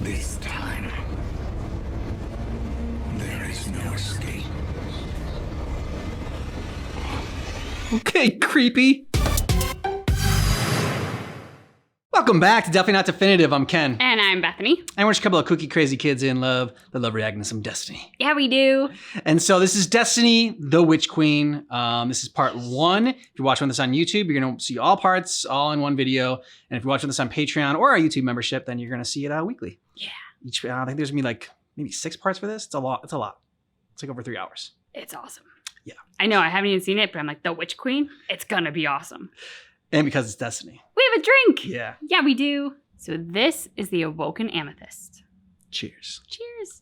This time, there is no escape. Okay, creepy. Welcome back to Definitely Not Definitive. I'm Ken. And I'm Bethany. And we're just a couple of kooky, crazy kids in love that love reacting to some Destiny. Yeah, we do. And so this is Destiny, the Witch Queen. This is part 1. If you're watching this on YouTube, you're going to see all parts, all in one video. And if you're watching this on Patreon or our YouTube membership, then you're going to see it weekly. Yeah. I think there's going to be like maybe 6 parts for this. It's a lot. It's like over 3 hours. It's awesome. Yeah. I know, I haven't even seen it, but I'm like, the Witch Queen? It's going to be awesome. And because it's Destiny. We have a drink. Yeah. Yeah, we do. So this is the Awoken Amethyst. Cheers. Cheers.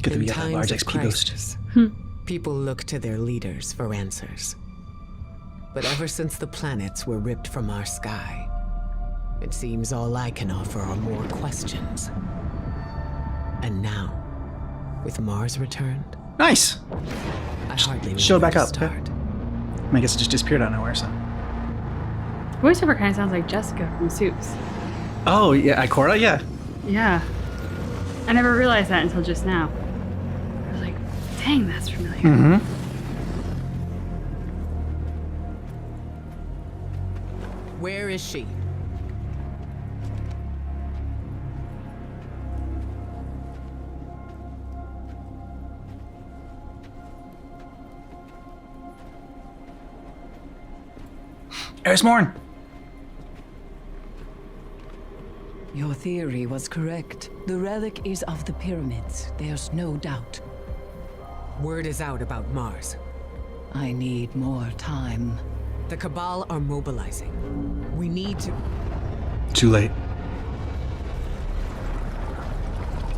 Good that we In got that times large of XP boost. crisis, people look to their leaders for answers. But ever since the planets were ripped from our sky, it seems all I can offer are more questions. And now, with Mars returned, Nice. I hardly know Show it where back to up. start. I guess it just disappeared out of nowhere, so. Voiceover kind of sounds like Jessica from Suits. Oh, yeah, Ikora? Yeah. Yeah. I never realized that until just now. I was like, dang, that's familiar. Mm-hmm. Where is she? Eris Morn. Your theory was correct. The relic is of the pyramids. There's no doubt. Word is out about Mars. I need more time. The Cabal are mobilizing. We need to... Too late.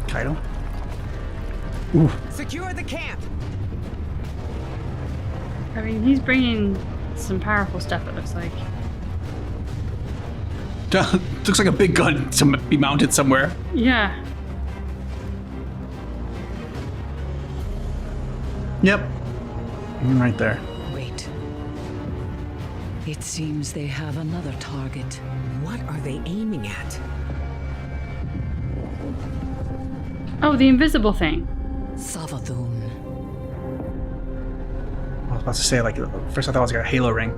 Kaido? Ooh. Secure the camp! I mean, he's bringing some powerful stuff, it looks like. Looks like a big gun to be mounted somewhere. Yeah. Yep. Right there. Wait. It seems they have another target. What are they aiming at? Oh, the invisible thing. Savathun. I was about to say, like, first I thought it was like a Halo ring.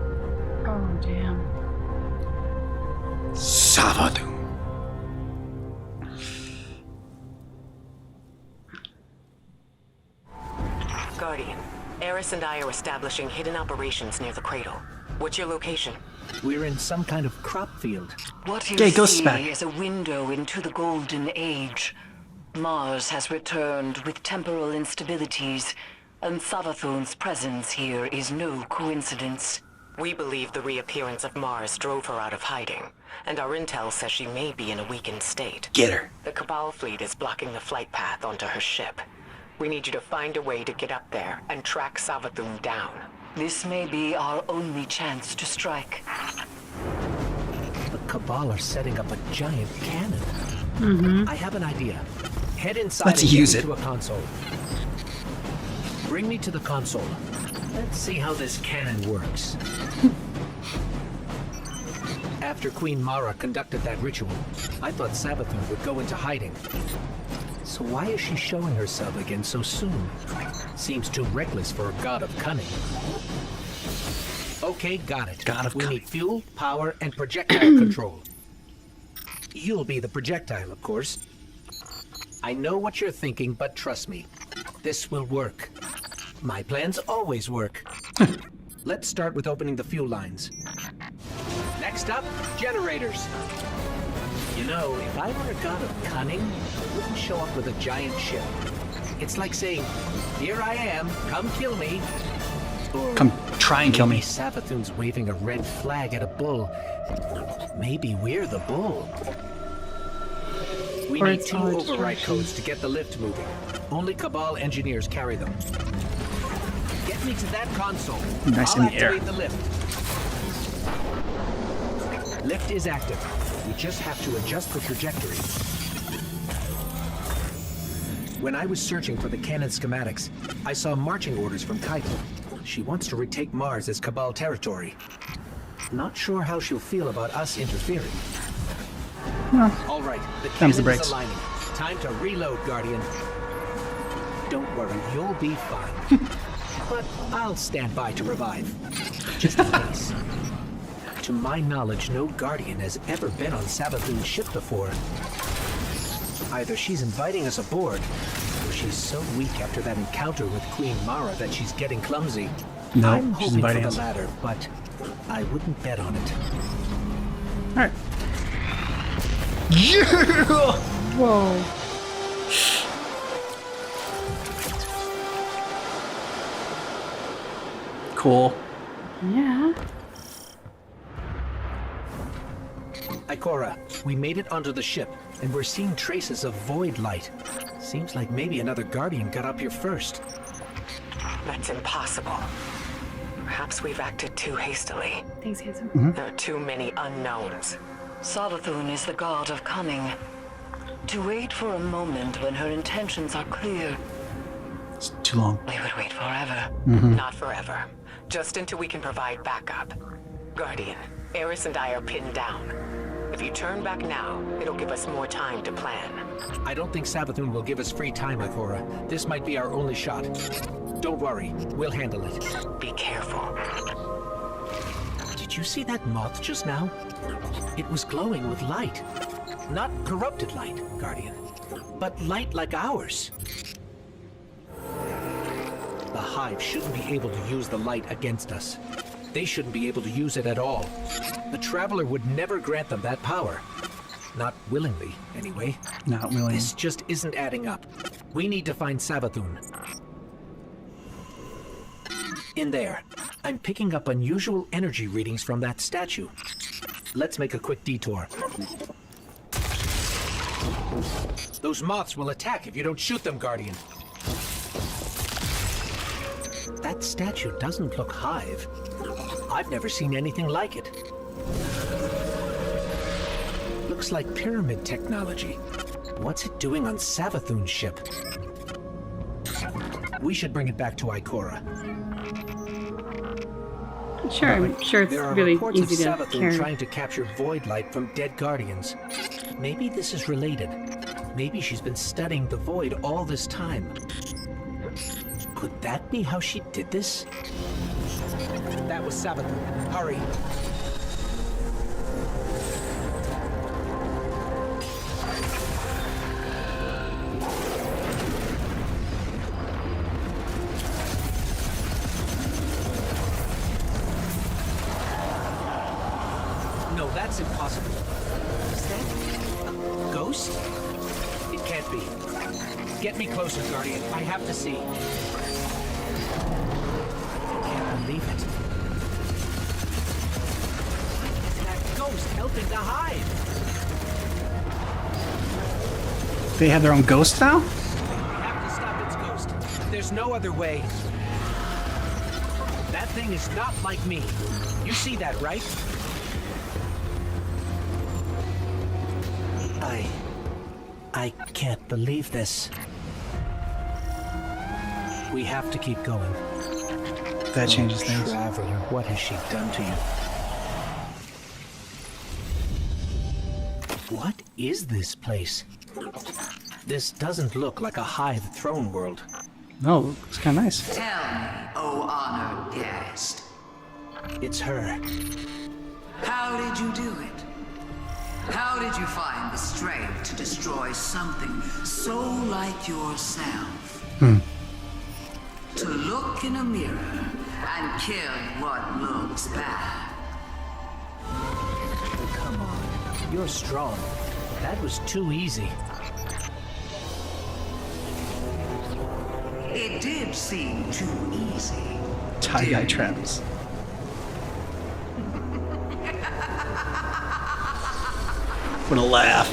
Oh, damn. Savathun. Guardian, Eris and I are establishing hidden operations near the cradle. What's your location? We're in some kind of crop field. What you Okay, go see back. is a window into the Golden Age. Mars has returned with temporal instabilities, and Savathun's presence here is no coincidence. We believe the reappearance of Mars drove her out of hiding, and our intel says she may be in a weakened state. Get her. The Cabal fleet is blocking the flight path onto her ship. We need you to find a way to get up there and track Savathun down. This may be our only chance to strike. The Cabal are setting up a giant cannon. I have an idea. Head inside Let's and use get it. me to a console. Bring me to the console. Let's see how this cannon works. After Queen Mara conducted that ritual, I thought Savathun would go into hiding. So why is she showing herself again so soon? Seems too reckless for a god of cunning. Okay, got it. God of we cunning. need fuel, power, and projectile control. You'll be the projectile, of course. I know what you're thinking, but trust me, this will work. My plans always work. Let's start with opening the fuel lines. Next up, generators. You know, if I were a god of cunning, I wouldn't show up with a giant ship. It's like saying, here I am, come kill me. Or Come try and kill me. maybe Savathun's waving a red flag at a bull. Maybe we're the bull. We Or need it's 2 all override distractions. codes to get the lift moving. Only Cabal engineers carry them. Get me to that console. Nice I'll in the air. activate the lift. Lift is active. We just have to adjust the trajectory. When I was searching for the cannon schematics, I saw marching orders from Kaito. She wants to retake Mars as Cabal territory. Not sure how she'll feel about us interfering. All right, the Comes the cannons brakes. aligning. Time to reload, Guardian. Don't worry, you'll be fine. But I'll stand by to revive. Just in case. To my knowledge, no Guardian has ever been on Savathun's ship before. Either she's inviting us aboard, or she's so weak after that encounter with Queen Mara that she's getting clumsy. No, I'm she's hoping for inviting the us. latter, but I wouldn't bet on it. All right. Whoa. Cool. Yeah. Ikora, we made it onto the ship, and we're seeing traces of void light. Seems like maybe another Guardian got up here first. That's impossible. Perhaps we've acted too hastily. Thanks, handsome. There are too many unknowns. Savathun is the god of coming. To wait for a moment when her intentions are clear, It's too long. we would wait forever. Not forever. Just until we can provide backup. Guardian, Eris and I are pinned down. If you turn back now, it'll give us more time to plan. I don't think Savathun will give us free time, Ikora. This might be our only shot. Don't worry, we'll handle it. Be careful. Did you see that moth just now? It was glowing with light. Not corrupted light, Guardian, but light like ours. The Hive shouldn't be able to use the light against us. They shouldn't be able to use it at all. The Traveler would never grant them that power. Not willingly, anyway. Not willing. This just isn't adding up. We need to find Savathun. In there, I'm picking up unusual energy readings from that statue. Let's make a quick detour. Those moths will attack if you don't shoot them, Guardian. That statue doesn't look Hive. I've never seen anything like it. Looks like pyramid technology. What's it doing on Savathun's ship? We should bring it back to Ikora. Sure, I'm sure it's There are really reports easy of to Savathun carry. trying to capture void light from dead Guardians. Maybe this is related. Maybe she's been studying the void all this time. Could that be how she did this? That was Savathun. Hurry. No, that's impossible. Is that a ghost? It can't be. Get me closer, Guardian. I have to see. I can't believe it. It's that ghost helping the Hive. They have their own ghost now? We have to stop its ghost. There's no other way. That thing is not like me. You see that, right? I can't believe this. We have to keep going. That changes things. Traveler, what has she done to you? What is this place? This doesn't look like a Hive throne world. No, it's kind of nice. Tell me, O honored guest, It's her. how did you do it? How did you find the strength to destroy something so like yourself? To look in a mirror and kill what looks bad. Come on. You're strong. That was too easy. It did seem too easy. Tie-dye traps. What a laugh.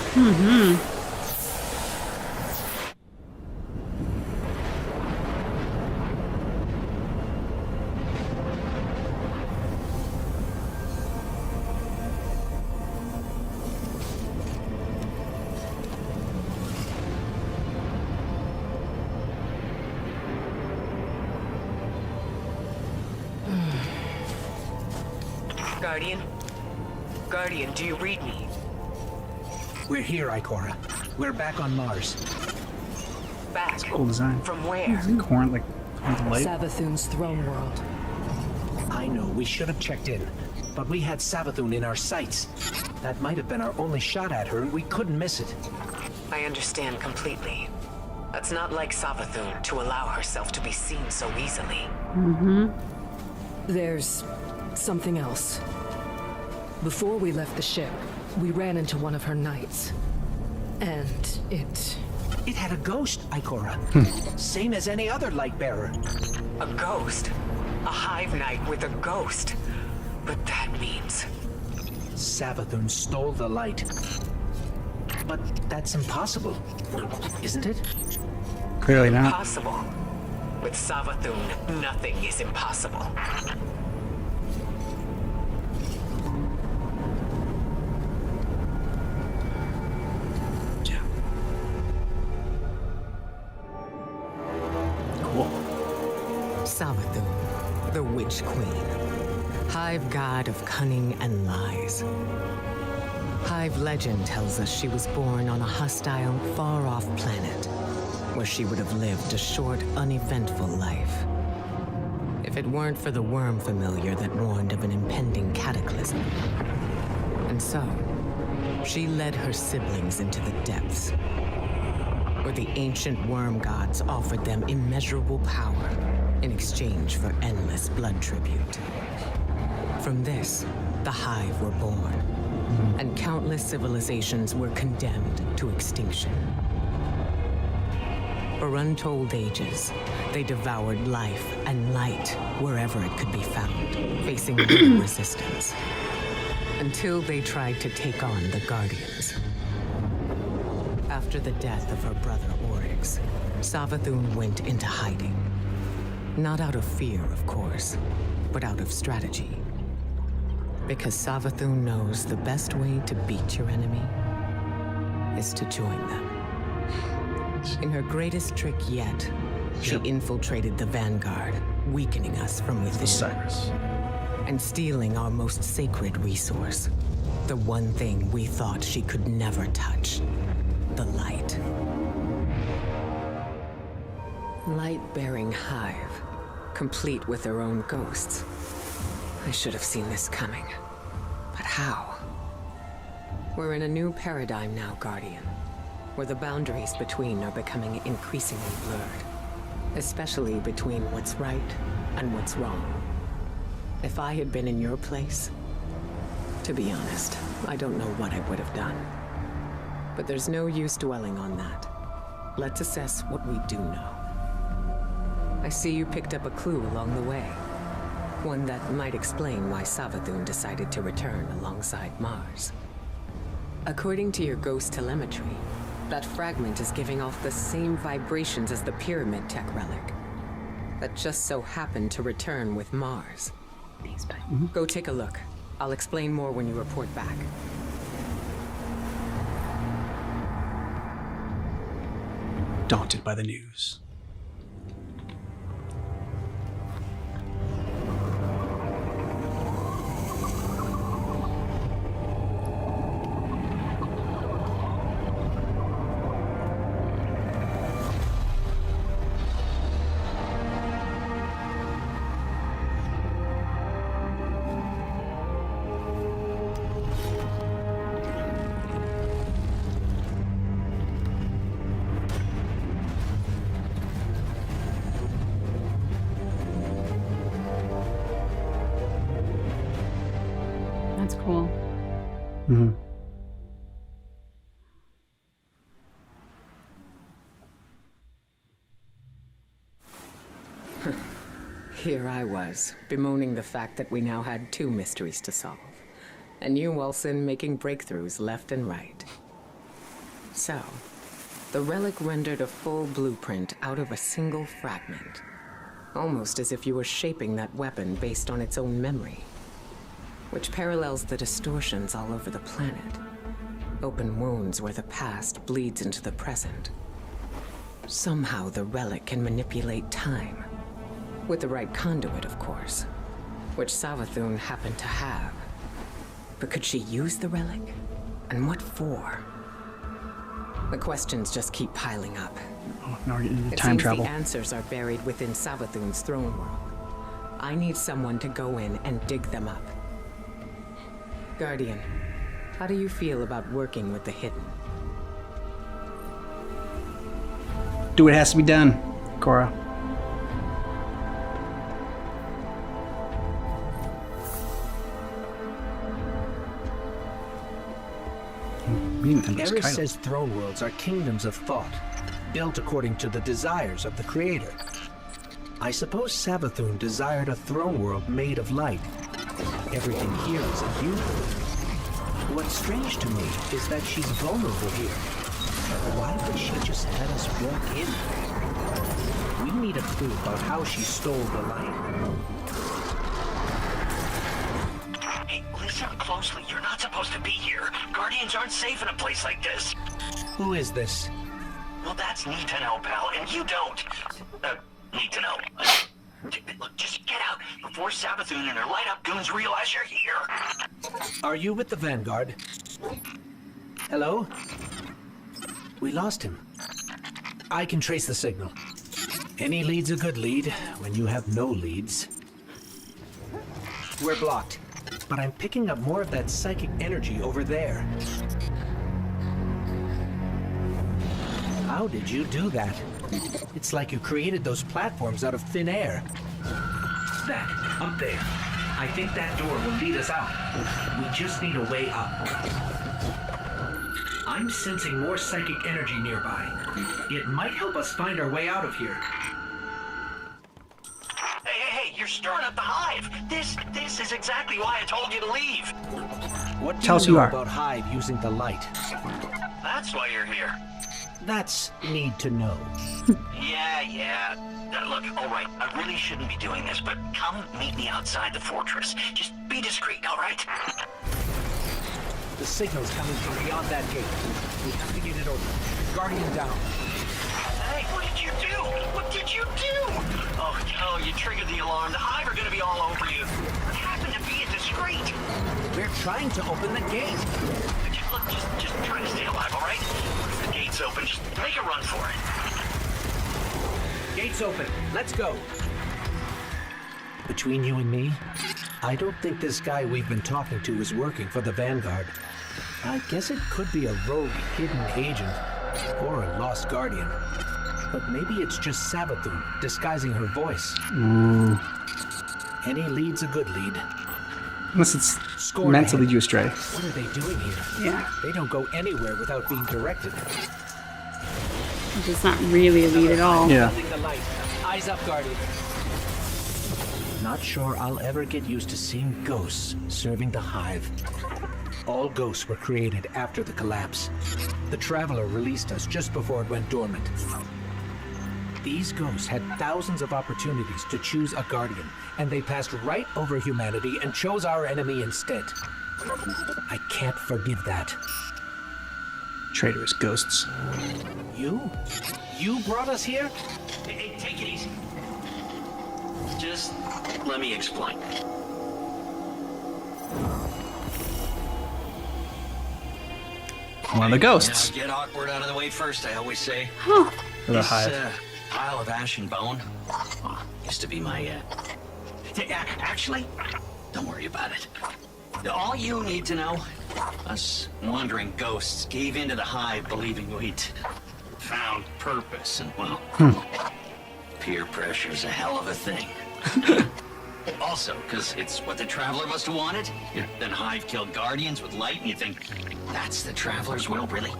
Guardian? Guardian, do you read me? We're here, Ikora. We're back on Mars. Back? Cool design. From where? Corn, like, the light. Savathun's throne world. I know, we should have checked in. But we had Savathun in our sights. That might have been our only shot at her, and we couldn't miss it. I understand completely. That's not like Savathun to allow herself to be seen so easily. There's something else. Before we left the ship, we ran into one of her knights. And it It had a ghost, Ikora. Same as any other light bearer. A ghost? A hive knight with a ghost? But that means... Savathun stole the light. But that's impossible, isn't it? Clearly not. Possible. With Savathun, nothing is impossible. Cool. Savathun, the Witch Queen. Hive god of cunning and lies. Hive legend tells us she was born on a hostile, far-off planet, where she would have lived a short, uneventful life. If it weren't for the worm familiar that warned of an impending cataclysm. And so, she led her siblings into the depths, where the ancient worm gods offered them immeasurable power in exchange for endless blood tribute. From this, the Hive were born, and countless civilizations were condemned to extinction. For untold ages, they devoured life and light wherever it could be found, facing little resistance, until they tried to take on the Guardians. After the death of her brother Oryx, Savathun went into hiding. Not out of fear, of course, but out of strategy. Because Savathun knows the best way to beat your enemy is to join them. In her greatest trick yet, she infiltrated the Vanguard, weakening us from within. Cyrus. And stealing our most sacred resource. The one thing we thought she could never touch. The light. Light-bearing Hive, complete with their own ghosts. I should have seen this coming. But how? We're in a new paradigm now, Guardian, where the boundaries between are becoming increasingly blurred. Especially between what's right and what's wrong. If I had been in your place, to be honest, I don't know what I would have done. But there's no use dwelling on that. Let's assess what we do know. I see you picked up a clue along the way. One that might explain why Savathun decided to return alongside Mars. According to your ghost telemetry, that fragment is giving off the same vibrations as the pyramid tech relic. That just so happened to return with Mars. Go take a look. I'll explain more when you report back. Daunted by the news. That's cool. Mm-hmm. Here I was, bemoaning the fact that we now had 2 mysteries to solve. And you, Wilson, making breakthroughs left and right. So, the relic rendered a full blueprint out of a single fragment. Almost as if you were shaping that weapon based on its own memory. Which parallels the distortions all over the planet. Open wounds where the past bleeds into the present. Somehow the relic can manipulate time. With the right conduit, of course. Which Savathun happened to have. But could she use the relic? And what for? The questions just keep piling up. Oh, now we're getting into It time seems travel. the answers are buried within Savathun's throne world. I need someone to go in and dig them up. Guardian, how do you feel about working with the hidden? Do what has to be done, Cora. Eris says throne worlds are kingdoms of thought, built according to the desires of the creator. I suppose Savathun desired a throne world made of light. Everything here is immune. What's strange to me is that she's vulnerable here. Why would she just let us walk in? We need a clue about how she stole the light. Hey, listen closely. You're not supposed to be here. Guardians aren't safe in a place like this. Who is this? Well, that's need to know, pal, and you don't. Need to know. Look, just get out before Savathun and her light-up goons realize you're here. Are you with the Vanguard? Hello? We lost him. I can trace the signal. Any lead's a good lead when you have no leads. We're blocked, but I'm picking up more of that psychic energy over there. How did you do that? It's like you created those platforms out of thin air. That, up there. I think that door will lead us out. We just need a way up. I'm sensing more psychic energy nearby. It might help us find our way out of here. Hey, you're stirring up the hive. This is exactly why I told you to leave. What do Tell us you who know you are. about Hive using the light? That's why you're here. That's need to know. Yeah. Look, all right, I really shouldn't be doing this, but come meet me outside the fortress. Just be discreet, all right? The signal's coming from beyond that gate. We have to get it open. Guardian down. Hey, what did you do? What did you do? Oh, you triggered the alarm. The hive are gonna be all over you. Happen to be discreet. We're trying to open the gate. Look, just try to stay alive, all right? If the gate's open, just make a run for it. Gate's open. Let's go. Between you and me, I don't think this guy we've been talking to is working for the Vanguard. I guess it could be a rogue hidden agent or a lost guardian. But maybe it's just Savathun disguising her voice. Ooh. Any lead's a good lead. Unless it's Score meant to ahead. lead you astray. What are they doing here? Yeah. They don't go anywhere without being directed. It's not really a lead at all. Yeah. Holding the light. Eyes up, Guardian. Not sure I'll ever get used to seeing ghosts serving the Hive. All ghosts were created after the collapse. The Traveler released us just before it went dormant. These ghosts had thousands of opportunities to choose a Guardian, and they passed right over humanity and chose our enemy instead. I can't forgive that. Traitorous ghosts. You? You brought us here? Hey, take it easy. Just let me explain. One of the ghosts. Now, get awkward out of the way first, I always say. For the This hive. pile of ash and bone used to be my, actually, don't worry about it. All you need to know, us wandering ghosts gave into the hive believing we'd found purpose, and well, peer pressure's a hell of a thing. Also, because it's what the Traveler must have wanted. Then Hive killed Guardians with light, and you think, that's the Traveler's will, really?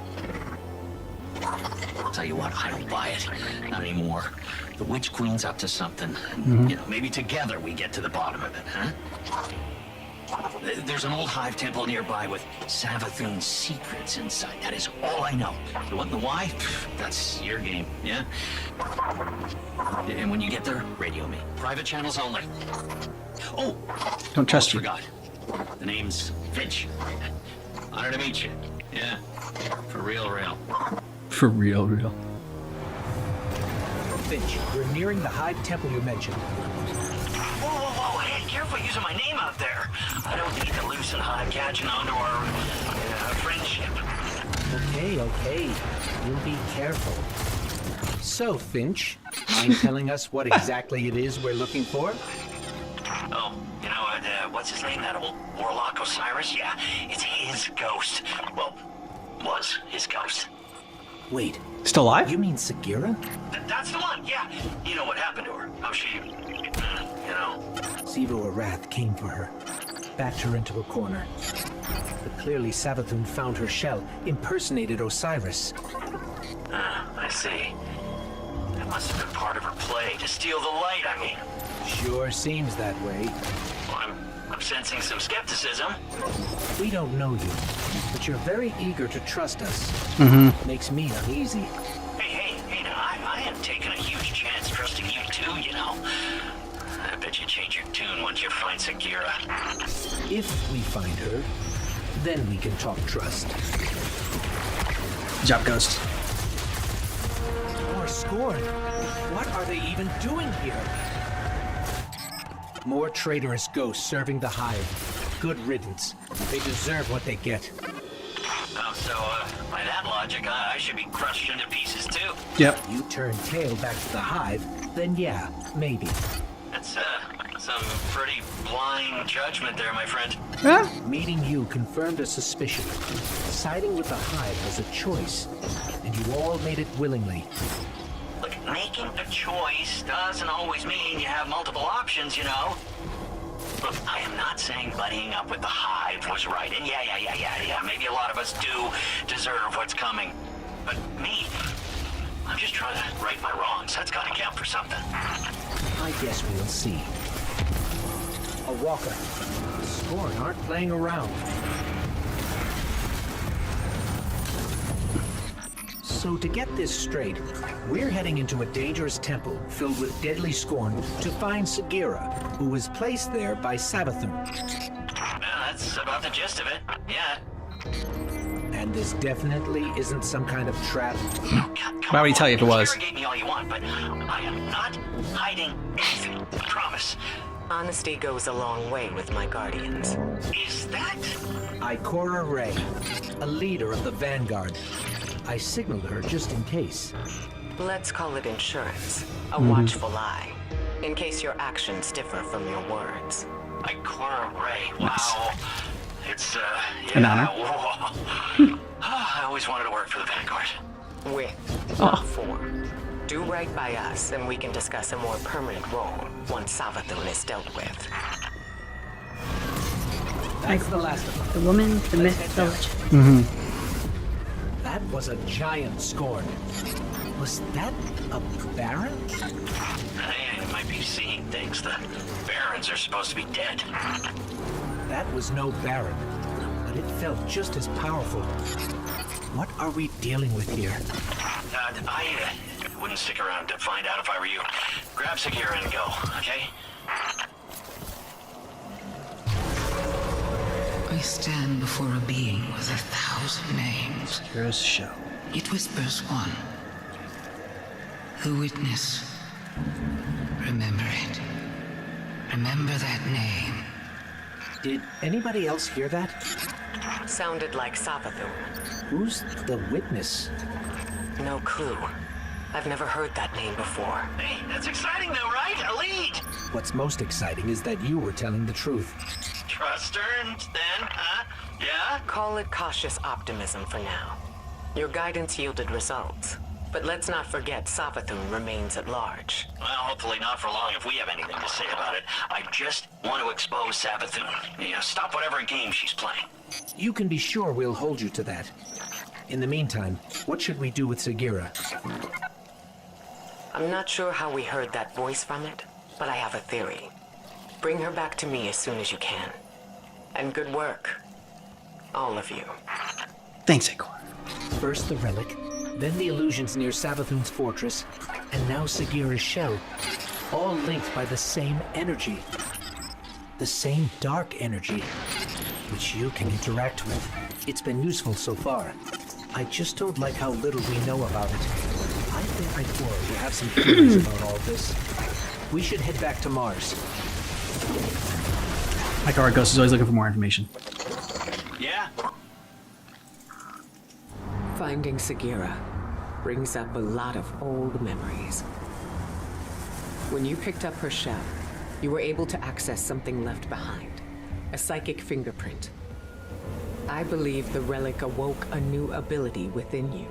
I'll tell you what, I don't buy it. Not anymore. The Witch Queen's up to something. You know, maybe together we get to the bottom of it, huh? There's an old Hive temple nearby with Savathun's secrets inside. That is all I know. The what and the why? That's your game, yeah? And when you get there, radio me. Private channels only. Oh! Don't trust you. Forgot. The name's Finch. Honor to meet you. Yeah. For real. For real. Finch, we're nearing the Hive temple you mentioned. Whoa, hey, careful! by using my name out there. I don't need the loose and high catching on to our friendship. Okay. You'll be careful. So, Finch, mind telling us what exactly it is we're looking for? Oh, what's his name? That old warlock Osiris? Yeah, it's his ghost. Well, was his ghost. Wait, Still alive? you mean Sagira? That's the one, yeah. You know what happened to her. How she, Sivu Arath came for her, backed her into a corner. But clearly Savathun found her shell, impersonated Osiris. I see. That must have been part of her play to steal the light, I mean. Sure seems that way. Well, I'm sensing some skepticism. We don't know you, but you're very eager to trust us. Makes me uneasy. Hey, now, I am taking a huge chance trusting you too, I bet you change your tune once you find Sagira. If we find her, then we can talk trust. Good job, Ghost. More Scorn. What are they even doing here? More traitorous ghosts serving the Hive. Good riddance. They deserve what they get. Oh, so, by that logic, I should be crushed into pieces too. Yep. You turn tail back to the Hive, then yeah, maybe. That's, some pretty blind judgment there, my friend. Yeah. Meeting you confirmed a suspicion. Siding with the Hive was a choice, and you all made it willingly. Look, making a choice doesn't always mean you have multiple options, Look, I am not saying buddying up with the Hive was right, and yeah, maybe a lot of us do deserve what's coming. But me, I'm just trying to right my wrongs. That's gotta count for something. I guess we'll see. A walker. Scorn aren't playing around. So to get this straight, we're heading into a dangerous temple filled with deadly scorn to find Sagira, who was placed there by Savathun. That's about the gist of it. Yeah. And this definitely isn't some kind of trap. Why would he tell you if it was? Interrogate me all you want, but I am not hiding anything. I promise. Honesty goes a long way with my guardians. Is that? Ikora Ray, a leader of the Vanguard. I signaled her just in case. Let's call it insurance. A watchful eye. In case your actions differ from your words. Ikora Ray. Wow. It's, An honor. Whoa. I always wanted to work for the Vanguard. With, not for. Do right by us, and we can discuss a more permanent role once Savathun is dealt with. That's the last of them. The woman, the myth, the legend. That was a giant Scorn. Was that a Baron? I might be seeing things. The Barons are supposed to be dead. That was no Baron, but it felt just as powerful. What are we dealing with here? I wouldn't stick around to find out if I were you. Grab Sagira and go, okay? I stand before a being with 1,000 names. Here's the show. It whispers one. The witness. Remember it. Remember that name. Did anybody else hear that? Sounded like Savathun. Who's the witness? No clue. I've never heard that name before. Hey, that's exciting though, right? A lead! What's most exciting is that you were telling the truth. Trust her, then, huh? Yeah? Call it cautious optimism for now. Your guidance yielded results. But let's not forget Savathun remains at large. Well, hopefully not for long if we have anything to say about it. I just want to expose Savathun. Stop whatever game she's playing. You can be sure we'll hold you to that. In the meantime, what should we do with Sagira? I'm not sure how we heard that voice from it, but I have a theory. Bring her back to me as soon as you can. And good work. All of you. Thanks, Ikora. First the relic, then the illusions near Savathun's fortress, and now Sagira's shell. All linked by the same energy. The same dark energy, which you can interact with. It's been useful so far. I just don't like how little we know about it. I think Ikora will have some theories about all this. We should head back to Mars. Like our Ghost is always looking for more information. Yeah? Finding Sagira brings up a lot of old memories. When you picked up her shell, you were able to access something left behind. A psychic fingerprint. I believe the relic awoke a new ability within you.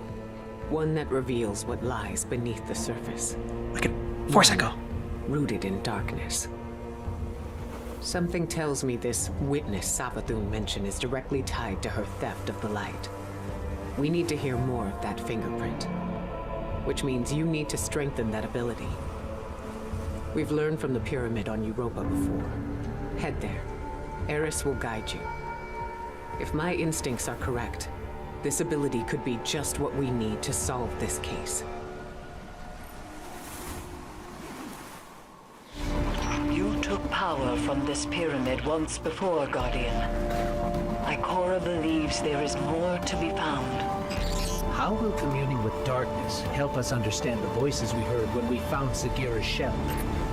One that reveals what lies beneath the surface. Like a Force Echo. Rooted in darkness. Something tells me this witness Savathun mentioned is directly tied to her theft of the light. We need to hear more of that fingerprint. Which means you need to strengthen that ability. We've learned from the pyramid on Europa before. Head there. Eris will guide you. If my instincts are correct, this ability could be just what we need to solve this case. You took power from this pyramid once before, Guardian. Ikora believes there is more to be found. How will communing with darkness help us understand the voices we heard when we found Sagira's shell?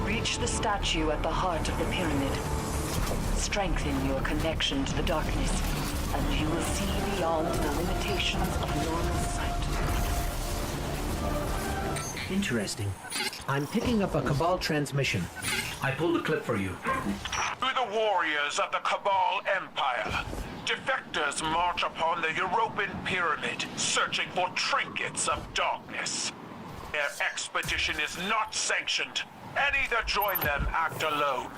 Reach the statue at the heart of the pyramid. Strengthen your connection to the darkness, and you will see beyond the limitations of normal sight. Interesting. I'm picking up a Cabal transmission. I pulled a clip for you. To the warriors of the Cabal Empire, defectors march upon the European pyramid, searching for trinkets of darkness. Their expedition is not sanctioned. Any that join them act alone.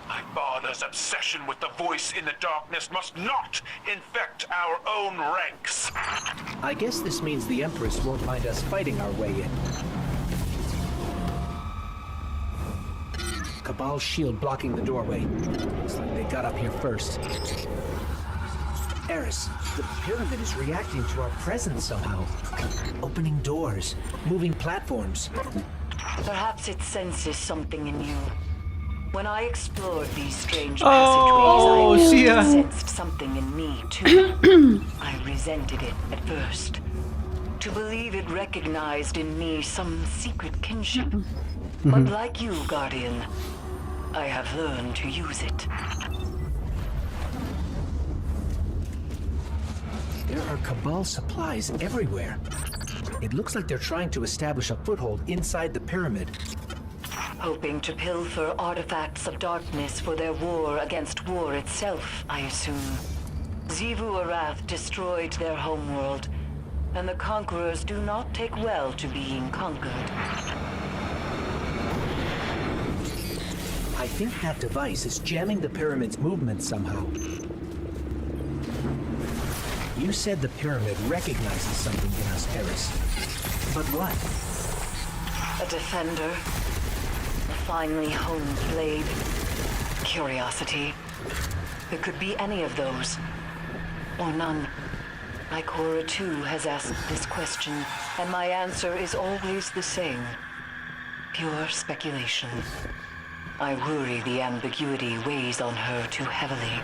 My father's obsession with the voice in the darkness must not infect our own ranks. I guess this means the Empress won't mind us fighting our way in. Cabal shield blocking the doorway. Looks like they got up here first. Eris, the pyramid is reacting to our presence somehow. Opening doors, moving platforms. Perhaps it senses something in you. When I explored these strange Oh, passageways, I Sia. sensed something in me, too. I resented it at first. To believe it recognized in me some secret kinship. But like you, Guardian, I have learned to use it. There are Cabal supplies everywhere. It looks like they're trying to establish a foothold inside the pyramid. Hoping to pilfer artifacts of darkness for their war against war itself, I assume. Xivu Arath destroyed their homeworld, and the conquerors do not take well to being conquered. I think that device is jamming the pyramid's movement somehow. You said the pyramid recognizes something in us, Eris. But what? A defender. A finely honed blade. Curiosity. It could be any of those. Or none. Ikora too has asked this question, and my answer is always the same. Pure speculation. I worry the ambiguity weighs on her too heavily.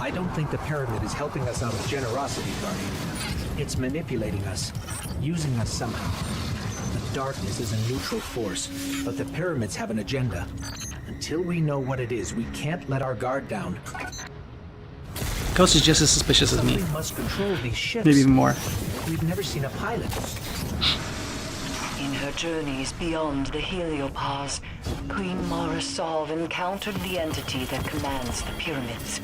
I don't think the pyramid is helping us out of generosity, Guardian. It's manipulating us, using us somehow. The darkness is a neutral force, but the pyramids have an agenda. Until we know what it is, we can't let our guard down. Ghost is just as suspicious as me. Something must control these ships. Maybe even more. We've never seen a pilot. In her journeys beyond the Heliopause, Queen Marisol encountered the entity that commands the pyramids.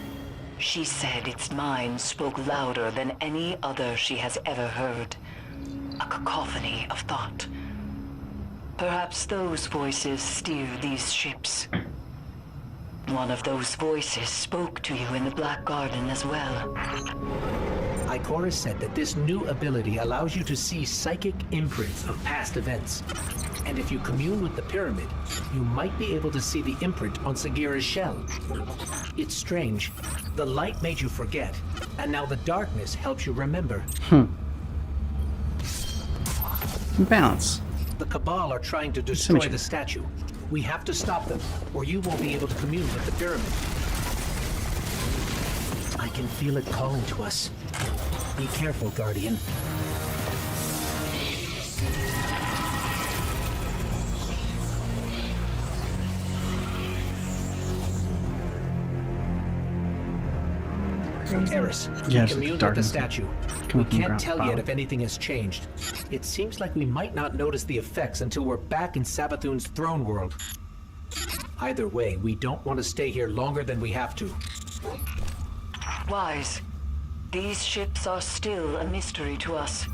She said its mind spoke louder than any other she has ever heard. A cacophony of thought. Perhaps those voices steer these ships. One of those voices spoke to you in the Black Garden as well. Ikora said that this new ability allows you to see psychic imprints of past events. And if you commune with the pyramid, you might be able to see the imprint on Sagira's shell. It's strange. The light made you forget, and now the darkness helps you remember. Balance. The Cabal are trying to destroy the statue. We have to stop them, or you won't be able to commune with the pyramid. I can feel it calling to us. Be careful, Guardian. crazy. Eris, Yeah, we it's communed with the darkness. statue. Coming We from the can't ground tell cloud. yet if anything has changed. It seems like we might not notice the effects until we're back in Savathun's throne world. Either way, we don't want to stay here longer than we have to. Wise. These ships are still a mystery to us.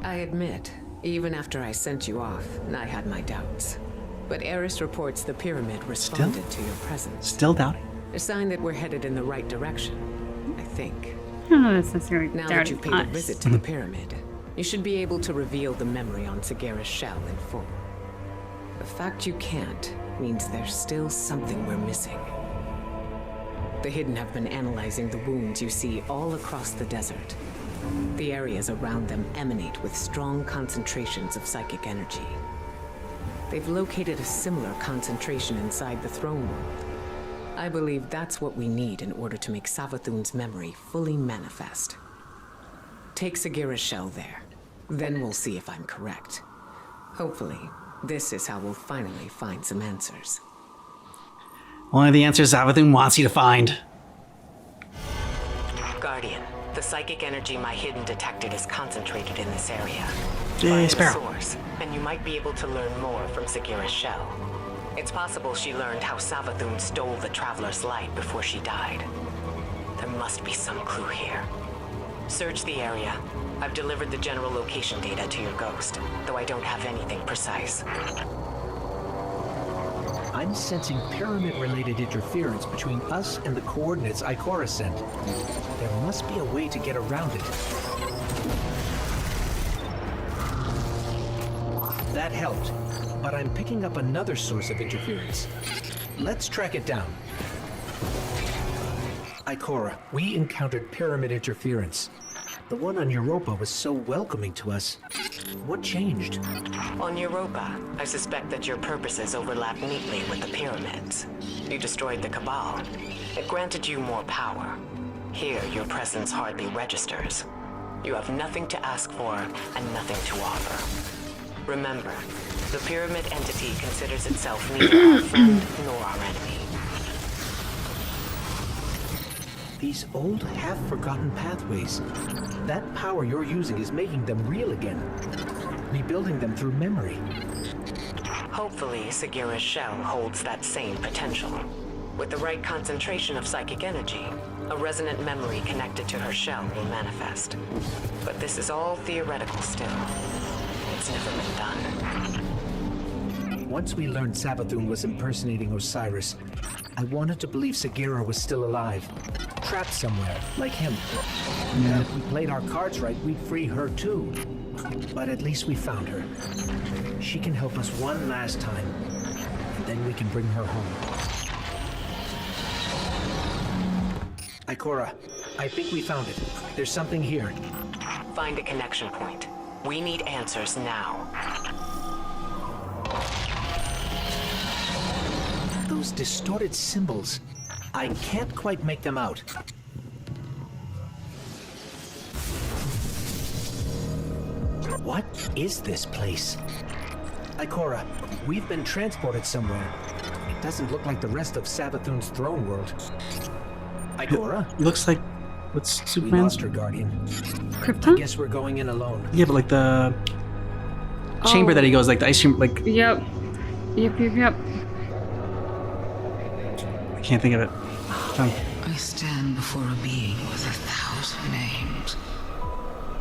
I admit, even after I sent you off, I had my doubts. But Eris reports the pyramid responded to your presence. Still doubting? A sign that we're headed in the right direction, I think. I don't know if that's necessarily Now that doubting you've paid a us. visit to the pyramid, you should be able to reveal the memory on Sagira's shell in full. The fact you can't means there's still something we're missing. The Hidden have been analyzing the wounds you see all across the desert. The areas around them emanate with strong concentrations of psychic energy. They've located a similar concentration inside the throne world. I believe that's what we need in order to make Savathun's memory fully manifest. Take Sagira's shell there. Then we'll see if I'm correct. Hopefully, this is how we'll finally find some answers. One of the answers Savathun wants you to find. Guardian, the psychic energy my Hidden detected is concentrated in this area. Yeah, Find the Sparrow. source, and you might be able to learn more from Sagira's shell. It's possible she learned how Savathun stole the Traveler's light before she died. There must be some clue here. Search the area. I've delivered the general location data to your ghost, though I don't have anything precise. I'm sensing pyramid-related interference between us and the coordinates Ikora sent. There must be a way to get around it. That helped, but I'm picking up another source of interference. Let's track it down. Ikora, we encountered pyramid interference. The one on Europa was so welcoming to us. What changed? On Europa, I suspect that your purposes overlap neatly with the pyramids. You destroyed the Cabal. It granted you more power. Here, your presence hardly registers. You have nothing to ask for and nothing to offer. Remember, the pyramid entity considers itself neither our friend nor our enemy. These old, half-forgotten pathways. That power you're using is making them real again. Rebuilding them through memory. Hopefully, Sagira's shell holds that same potential. With the right concentration of psychic energy, a resonant memory connected to her shell will manifest. But this is all theoretical still. It's never been done. Once we learned Savathun was impersonating Osiris, I wanted to believe Sagira was still alive. Trapped somewhere, like him. And if we played our cards right, we'd free her too. But at least we found her. She can help us one last time, and then we can bring her home. Ikora, I think we found it. There's something here. Find a connection point. We need answers now. Those distorted symbols. I can't quite make them out. What is this place? Ikora, we've been transported somewhere. It doesn't look like the rest of Savathun's throne world. Ikora? Looks like what's We Superman's? lost her, Guardian. I Krypton? guess we're going in alone. Yeah, but like the chamber that he goes, like the ice cream, like Yep. Yep. I can't think of it. I stand before a being with 1,000 names.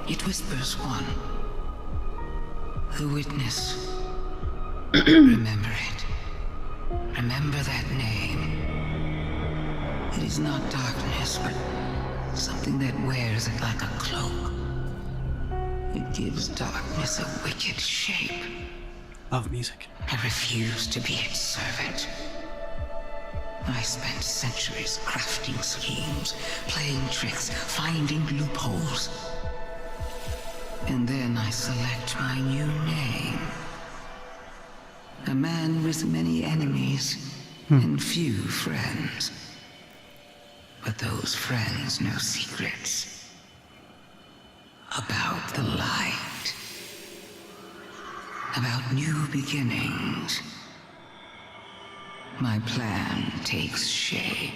It whispers one. The witness. Remember it. Remember that name. It is not darkness, but something that wears it like a cloak. It gives darkness a wicked shape. Love music. I refuse to be its servant. I spent centuries crafting schemes, playing tricks, finding loopholes. And then I select my new name. A man with many enemies and few friends. But those friends know secrets about the light, about new beginnings. my plan takes shape.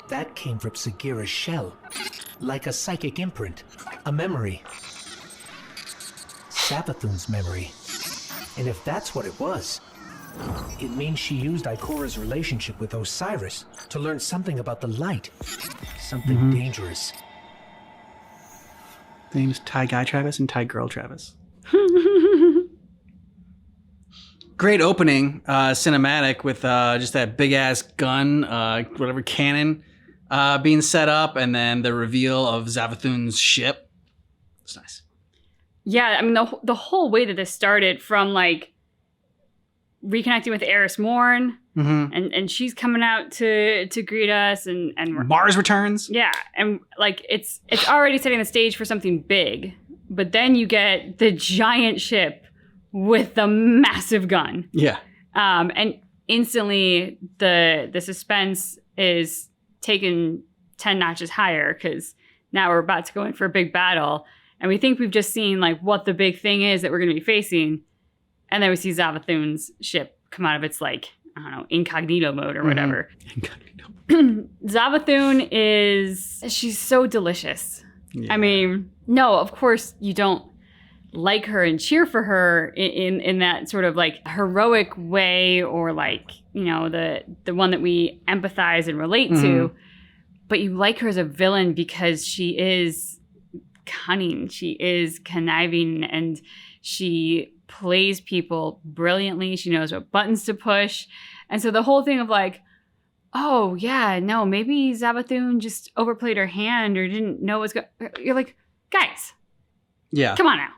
That came from Sagira's shell. Like a psychic imprint. A memory. Savathun's memory. And if that's what it was, it means she used Ikora's relationship with Osiris to learn something about the light. Something dangerous. The name's Thai Guy Travis and Thai Girl Travis. Great opening cinematic with just that big ass gun, whatever cannon being set up, and then the reveal of Savathun's ship. It's nice. Yeah, I mean the whole way that this started from like reconnecting with Eris Morn, and she's coming out to greet us, and Mars returns. Yeah, and like it's already setting the stage for something big, but then you get the giant ship with the massive gun. Yeah. And instantly the suspense is taken 10 notches higher because now we're about to go in for a big battle. And we think we've just seen like what the big thing is that we're going to be facing. And then we see Savathun's ship come out of its like, I don't know, incognito mode or whatever. Incognito. Savathun she's so delicious. Yeah. I mean, no, of course you don't like her and cheer for her in that sort of like heroic way, or like, you know, the one that we empathize and relate to, but you like her as a villain because she is cunning, she is conniving, and she plays people brilliantly. She knows what buttons to push. And so the whole thing of like, oh yeah, no, maybe Savathun just overplayed her hand or didn't know what's going, you're like, guys, yeah, come on now.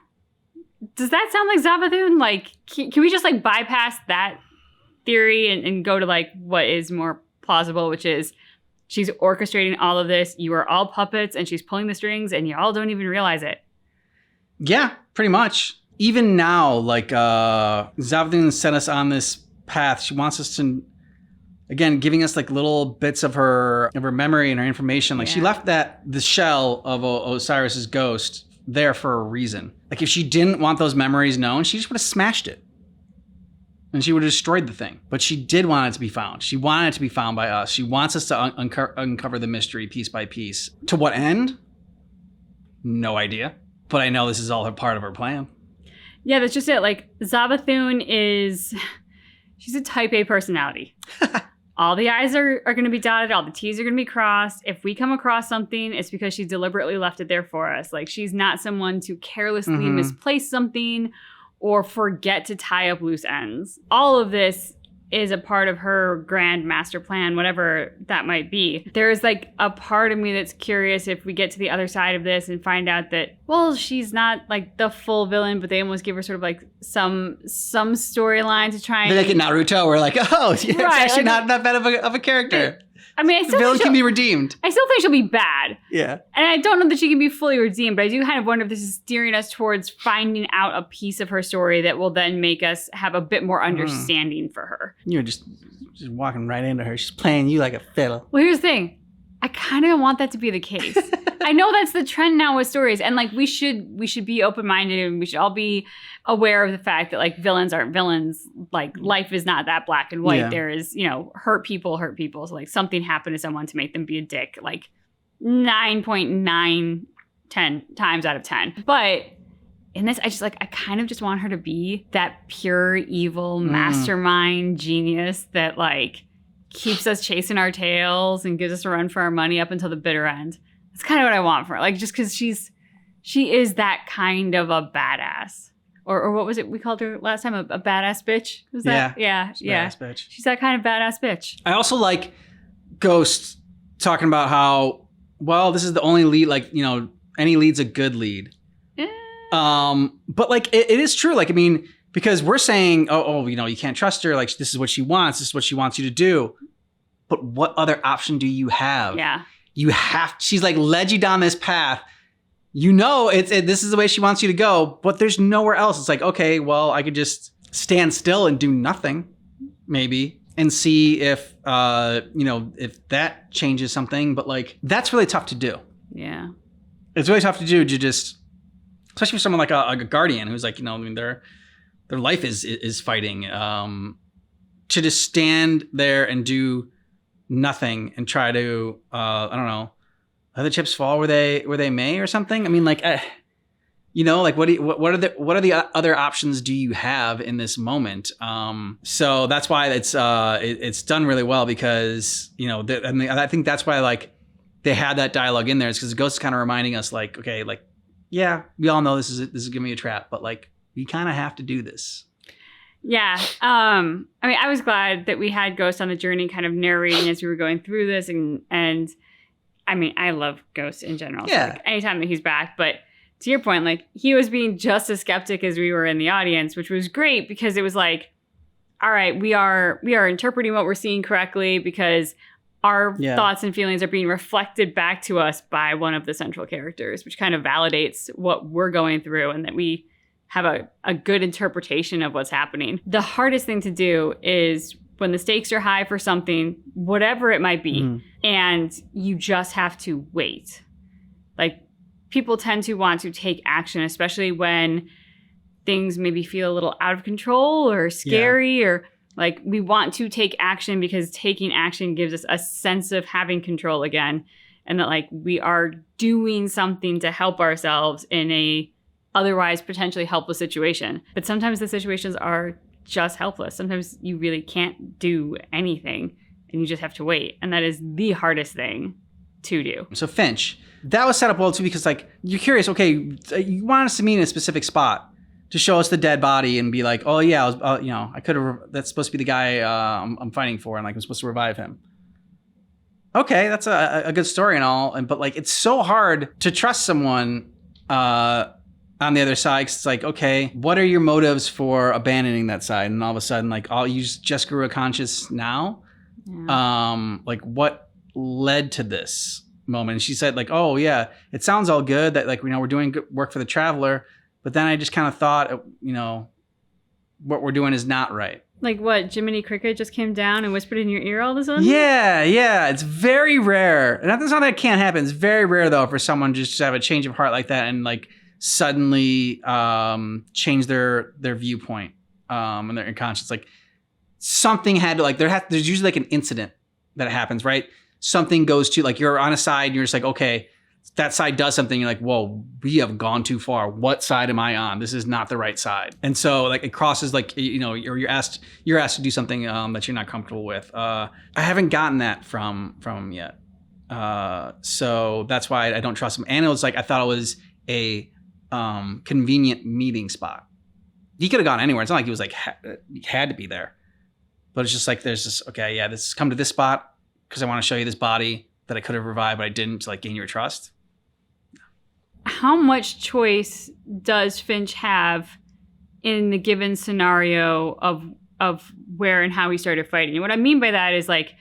Does that sound like Savathun? Like, can we just like bypass that theory and go to like what is more plausible, which is she's orchestrating all of this. You are all puppets and she's pulling the strings and you all don't even realize it. Yeah, pretty much. Even now, like Savathun set us on this path. She wants us to, again, giving us like little bits of her memory and her information. Like she left the shell of Osiris's ghost there for a reason. Like if she didn't want those memories known, she just would have smashed it. And she would have destroyed the thing. But she did want it to be found. She wanted it to be found by us. She wants us to uncover the mystery piece by piece. To what end? No idea. But I know this is all a part of her plan. Yeah, that's just it. Like Savathun she's a type A personality. All the I's are going to be dotted. All the T's are going to be crossed. If we come across something, it's because she deliberately left it there for us. Like she's not someone to carelessly misplace something or forget to tie up loose ends. All of this is a part of her grand master plan, whatever that might be. There's like a part of me that's curious if we get to the other side of this and find out that, well, she's not like the full villain, but they almost give her sort of like some storyline to try and... Like in Naruto, we're like, oh, yeah, it's actually like, not that bad of a character. I mean, I The still villain think can be redeemed. I still think she'll be bad. Yeah. And I don't know that she can be fully redeemed, but I do kind of wonder if this is steering us towards finding out a piece of her story that will then make us have a bit more understanding for her. You're just walking right into her. She's playing you like a fiddle. Well, here's the thing. I kind of want that to be the case. I know that's the trend now with stories, and like we should be open-minded, and we should all be aware of the fact that like villains aren't villains. Like life is not that black and white. Yeah. There is, you know, hurt people. So like something happened to someone to make them be a dick. Like 9.910 times out of 10. But in this, I kind of just want her to be that pure evil mastermind genius that like keeps us chasing our tails and gives us a run for our money up until the bitter end. That's kind of what I want for her. Like, just because she is that kind of a badass. Or what was it we called her last time? A badass bitch? Was that? Yeah. Badass bitch. She's that kind of badass bitch. I also like Ghost talking about how, well, this is the only lead, like, you know, any lead's a good lead. But like, it is true. Like, I mean, because we're saying, oh, you know, you can't trust her. Like, this is what she wants. This is what she wants you to do. But what other option do you have? Yeah. She's like led you down this path. You know, this is the way she wants you to go, but there's nowhere else. It's like, okay, well, I could just stand still and do nothing, maybe, and see if, you know, if that changes something. But like, that's really tough to do. Yeah. It's really tough to do to just, especially for someone like a guardian who's like, you know, I mean, their life is fighting, to just stand there and do nothing and try to I don't know, let the chips fall where they may or something. I mean, like, you know, like what are the other options do you have in this moment? So that's why it's done really well, because, you know, and I think that's why like they had that dialogue in there, is because the ghost is kind of reminding us like, okay, like, yeah, we all know this is gonna be a trap, but like we kind of have to do this. Yeah. I mean, I was glad that we had Ghost on the journey kind of narrating as we were going through this. And I mean, I love Ghost in general. Yeah. So, like, anytime that he's back. But to your point, like, he was being just as skeptic as we were in the audience, which was great, because it was like, all right, we are interpreting what we're seeing correctly, because our thoughts and feelings are being reflected back to us by one of the central characters, which kind of validates what we're going through, and that we have a good interpretation of what's happening. The hardest thing to do is when the stakes are high for something, whatever it might be, and you just have to wait. Like, people tend to want to take action, especially when things maybe feel a little out of control or scary, or like we want to take action because taking action gives us a sense of having control again, and that like we are doing something to help ourselves in a otherwise potentially helpless situation. But sometimes the situations are just helpless. Sometimes you really can't do anything and you just have to wait. And that is the hardest thing to do. So Finch, that was set up well too, because like you're curious, okay, you want us to meet in a specific spot to show us the dead body and be like, oh yeah, I was, you know, I could have, that's supposed to be the guy I'm fighting for, and like I'm supposed to revive him. Okay, that's a good story and all, but like it's so hard to trust someone on the other side, 'cause it's like, okay, what are your motives for abandoning that side? And all of a sudden, like, oh, you just grew a conscience now? Yeah. Like, what led to this moment? And she said, like, oh, yeah, it sounds all good that, like, you know, we're doing good work for the Traveler, but then I just kind of thought, you know, what we're doing is not right. Like what, Jiminy Cricket just came down and whispered in your ear all of a sudden? Yeah. It's very rare. And that's not that it can't happen. It's very rare, though, for someone just to have a change of heart like that and, like, suddenly change their viewpoint and their conscience. Like something had to, like, there's usually like an incident that happens, right? Something goes to, like, you're on a side and you're just like, okay, that side does something. You're like, whoa, we have gone too far. What side am I on? This is not the right side. And so like it crosses, like, you know, you're asked to do something that you're not comfortable with. I haven't gotten that from him yet. So that's why I don't trust him. And it was like, I thought it was a convenient meeting spot. He could have gone anywhere. It's not like he was like he had to be there, but it's just like there's this, okay, yeah, this come to this spot because I want to show you this body that I could have revived, but I didn't, to like gain your trust. How much choice does Finch have in the given scenario of where and how he started fighting? And what I mean by that is, like,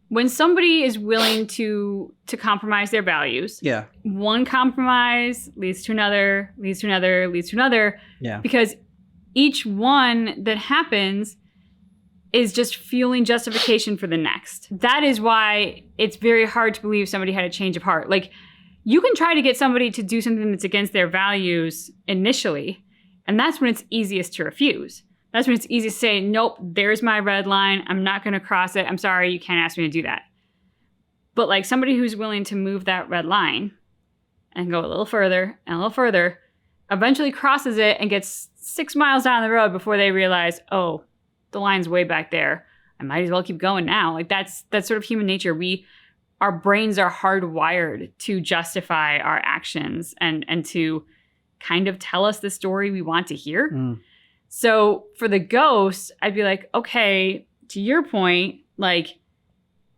when somebody is willing to compromise their values, yeah, one compromise leads to another, leads to another, leads to another. Yeah. Because each one that happens is just fueling justification for the next. That is why it's very hard to believe somebody had a change of heart. Like, you can try to get somebody to do something that's against their values initially, and that's when it's easiest to refuse. That's when it's easy to say, nope, there's my red line. I'm not going to cross it. I'm sorry, you can't ask me to do that. But like somebody who's willing to move that red line and go a little further and a little further, eventually crosses it and gets 6 miles down the road before they realize, oh, the line's way back there. I might as well keep going now. Like that's sort of human nature. Our brains are hardwired to justify our actions and to kind of tell us the story we want to hear. Mm. So for the ghost, I'd be like, okay, to your point, like,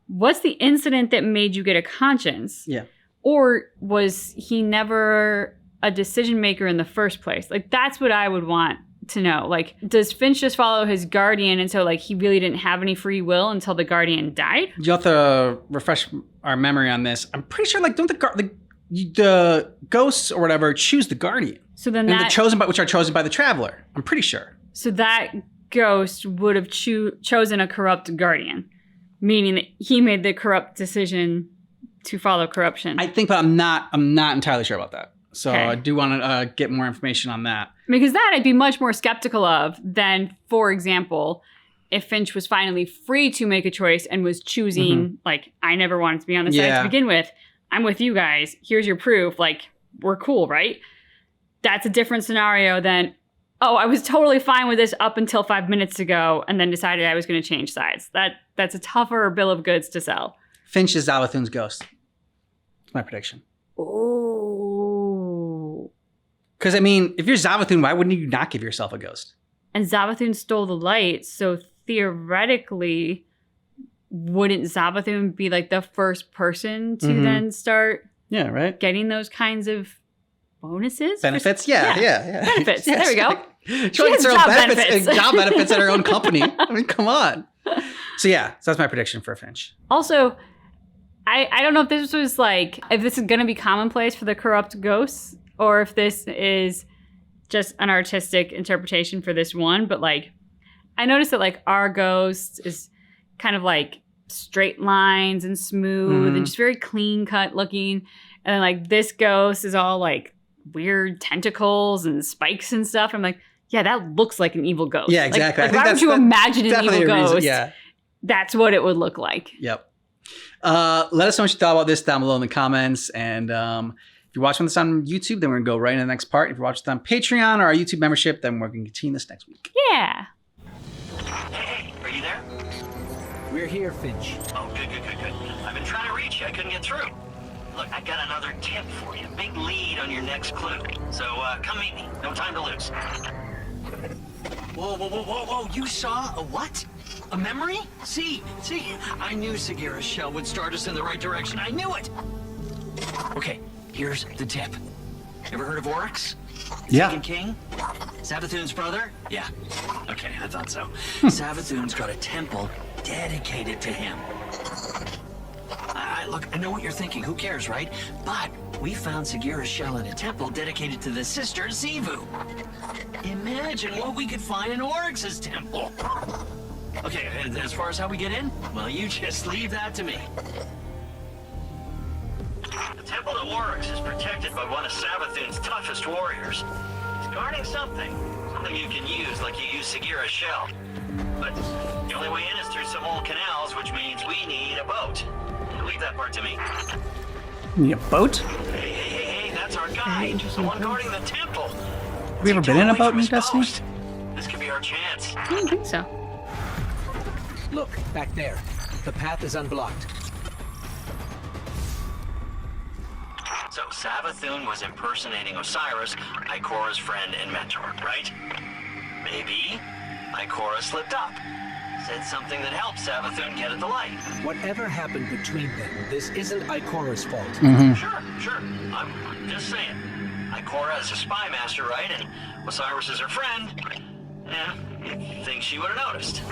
what's the incident that made you get a conscience? Yeah. Or was he never a decision maker in the first place? Like, that's what I would want to know. Like, does Finch just follow his guardian, and so like he really didn't have any free will until the guardian died? You have to refresh our memory on this. I'm pretty sure, like, don't the ghosts or whatever choose the guardian? So then which are chosen by the Traveler. I'm pretty sure. So that ghost would have chosen a corrupt guardian, meaning that he made the corrupt decision to follow corruption. I think, but I'm not entirely sure about that. So okay. I do want to get more information on that. Because that I'd be much more skeptical of than, for example, if Finch was finally free to make a choice and was choosing, like, I never wanted to be on the side to begin with. I'm with you guys. Here's your proof. Like, we're cool, right? That's a different scenario than, oh, I was totally fine with this up until 5 minutes ago and then decided I was going to change sides. That's a tougher bill of goods to sell. Finch is Savathun's ghost. That's my prediction. Oh. Because, I mean, if you're Savathun, why wouldn't you not give yourself a ghost? And Savathun stole the light, so theoretically, wouldn't Savathun be like the first person to then start getting those kinds of bonuses? Benefits? Yeah. Benefits. There we go. She wants her own job benefits at her own company. I mean, come on. So that's my prediction for Finch. Also, I don't know if this was like, if this is going to be commonplace for the corrupt ghosts, or if this is just an artistic interpretation for this one, but like, I noticed that like our ghost is kind of like straight lines and smooth and just very clean cut looking. And then like this ghost is all like weird tentacles and spikes and stuff. I'm like, yeah, that looks like an evil ghost. Yeah, exactly. Like why would you imagine an evil ghost? Yeah. That's what it would look like. Yep. Let us know what you thought about this down below in the comments. And if you're watching this on YouTube, then we're going to go right into the next part. If you're watching this on Patreon or our YouTube membership, then we're going to continue this next week. Yeah. Hey, are you there? We're here, Finch. Oh, good. I've been trying to reach you. I couldn't get through. Look, I got another tip for you. Big lead on your next clue. So, come meet me. No time to lose. Whoa. You saw a what? A memory? See, I knew Sagira's shell would start us in the right direction. I knew it. Okay, here's the tip. Ever heard of Oryx? Yeah. Taken King? Savathun's brother? Yeah. Okay, I thought so. Savathun's got a temple dedicated to him. Look, I know what you're thinking. Who cares, right? But we found Sagira's shell in a temple dedicated to the sister Sivu. Imagine what we could find in Oryx's temple. Okay, and as far as how we get in, well, you just leave that to me. The temple to Oryx is protected by one of Savathun's toughest warriors. He's guarding something you can use like you use Sagira's shell. But the only way in is through some old canals, which means we need a boat. Leave that part to me. You need a boat? Hey, that's our guide. The one guarding the temple. Have we ever been in a boat in Destiny? This could be our chance. I don't think so. Look, back there. The path is unblocked. So Savathun was impersonating Osiris, Ikora's friend and mentor, right? Maybe Ikora slipped up. Said something that helped Savathun get at the light. Whatever happened between them, this isn't Ikora's fault. Sure. I'm just saying. Ikora is a spy master, right? And Osiris is her friend. Yeah, you'd think she would have noticed.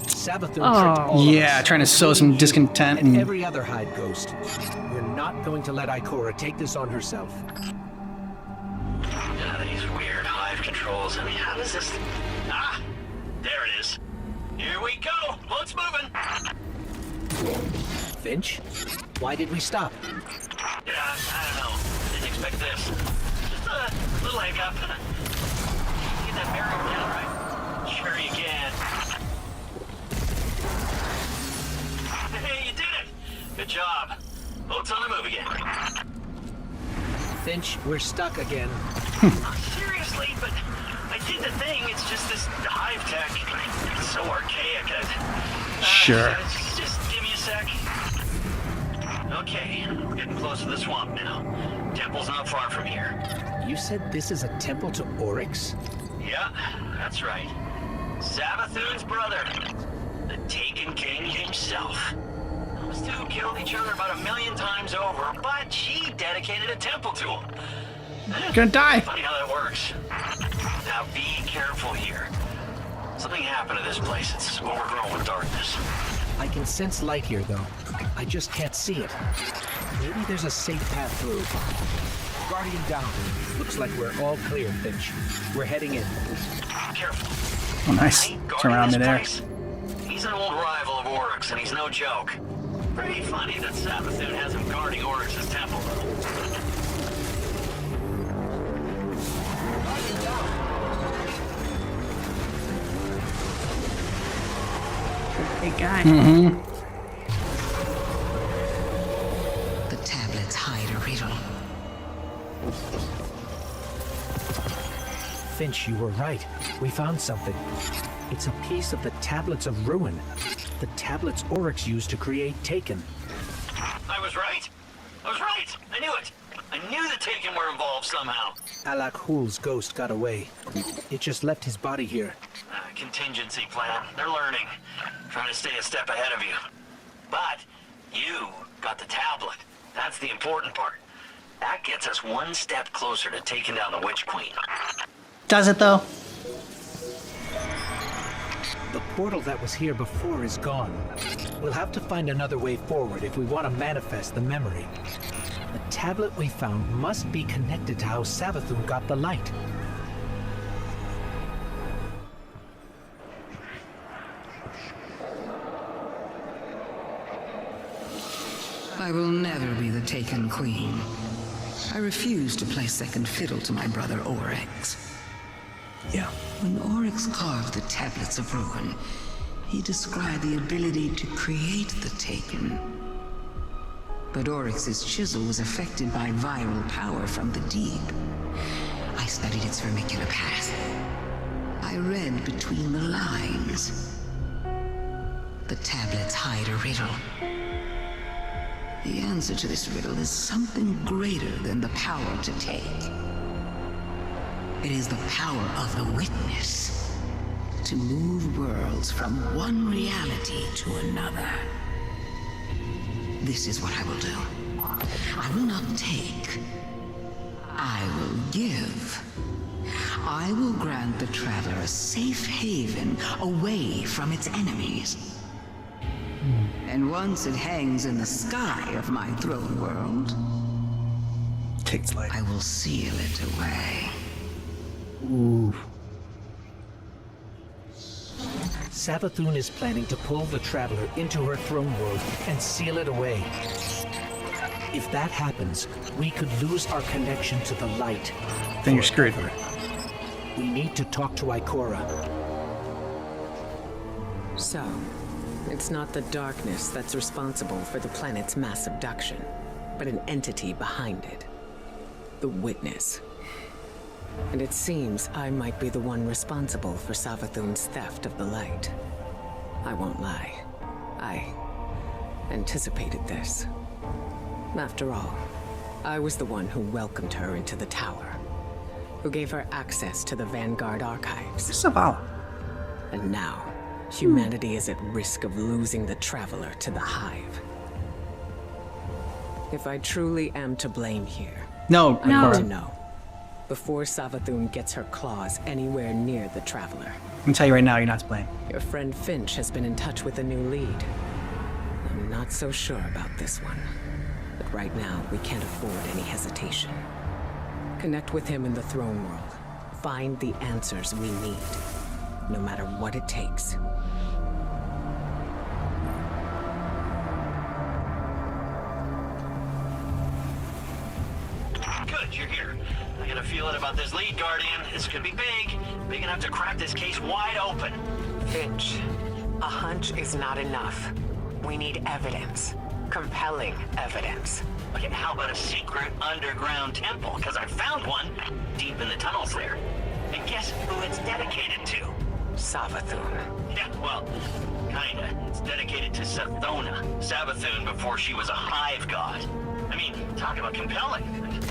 Savathun tricked all of us. Trying to sow some discontent and every other Hyde ghost. We're not going to let Ikora take this on herself. These weird hive controls. I mean, how does this... Ah! There it is. Here we go. Boat's moving. Finch? Why did we stop? Yeah, I don't know. Didn't expect this. Just a little hiccup. Get that bearing down, right? Sure you can. Hey, you did it! Good job. Boat's on the move again. Finch, we're stuck again. Seriously, but I did the thing. It's just this hive tech. It's so archaic. Sure. Just give me a sec. Okay, we're getting close to the swamp now. Temple's not far from here. You said this is a temple to Oryx? Yeah, that's right. Savathun's brother. The Taken King himself. Those two killed each other about 1 million times over, but she dedicated a temple to him. Gonna die. Funny how that works. Now be careful here. Something happened to this place. It's overgrown with darkness. I can sense light here, though. I just can't see it. Maybe there's a safe path through. Guardian down. Looks like we're all clear, Finch. We're heading in. Careful. Oh, nice. Turn around midair. He's an old rival of Oryx, and he's no joke. Pretty funny that Savathun has him guarding Oryx's temple, though. Big guy. The tablets hide a riddle. Finch, you were right. We found something. It's a piece of the Tablets of Ruin. The tablets Oryx used to create Taken. I was right. I was right. I knew it. I knew the Taken were involved somehow. Alak Hul's ghost got away. It just left his body here. Contingency plan. They're learning. Trying to stay a step ahead of you. But you got the tablet. That's the important part. That gets us one step closer to taking down the Witch Queen. Does it though? The portal that was here before is gone. We'll have to find another way forward if we want to manifest the memory. The tablet we found must be connected to how Savathun got the light. I will never be the Taken Queen. I refuse to play second fiddle to my brother Oryx. Yeah. When Oryx carved the Tablets of Ruin, he described the ability to create the Taken. But Oryx's chisel was affected by viral power from the deep. I studied its vermicular path. I read between the lines. The tablets hide a riddle. The answer to this riddle is something greater than the power to take. It is the power of the witness to move worlds from one reality to another. This is what I will do. I will not take. I will give. I will grant the Traveler a safe haven away from its enemies. And once it hangs in the sky of my throne world, Takes light. I will seal it away. Ooh. Savathun is planning to pull the Traveler into her throne world and seal it away. If that happens, we could lose our connection to the light. Then you're screwed. forever. We need to talk to Ikora. So, it's not the darkness that's responsible for the planet's mass abduction, but an entity behind it. The Witness. And it seems I might be the one responsible for Savathun's theft of the light. I won't lie. I anticipated this. After all, I was the one who welcomed her into the tower, who gave her access to the Vanguard archives. Savathun. And now, humanity is at risk of losing the Traveler to the Hive. If I truly am to blame here, No, I need Ikora. to know. Before Savathun gets her claws anywhere near the Traveler. I can tell you right now, you're not to blame. Your friend Finch has been in touch with a new lead. I'm not so sure about this one. But right now, we can't afford any hesitation. Connect with him in the throne world. Find the answers we need. No matter what it takes. Good, you're here. I got a feeling about this lead, Guardian. This could be big. Big enough to crack this case wide open. Finch, a hunch is not enough. We need evidence. Compelling evidence. Okay, how about a secret underground temple? Because I found one deep in the tunnels there. And guess who it's dedicated to? Savathun. Yeah, well, kinda. It's dedicated to Savathun before she was a hive god. I mean, talk about compelling.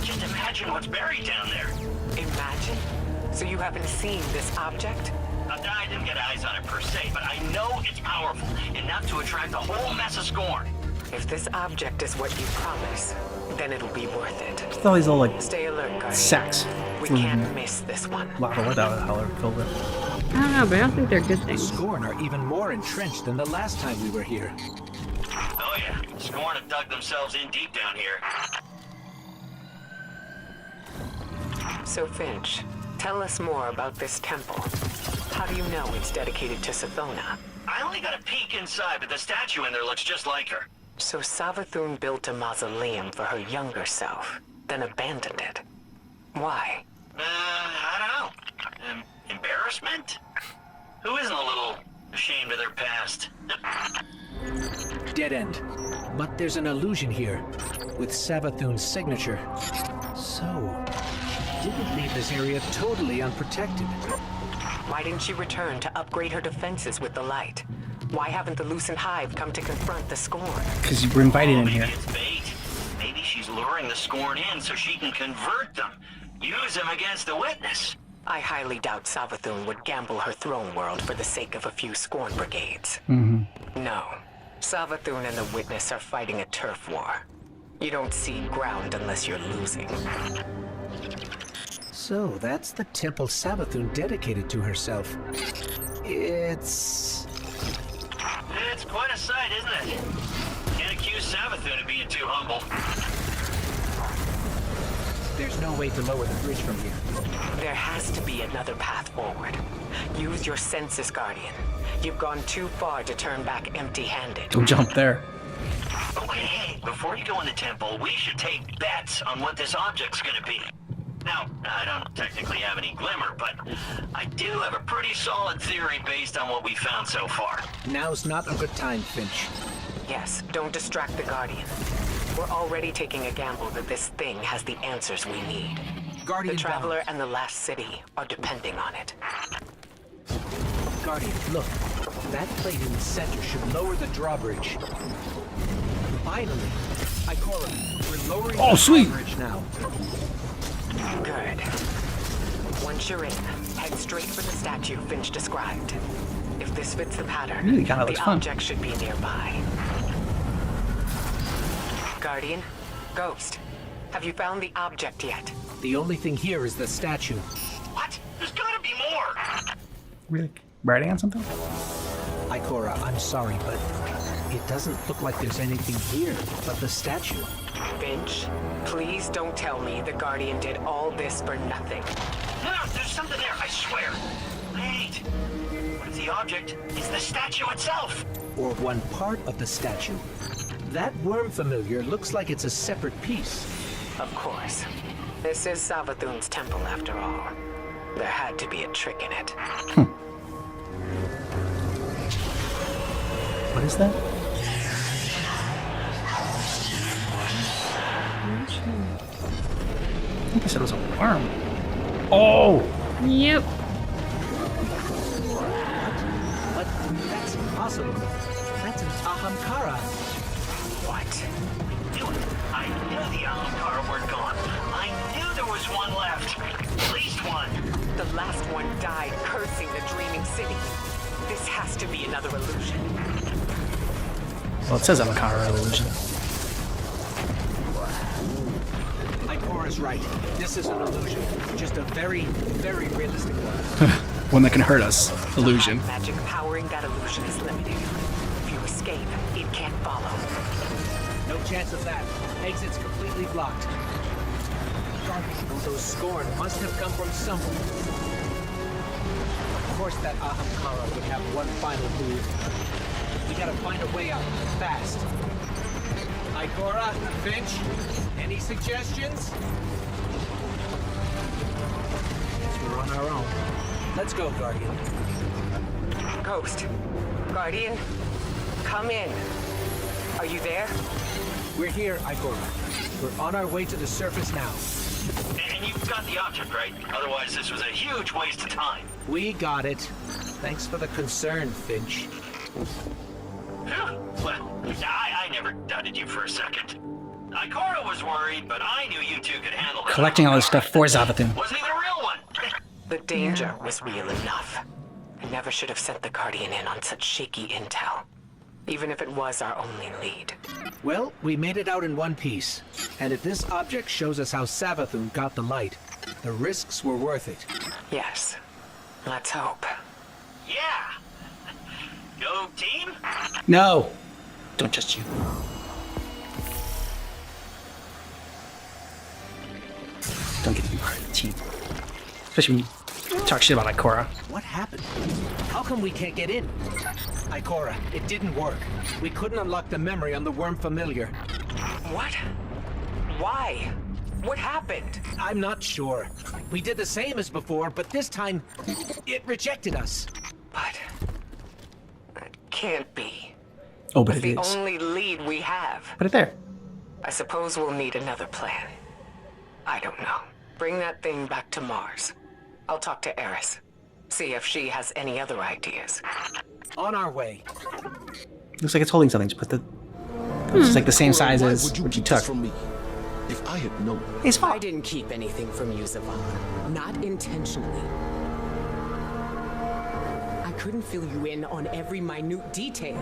Just imagine what's buried down there. Imagine. So you haven't seen this object? I didn't get eyes on it per se, but I know it's powerful, enough to attract a whole mess of scorn. If this object is what you promise, then it'll be worth it. It's all these little like Stay alert, Guardian. sacks. We can't miss this one. Lava, whatever the hell they're filled with. I don't know, but I don't think they're good The things. Scorn are even more entrenched than the last time we were here. Oh yeah, Scorn have dug themselves in deep down here. So Finch, tell us more about this temple. How do you know it's dedicated to Savathun? I only got a peek inside, but the statue in there looks just like her. So Savathun built a mausoleum for her younger self, then abandoned it. Why? I don't know. Embarrassment? Who isn't a little ashamed of their past. Dead end. But there's an illusion here, with Savathun's signature. So, didn't leave this area totally unprotected. Why didn't she return to upgrade her defenses with the light? Why haven't the Lucent Hive come to confront the Scorn? Because you were invited in Maybe here. it's bait. Maybe she's luring the Scorn in so she can convert them. Use them against the witness. I highly doubt Savathun would gamble her throne world for the sake of a few Scorn brigades. No. Savathun and the witness are fighting a turf war. You don't cede ground unless you're losing. So, that's the temple Savathun dedicated to herself. It's quite a sight, isn't it? Can't accuse Savathun of being too humble. There's no way to lower the bridge from here. There has to be another path forward. Use your senses, Guardian. You've gone too far to turn back empty-handed. Don't jump there. Okay, hey, before you go in the temple, we should take bets on what this object's gonna be. Now, I don't technically have any glimmer, but I do have a pretty solid theory based on what we found so far. Now's not a good time, Finch. Yes, don't distract the Guardian. We're already taking a gamble that this thing has the answers we need. Guardian The Traveler and the Last City are depending on it. Guardian, look. That plate in the center should lower the drawbridge. Finally. Ikora, we're lowering the sweet. drawbridge now. Good. Once you're in, head straight for the statue Finch described. If this fits the pattern, Really kinda the looks fun. object should be nearby. Guardian, Ghost, have you found the object yet? The only thing here is the statue. What? There's gotta be more! Really? Writing on something? Ikora, I'm sorry, but it doesn't look like there's anything here but the statue. Finch, please don't tell me the Guardian did all this for nothing. No, there's something there, I swear. Wait. What if the object is the statue itself? Or one part of the statue. That worm familiar looks like it's a separate piece. Of course. This is Savathun's temple after all. There had to be a trick in it. What is that? I think I said it was a worm. Oh! Yep. But that's impossible. That's an Ahamkara. What? I knew the Ahamkara weren't gone. I knew there was one left. At least one. The last one died cursing the dreaming city. This has to be another illusion. Well, it says Amakara illusion. Ikora's right. This is an illusion. Just a very, very realistic one. One that can hurt us. Illusion. Magic powering that illusion is limited. If you escape, it can't follow. No chance of that. Exit's completely blocked. Those Scorn must have come from somewhere. Of course that Ahamkara would have one final move. We gotta find a way out, fast. Ikora, Finch, any suggestions? Guess we're on our own. Let's go, Guardian. Ghost, Guardian, come in. Are you there? We're here, Ikora. We're on our way to the surface now. And you've got the object, right? Otherwise, this was a huge waste of time. We got it. Thanks for the concern, Finch. Phew. Well, I never doubted you for a second. Ikora was worried, but I knew you two could handle it. Collecting all this stuff for Savathun. Wasn't he the real one? The danger was real enough. I never should have sent the Guardian in on such shaky intel. Even if it was our only lead. Well, we made it out in one piece. And if this object shows us how Savathun got the light, the risks were worth it. Yes. Let's hope. Yeah. Go team? No! Don't just you. Don't get to be part of the team. Especially when you talk shit about Ikora. What happened? How come we can't get in? Ikora, it didn't work. We couldn't unlock the memory on the worm familiar. What? Why? What happened? I'm not sure. We did the same as before, but this time, it rejected us. But can't be. Oh, but It's it the is. only lead we have. Put it there. I suppose we'll need another plan. I don't know. Bring that thing back to Mars. I'll talk to Eris. See if she has any other ideas. On our way. Looks like it's holding something. Just put the. It's just like the same size Why as would you what you keep this took. from me? If I had known, It's I fine. didn't keep anything from you, Savathun. Not intentionally. I couldn't fill you in on every minute detail.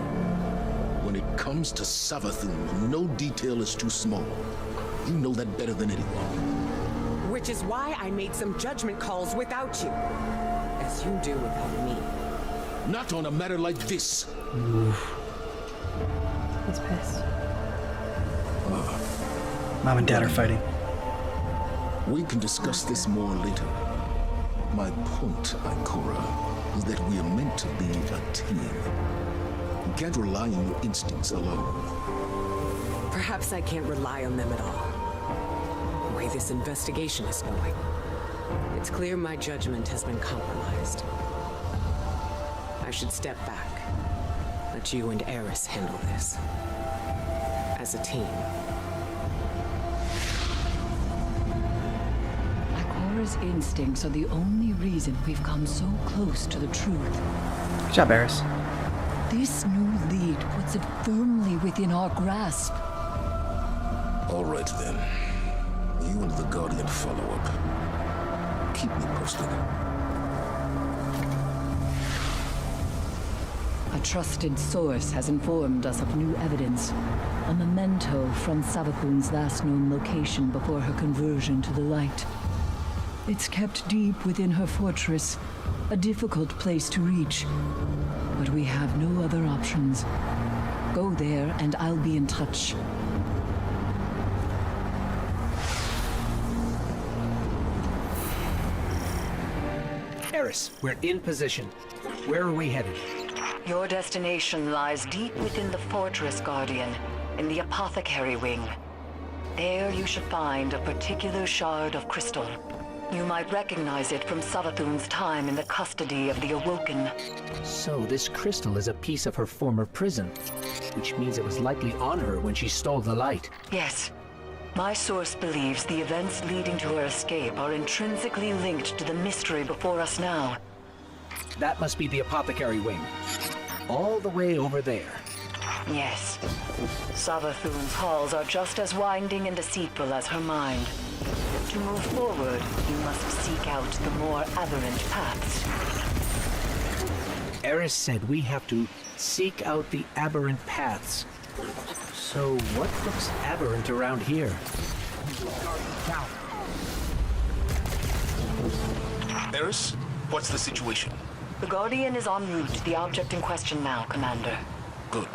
when it comes to Savathun, no detail is too small. You know that better than anyone. Which is why I made some judgment calls without you. As you do without me. Not on a matter like this. He's pissed. Mom and Dad are fighting. We can discuss this more later. My point, Ikora, is that we are meant to be a team. You can't rely on your instincts alone. Perhaps I can't rely on them at all. The way this investigation is going. It's clear my judgment has been compromised. I should step back. Let you and Eris handle this. As a team. Ikora's instincts are the only reason we've come so close to the truth. Good job, Eris. This new lead puts it firmly within our grasp. All right, then. You and the Guardian follow up. Keep me posted. A trusted source has informed us of new evidence. A memento from Savathun's last known location before her conversion to the light. It's kept deep within her fortress, a difficult place to reach. But we have no other options. Go there and I'll be in touch. Eris, we're in position. Where are we headed? Your destination lies deep within the fortress, Guardian, in the apothecary wing. There you should find a particular shard of crystal. You might recognize it from Savathun's time in the custody of the Awoken. So this crystal is a piece of her former prison, which means it was likely on her when she stole the light. Yes. My source believes the events leading to her escape are intrinsically linked to the mystery before us now. That must be the apothecary wing. All the way over there. Yes. Savathun's halls are just as winding and deceitful as her mind. To move forward, you must seek out the more aberrant paths. Eris said we have to seek out the aberrant paths. So what looks aberrant around here? Eris, what's the situation? The Guardian is en route to the object in question now, Commander. Good.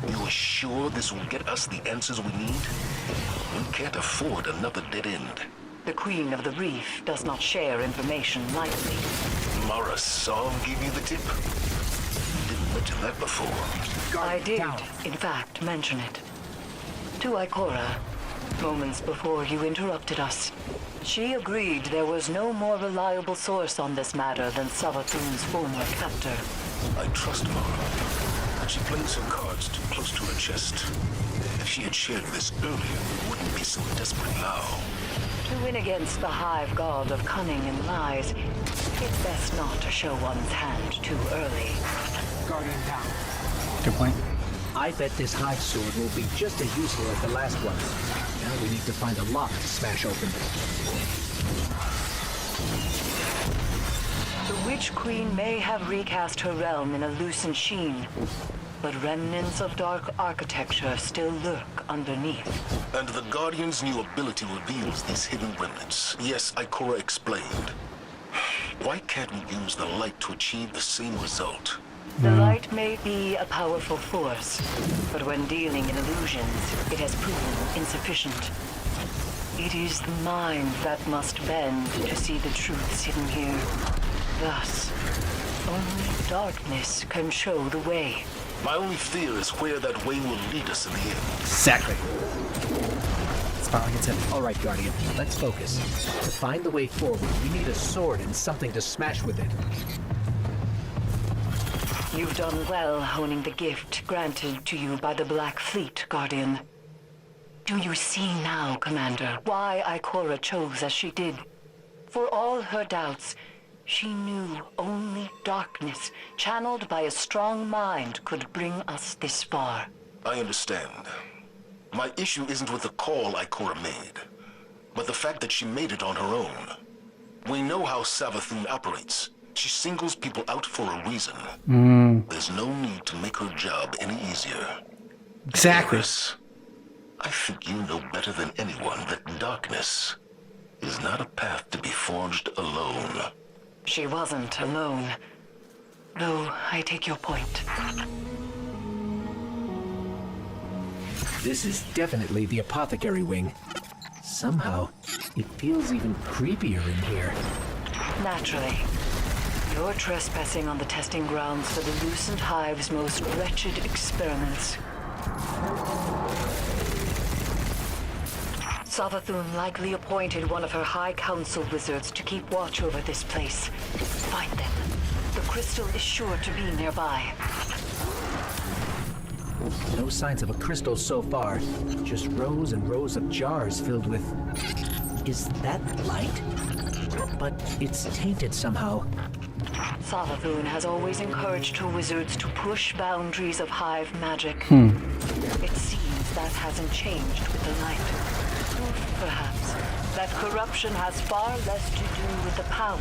You are sure this will get us the answers we need? We can't afford another dead end. The Queen of the Reef does not share information lightly. Mara Sov gave you the tip? You didn't mention that before. I did, in fact, mention it. To Ikora, moments before you interrupted us. She agreed there was no more reliable source on this matter than Savathun's former captor. I trust Mara, but she plays her cards too close to her chest. If she had shared this earlier, we wouldn't be so desperate now. To win against the hive god of cunning and lies, it's best not to show one's hand too early. Guardian down. Good point. I bet this hive sword will be just as useful as the last one. Now we need to find a lock to smash open. The Witch Queen may have recast her realm in a lucent sheen, but remnants of dark architecture still lurk underneath. And the Guardian's new ability reveals these hidden remnants. Yes, Ikora explained. Why can't we use the light to achieve the same result? The light may be a powerful force, but when dealing in illusions, it has proven insufficient. It is the mind that must bend to see the truths hidden here. Thus, only darkness can show the way. My only fear is where that way will lead us in the end. Exactly. Finally gets it. All right, Guardian, let's focus. To find the way forward, we need a sword and something to smash with it. You've done well honing the gift granted to you by the Black Fleet, Guardian. Do you see now, Commander, why Ikora chose as she did? For all her doubts, she knew only darkness, channeled by a strong mind, could bring us this far. I understand. My issue isn't with the call Ikora made, but the fact that she made it on her own. We know how Savathun operates. She singles people out for a reason. There's no need to make her job any easier. Exactly. Iris, I think you know better than anyone that darkness is not a path to be forged alone. She wasn't alone. Though I take your point. This is definitely the apothecary wing. Somehow, it feels even creepier in here. Naturally. You're trespassing on the testing grounds for the Lucent Hive's most wretched experiments. Savathun likely appointed one of her High Council wizards to keep watch over this place. Find them. The crystal is sure to be nearby. No signs of a crystal so far. Just rows and rows of jars filled with... Is that light? But it's tainted somehow. Savathun has always encouraged her wizards to push boundaries of Hive magic. It seems that hasn't changed with the light. Or perhaps that corruption has far less to do with the power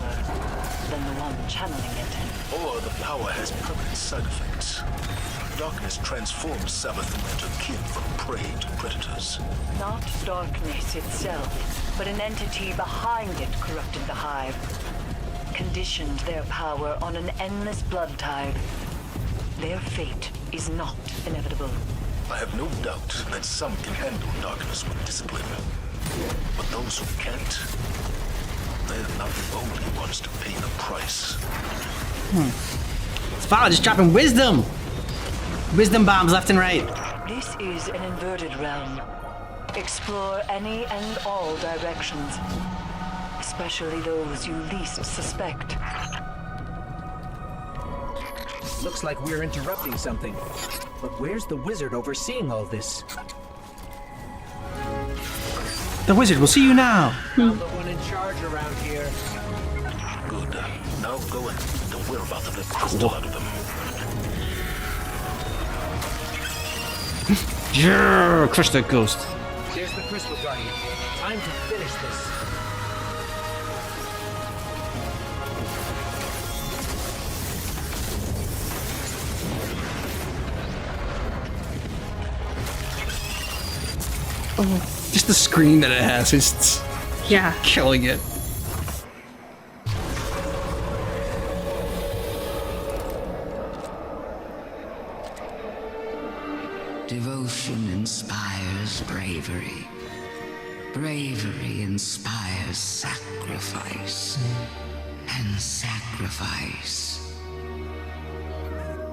than the one channeling it. Or the power has permanent side effects. Darkness transforms Savathun into kin from prey to predators. Not darkness itself, but an entity behind it corrupted the Hive. Conditioned their power on an endless blood tide. Their fate is not inevitable. I have no doubt that some can handle darkness with discipline. But those who can't, they're not the only ones to pay the price. Svala just dropping wisdom. Wisdom bombs left and right. This is an inverted realm. Explore any and all directions, especially those you least suspect. Looks like we're interrupting something. But where's the wizard overseeing all this? The wizard will see you now. I'm the one in charge around here. Good. Now go and get the whereabouts of the crystal out of them. Yeah, crush that ghost. There's the crystal guardian. Time to finish this. Just the screen that it has is Yeah. killing it. Devotion inspires bravery. Bravery inspires sacrifice. And sacrifice.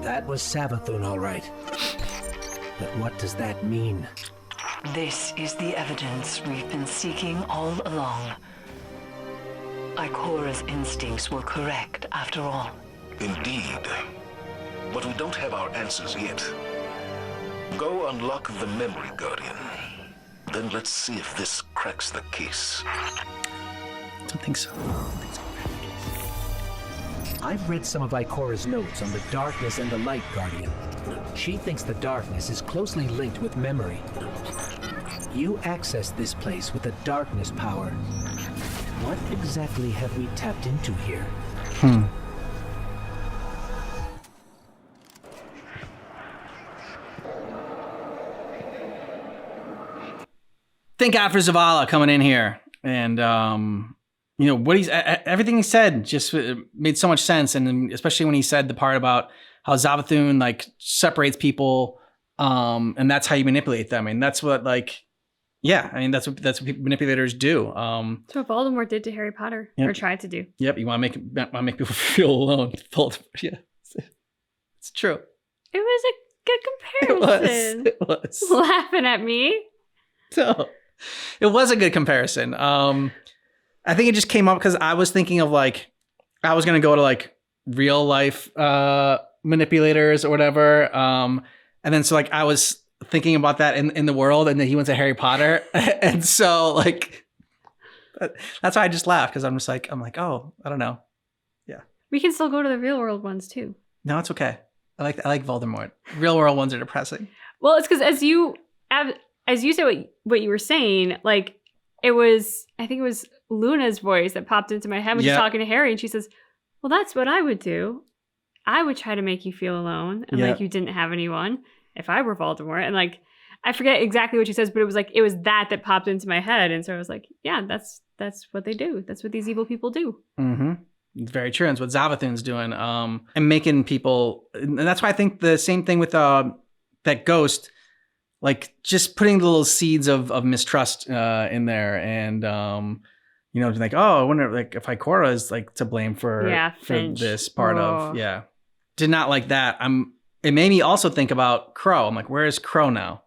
That was Savathun, all right. But what does that mean? This is the evidence we've been seeking all along. Ikora's instincts were correct, after all. Indeed. But we don't have our answers yet. Go unlock the memory, Guardian. Then let's see if this cracks the case. I don't think so. I've read some of Ikora's notes on the darkness and the light, Guardian. She thinks the darkness is closely linked with memory. You accessed this place with the darkness power. What exactly have we tapped into here? Thank God for Zavala coming in here. And, you know, what everything he said just made so much sense. And then especially when he said the part about how Savathun, like, separates people, and that's how you manipulate them. And that's what, like, yeah, I mean, that's what manipulators do. That's what Voldemort did to Harry Potter, or tried to do. Yep, you want to make people feel alone. Yeah, it's true. It was a good comparison. It was. Laughing at me. So, it was a good comparison. I think it just came up because I was thinking of, like, I was gonna go to, like, real life manipulators or whatever. And then so like I was thinking about that in the world, and then he went to Harry Potter. And so like that's why I just laughed, because I'm like, oh, I don't know. Yeah. We can still go to the real world ones too. No, it's okay. I like Voldemort. Real world ones are depressing. Well, it's because as you said what you were saying, like I think it was Luna's voice that popped into my head when she's talking to Harry, and she says, well, that's what I would do. I would try to make you feel alone and like you didn't have anyone if I were Voldemort. And like, I forget exactly what she says, but it was that popped into my head. And so I was like, yeah, that's what they do. That's what these evil people do. Mm-hmm. It's very true. It's what Savathun's doing. And making people, and that's why I think the same thing with that ghost, like just putting the little seeds of mistrust in there, and like, oh, I wonder like if Ikora is like to blame for this part of did not like that. It made me also think about Crow. I'm like, where is Crow now?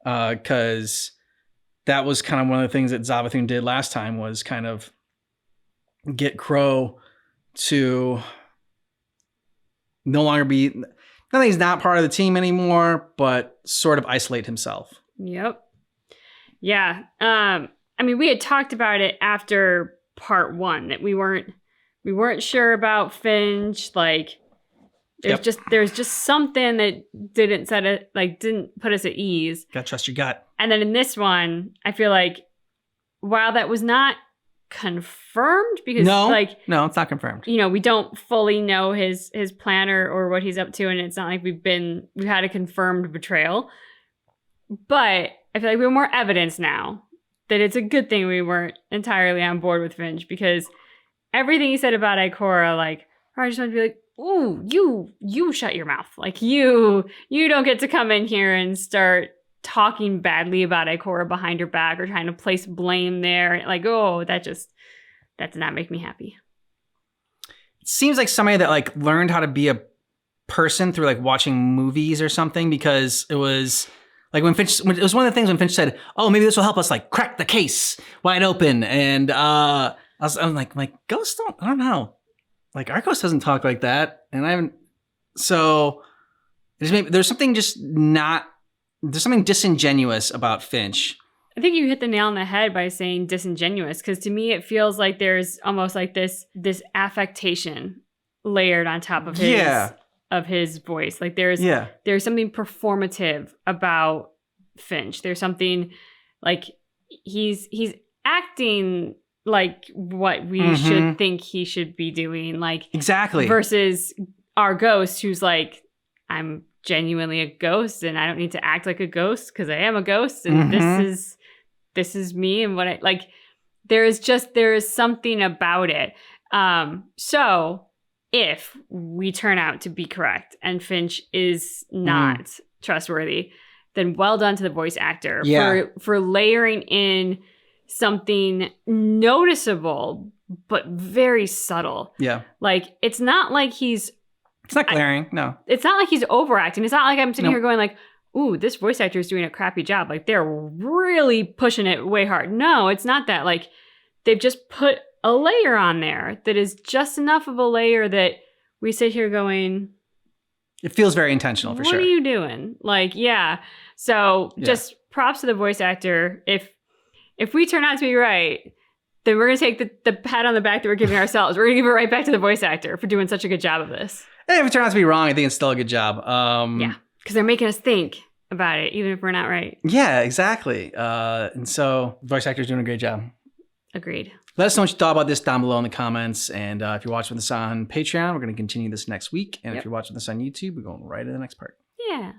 Because that was kind of one of the things that Savathun did last time, was kind of get Crow to no longer be, not that he's not part of the team anymore, but sort of isolate himself. Yep. Yeah. I mean, we had talked about it after part 1 that we weren't sure about Finch. Like there's just something that didn't put us at ease. Gotta trust your gut. And then in this one, I feel like while that was not confirmed, because no, it's not confirmed. We don't fully know his plan or what he's up to, and it's not like we've had a confirmed betrayal. But I feel like we have more evidence now that it's a good thing we weren't entirely on board with Finch, because everything he said about Ikora, like, I just want to be like, ooh, you shut your mouth. Like you don't get to come in here and start talking badly about Ikora behind her back or trying to place blame there. Like, oh, that does not make me happy. It seems like somebody that like learned how to be a person through like watching movies or something, because it was like it was one of the things when Finch said, oh, maybe this will help us like crack the case wide open. And I was like ghosts I don't know. Like our ghost doesn't talk like that. And so there's something disingenuous about Finch. I think you hit the nail on the head by saying disingenuous, because to me it feels like there's almost like this affectation layered on top of his voice. Like there's something performative about Finch. There's something like he's acting like what we should think he should be doing. Like exactly. Versus our ghost, who's like, I'm genuinely a ghost and I don't need to act like a ghost because I am a ghost, and this is me, and what I like. There is something about it. So if we turn out to be correct and Finch is not trustworthy, then well done to the voice actor for layering in something noticeable but very subtle. Yeah. Like it's not glaring. No. It's not like he's overacting. It's not like I'm sitting here going like, ooh, this voice actor is doing a crappy job. Like they're really pushing it way hard. No, it's not that. Like they've just put a layer on there that is just enough of a layer that we sit here going, it feels very intentional for sure. What are you doing? Like, yeah. So just props to the voice actor. If we turn out to be right, then we're going to take the pat on the back that we're giving ourselves. We're going to give it right back to the voice actor for doing such a good job of this. Hey, if it turns out to be wrong, I think it's still a good job. Yeah, because they're making us think about it, even if we're not right. Yeah, exactly. And so the voice actor's doing a great job. Agreed. Let us know what you thought about this down below in the comments. And if you're watching this on Patreon, we're going to continue this next week. And if you're watching this on YouTube, we're going right to the next part. Yeah.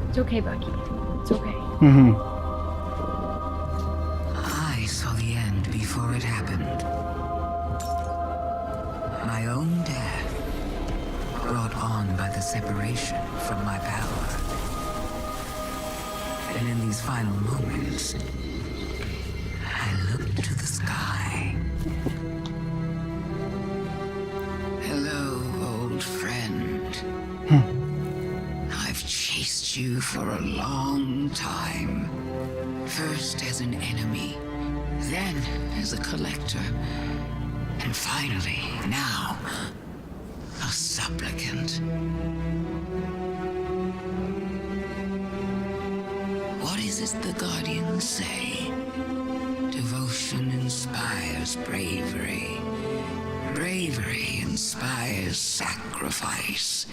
It's okay, Bucky. It's okay. I saw the end before it happened. My own death, brought on by the separation from my power. And in these final moments, I looked to the sky. Hello, old friend. I've chased you for a long time. First as an enemy, then as a collector, and finally, now, a supplicant. What is it the Guardians say? Devotion inspires bravery. Bravery inspires sacrifice.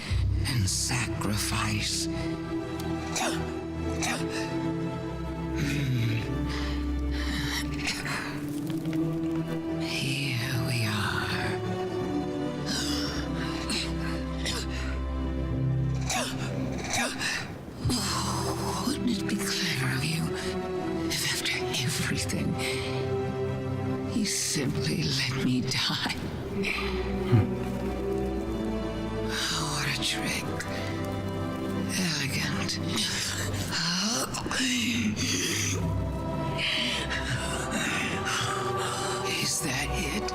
And sacrifice... Here we are. Wouldn't it be clever of you if after everything you simply let me die? What a trick. Elegant. Is that it?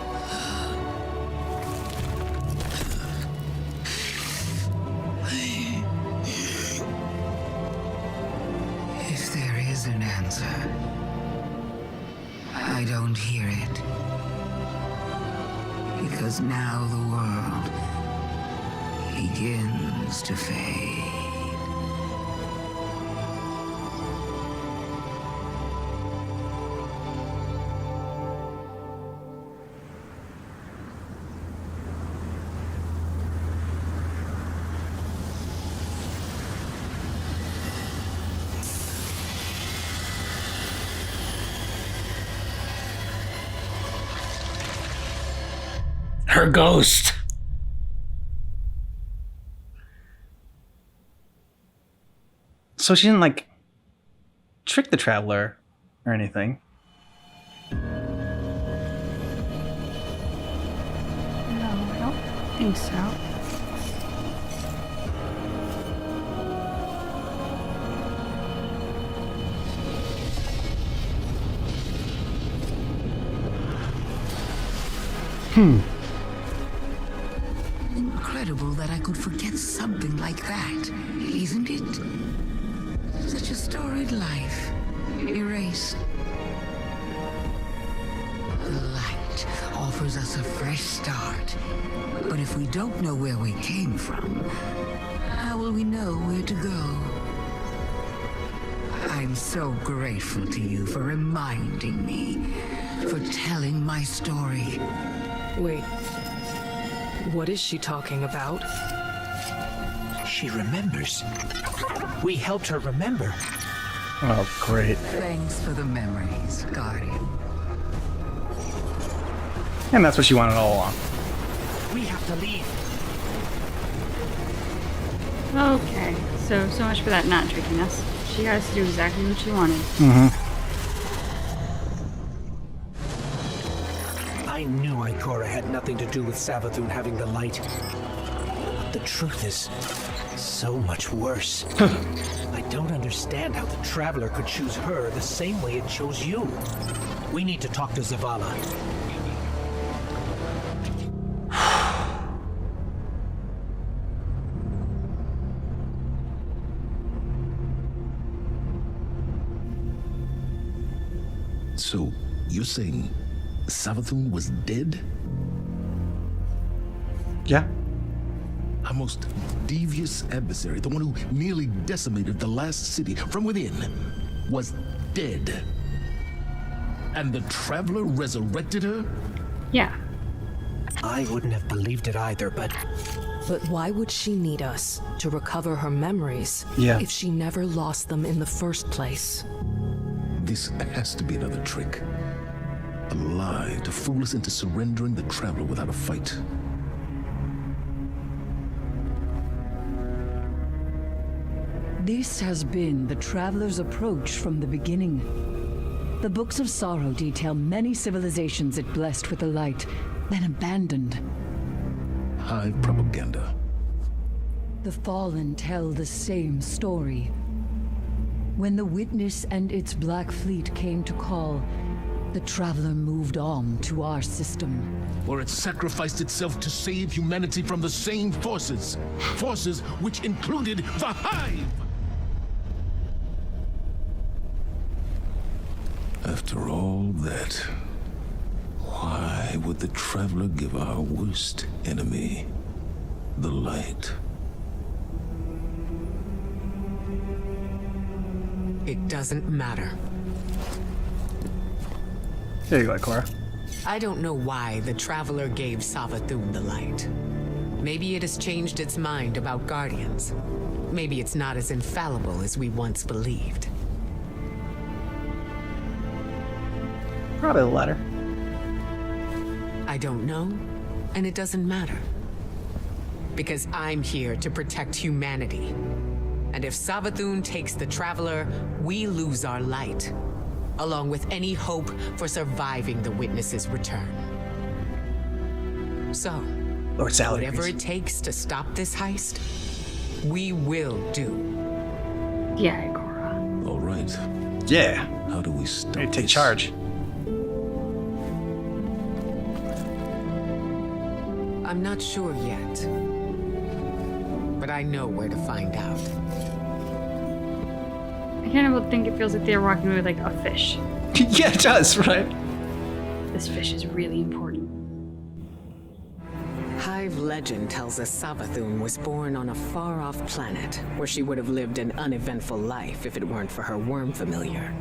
If there is an answer, I don't hear it. Because now the world begins to fade. Her ghost. So she didn't like trick the traveler or anything. No, I don't think so. Incredible that I could forget something like that, isn't it? Such a storied life, erased. The light offers us a fresh start. But if we don't know where we came from, how will we know where to go? I'm so grateful to you for reminding me, for telling my story. Wait. What is she talking about? She remembers. We helped her remember. Oh, great. Thanks for the memories, Guardian. And that's what she wanted all along. We have to leave. Okay, so much for that not tricking us. She got us to do exactly what she wanted. I knew Ikora had nothing to do with Savathun having the light. But the truth is so much worse. I don't understand how the Traveler could choose her the same way it chose you. We need to talk to Zavala. So, you're saying Savathun was dead? Yeah. Our most devious adversary, the one who nearly decimated the last city from within, was dead. And the Traveler resurrected her? Yeah. I wouldn't have believed it either, but But why would she need us to recover her memories if she never lost them in the first place? This has to be another trick. A lie to fool us into surrendering the Traveler without a fight. This has been the Traveler's approach from the beginning. The Books of Sorrow detail many civilizations it blessed with the light, then abandoned. High propaganda. The Fallen tell the same story. When the Witness and its Black Fleet came to call, the Traveler moved on to our system. Where it sacrificed itself to save humanity from the same forces. Forces which included the Hive! After all that, why would the Traveler give our worst enemy the light? It doesn't matter. There you go, Cora. I don't know why the Traveler gave Savathun the light. Maybe it has changed its mind about Guardians. Maybe it's not as infallible as we once believed. Probably the latter. I don't know, and it doesn't matter. Because I'm here to protect humanity. And if Savathun takes the Traveler, we lose our light, along with any hope for surviving the Witness's return. So, Lord Salad. whatever it takes to stop this heist, we will do. Yeah, Cora. All right. Yeah. How do we stop Ready to take this? charge. I'm not sure yet. But I know where to find out. I can't help but think it feels like they're walking with like a fish. Yeah, it does, right? This fish is really important. Hive legend tells us Savathun was born on a far-off planet where she would have lived an uneventful life if it weren't for her worm familiar.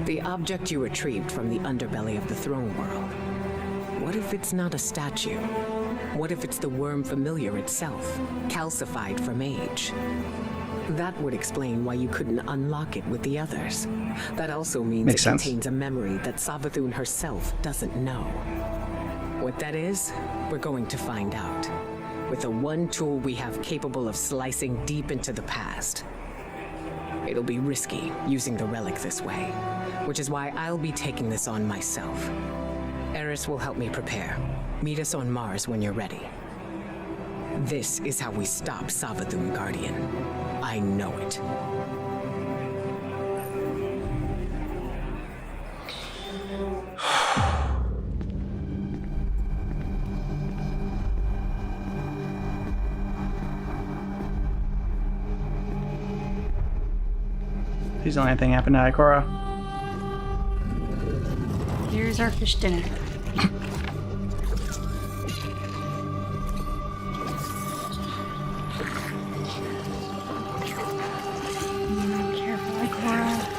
The object you retrieved from the underbelly of the throne world. What if it's not a statue? What if it's the worm familiar itself, calcified from age? That would explain why you couldn't unlock it with the others. That also means Makes it sense. contains a memory that Savathun herself doesn't know. What that is, we're going to find out. With the one tool we have capable of slicing deep into the past. It'll be risky using the relic this way, which is why I'll be taking this on myself. Eris will help me prepare. Meet us on Mars when you're ready. This is how we stop Savathun, Guardian. I know it. Please don't let anything happen to Ikora. Here's our fish dinner. Careful, Ikora.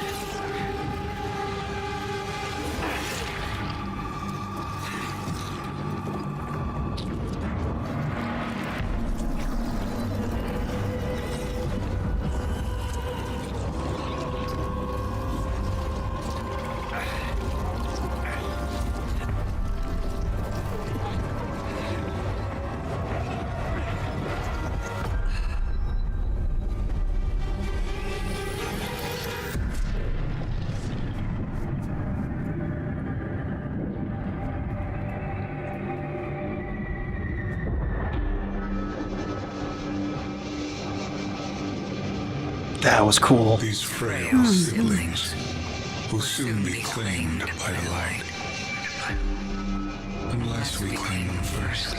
That was cool. These frail siblings will soon be claimed by the light. Unless we claim them first,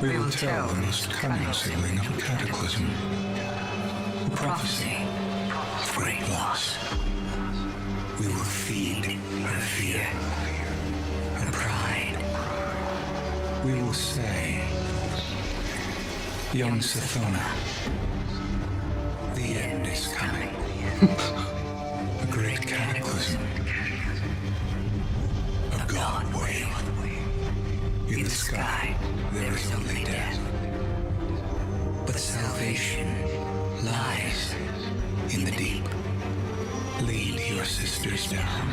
we will tell the most cunning sibling of a cataclysm. The prophecy of great loss. We will feed her fear, her pride. We will say, young Savathun, the end is coming. A great cataclysm. A god wave. In the sky, there is only death. But salvation lies in the deep. Lead your sisters down.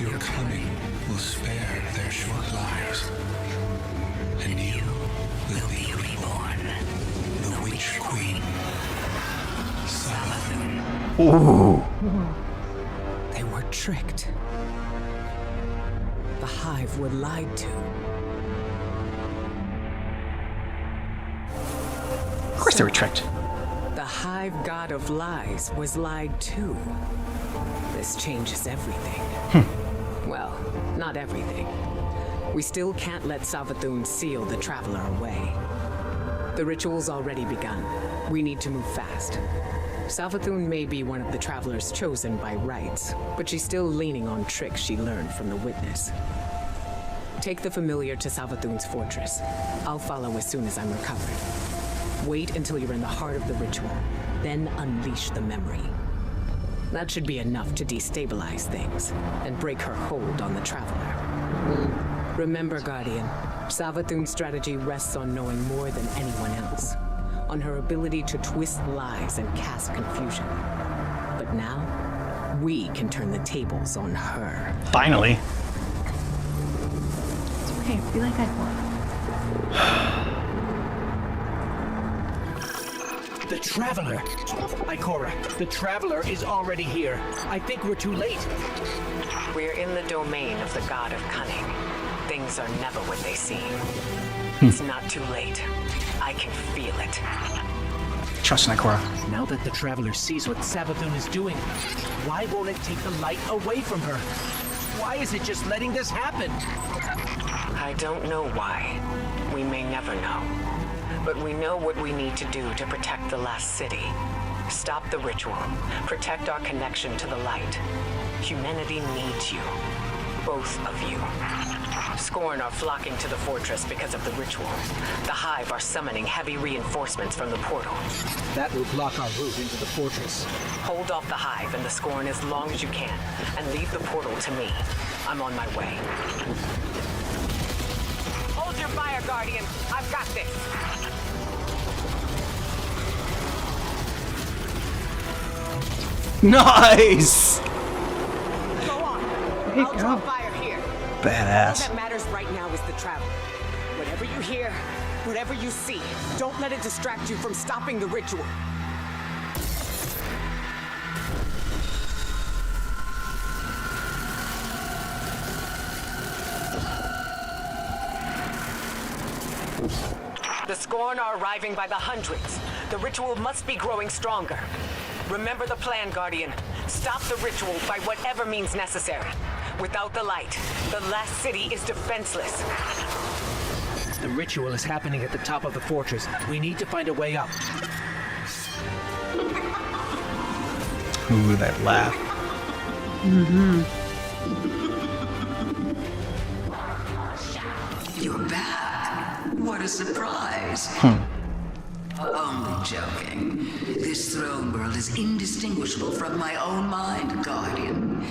Your coming will spare their short lives. And you will be reborn. The Witch Queen. Savathun. Ooh. They were tricked. The Hive were lied to. Of course they were tricked. The Hive God of Lies was lied to. This changes everything. Well, not everything. We still can't let Savathun seal the Traveler away. The ritual's already begun. We need to move fast. Savathun may be one of the travelers chosen by rights, but she's still leaning on tricks she learned from the witness. Take the familiar to Savathun's fortress. I'll follow as soon as I'm recovered. Wait until you're in the heart of the ritual, then unleash the memory. That should be enough to destabilize things and break her hold on the traveler. Remember, Guardian, Savathun's strategy rests on knowing more than anyone else, on her ability to twist lies and cast confusion. But now, we can turn the tables on her. Finally. It's okay. Be like Ikora. The Traveler! Ikora, the Traveler is already here. I think we're too late. We're in the domain of the god of cunning. Things are never what they seem. It's not too late. I can feel it. Trust in Ikora. Now that the Traveler sees what Savathun is doing, why won't it take the light away from her? Why is it just letting this happen? I don't know why. We may never know. But we know what we need to do to protect the last city. Stop the ritual. Protect our connection to the light. Humanity needs you. Both of you. Scorn are flocking to the fortress because of the ritual. The Hive are summoning heavy reinforcements from the portal. That will block our route into the fortress. Hold off the Hive and the Scorn as long as you can, and leave the portal to me. I'm on my way. Hold your fire, Guardian. I've got this. Nice! Go on. Hey, I'll draw fire here. Badass. All that matters right now is the travel. Whatever you hear, whatever you see, don't let it distract you from stopping the ritual. The Scorn are arriving by the hundreds. The ritual must be growing stronger. Remember the plan, Guardian. Stop the ritual by whatever means necessary. Without the light, the last city is defenseless. The ritual is happening at the top of the fortress. We need to find a way up. Ooh, that laugh. You're back. What a surprise. Only joking. This throne world is indistinguishable from my own mind, Guardian.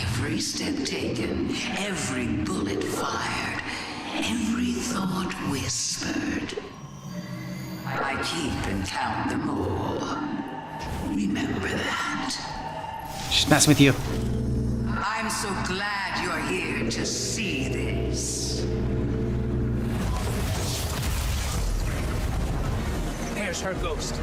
Every step taken, every bullet fired, every thought whispered. I keep and count them all. Remember that. She's messing with you. I'm so glad you're here to see this. There's her ghost.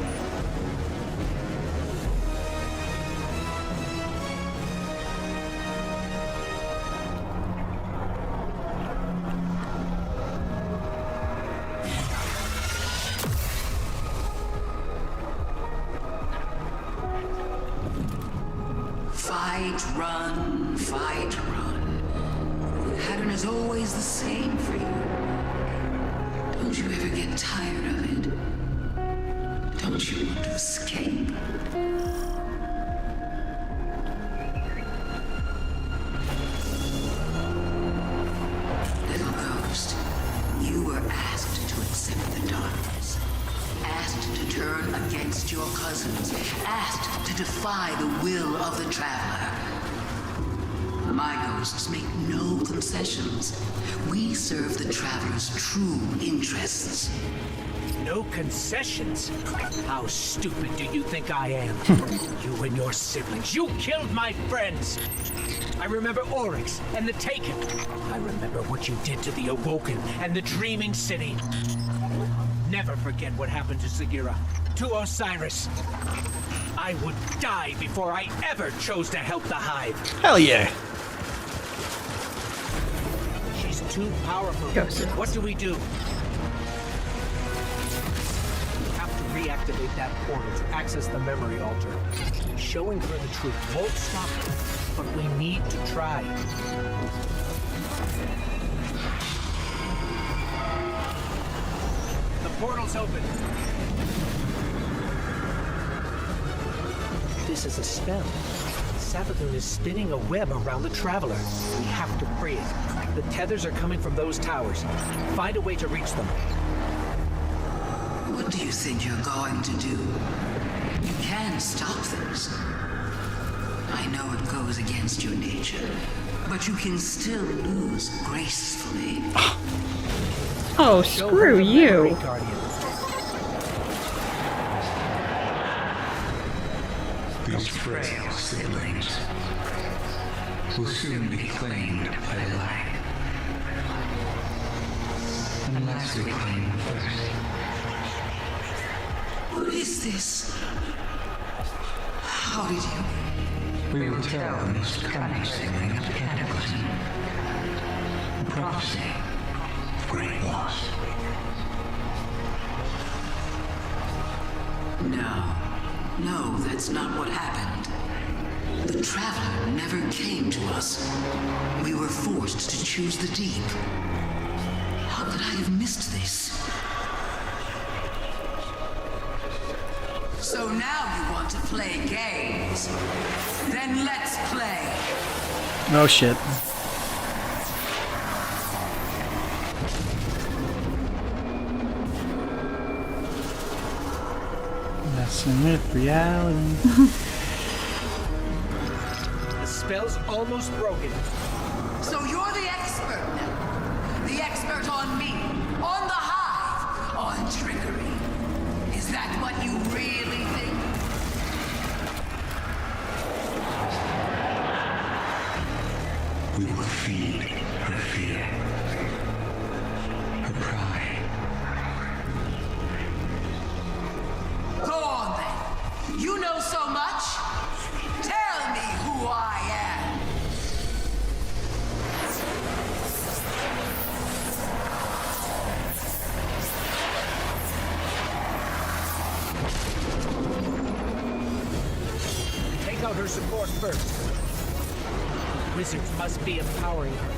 Fight, run, fight, run. The pattern is always the same for you. Don't you ever get tired of it? Don't you want to escape? Little ghost, you were asked to accept the darkness. Asked to turn against your cousins. Asked to defy the will of the Traveler. My ghosts make no concessions. We serve the Traveler's true interests. No concessions? How stupid do you think I am? You and your siblings, you killed my friends! I remember Oryx and the Taken. I remember what you did to the Awoken and the Dreaming City. Never forget what happened to Sagira, to Osiris. I would die before I ever chose to help the Hive. Hell yeah. She's too powerful. Ghost. What do? Reactivate that portal to access the memory altar. Showing her the truth won't stop her, but we need to try. The portal's open. this is a spell. Savathun is spinning a web around the Traveler. We have to free it. The tethers are coming from those towers. Find a way to reach them. What do you think you're going to do? You can stop this. I know it goes against your nature, but you can still lose gracefully. Oh, screw you. These frail siblings will soon be claimed by the light. Unless we claim them first. What is this? How did you... We will tell the most cunning sibling of the Cataclysm. A prophecy of great loss. No, that's not what happened. The Traveler never came to us. We were forced to choose the deep. How could I have missed this? So now you want to play games? Then let's play. Oh shit. Messing with reality. The spell's almost broken. So you're the expert now. The expert on me, on the hive, on trickery. Is that what you really think? We will feed her fear, her pride. Go on then. You know so much. Tell me who I am. Take out her support first. Wizards must be empowering her.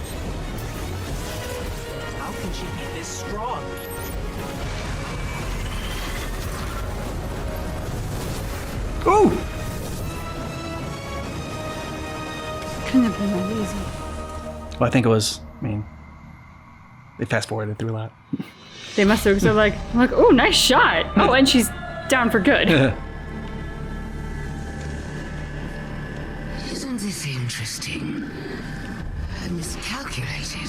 How can she be this strong? Ooh! Couldn't have been that easy. Well, I think it was. I mean, they fast forwarded through a lot. They must have, so like, oh, nice shot. Oh, and she's down for good. Isn't this interesting? I miscalculated.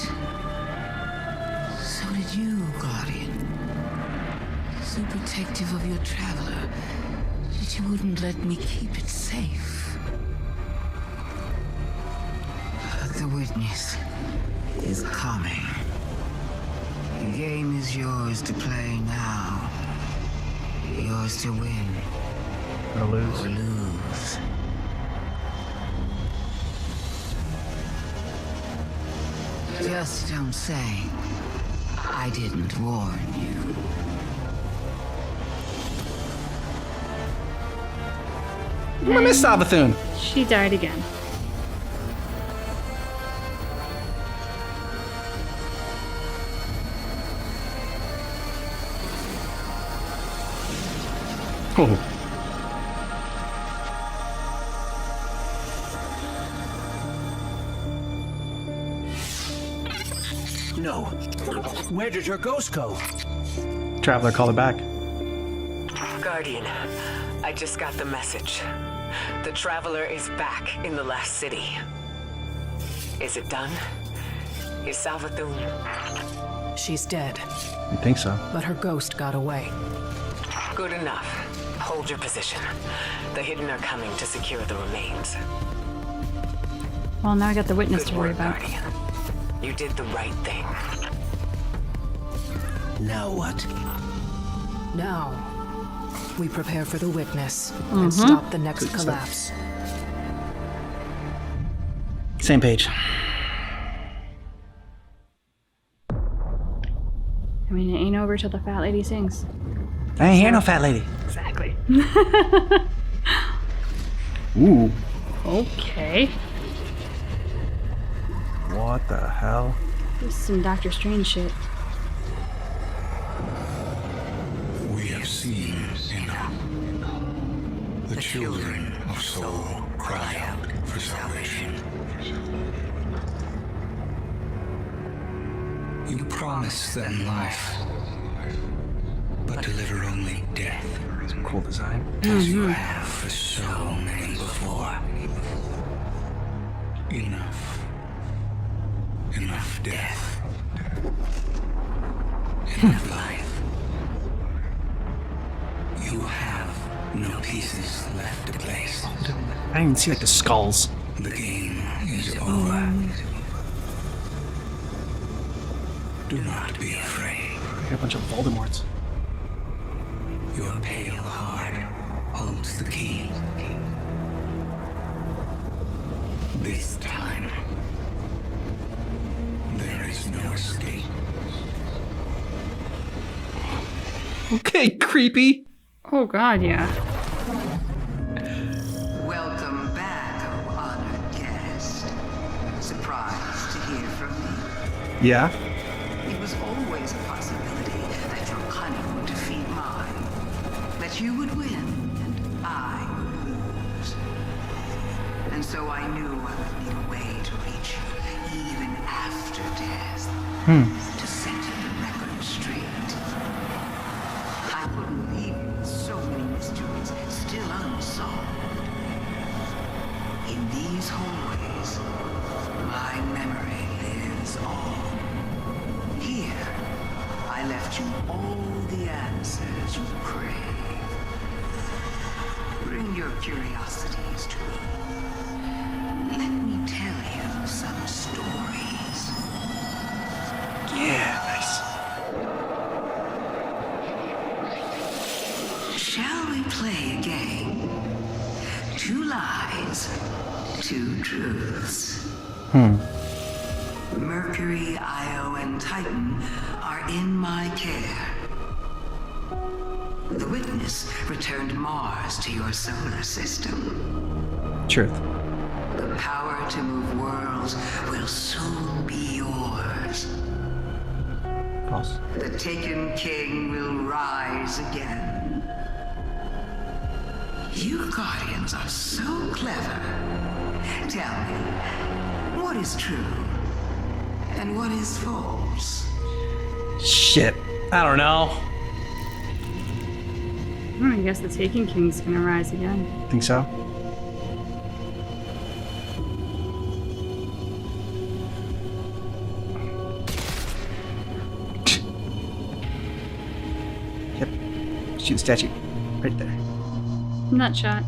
So did you, Guardian. So protective of your Traveler that you wouldn't let me keep it safe. The witness is coming. The game is yours to play now. Yours to win. Or lose. Or lose. Just don't say I didn't warn you. I miss Savathun. She died again. Oh. No. Where did her ghost go? Traveler called her back. Guardian, I just got the message. The Traveler is back in the last city. Is it done? Is Savathun? She's dead, You think so? but her ghost got away. Good enough. Hold your position. The Hidden are coming to secure the remains. Well, now I got the witness Good to worry work, about. Guardian. You did the right thing. Now what? Now, we prepare for the witness and stop the next Good stuff. collapse. Same page. I mean, it ain't over till the fat lady sings. I ain't hear no fat lady. Exactly. Ooh. Okay. What the hell? This is some Doctor Strange shit. We have seen enough. The children of soul cry out for salvation. You promise them life, but deliver only death. It's a cool design. As you have for so many before. Enough. Enough death. Enough life. You have no pieces left to place. I didn't even see like the skulls. The game is over. Do not be afraid. Got a bunch of Voldemorts. Your pale heart holds the key. This time, there is no escape. Okay, creepy. Oh god, yeah. Welcome back, oh honored guest. Surprised to hear from me? Yeah. It was always a possibility that your cunning would defeat mine. That you would win, and I would lose. And so I knew I would need a way to reach you, even after death. To set the record straight. I couldn't leave you with so many mysteries still unsolved. In these hallways, my memory lives on. Here, I left you all the answers you crave. Bring your curiosities to me. Let me tell you some stories. Yeah, nice. Shall we play a game? 2 lies, 2 truths. Mercury, Io, and Titan are in my care. The Witness returned Mars to your solar system. Truth. The power to move worlds will soon be yours. False. The Taken King will rise again. You Guardians are so clever. Tell me, what is true and what is false? Shit. I don't know. I guess the Taken King's gonna rise again. Think so? Yep. Shoot the statue. Right there. Nut shot.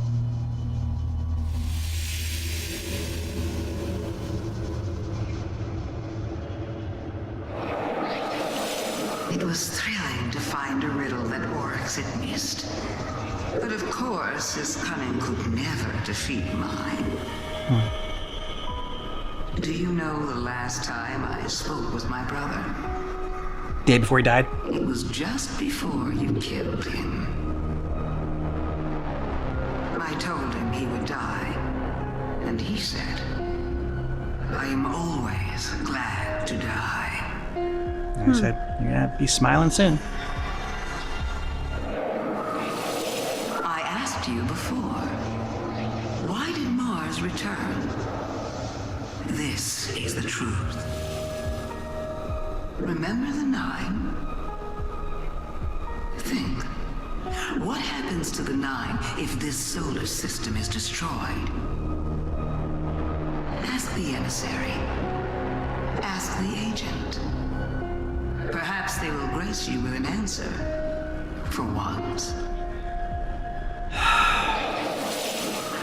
It was thrilling to find a riddle that Oryx had missed. But of course, his cunning could never defeat mine. Do you know the last time I spoke with my brother? Day before he died. It was just before you killed him. I told him he would die, and he said, I am always glad to die. I said, you're gonna be smiling soon. I asked you before, why did Mars return? This is the truth. Remember the 9? Think. What happens to the 9 if this solar system is destroyed? Ask the emissary. Ask the agent. Perhaps they will grace you with an answer. For once.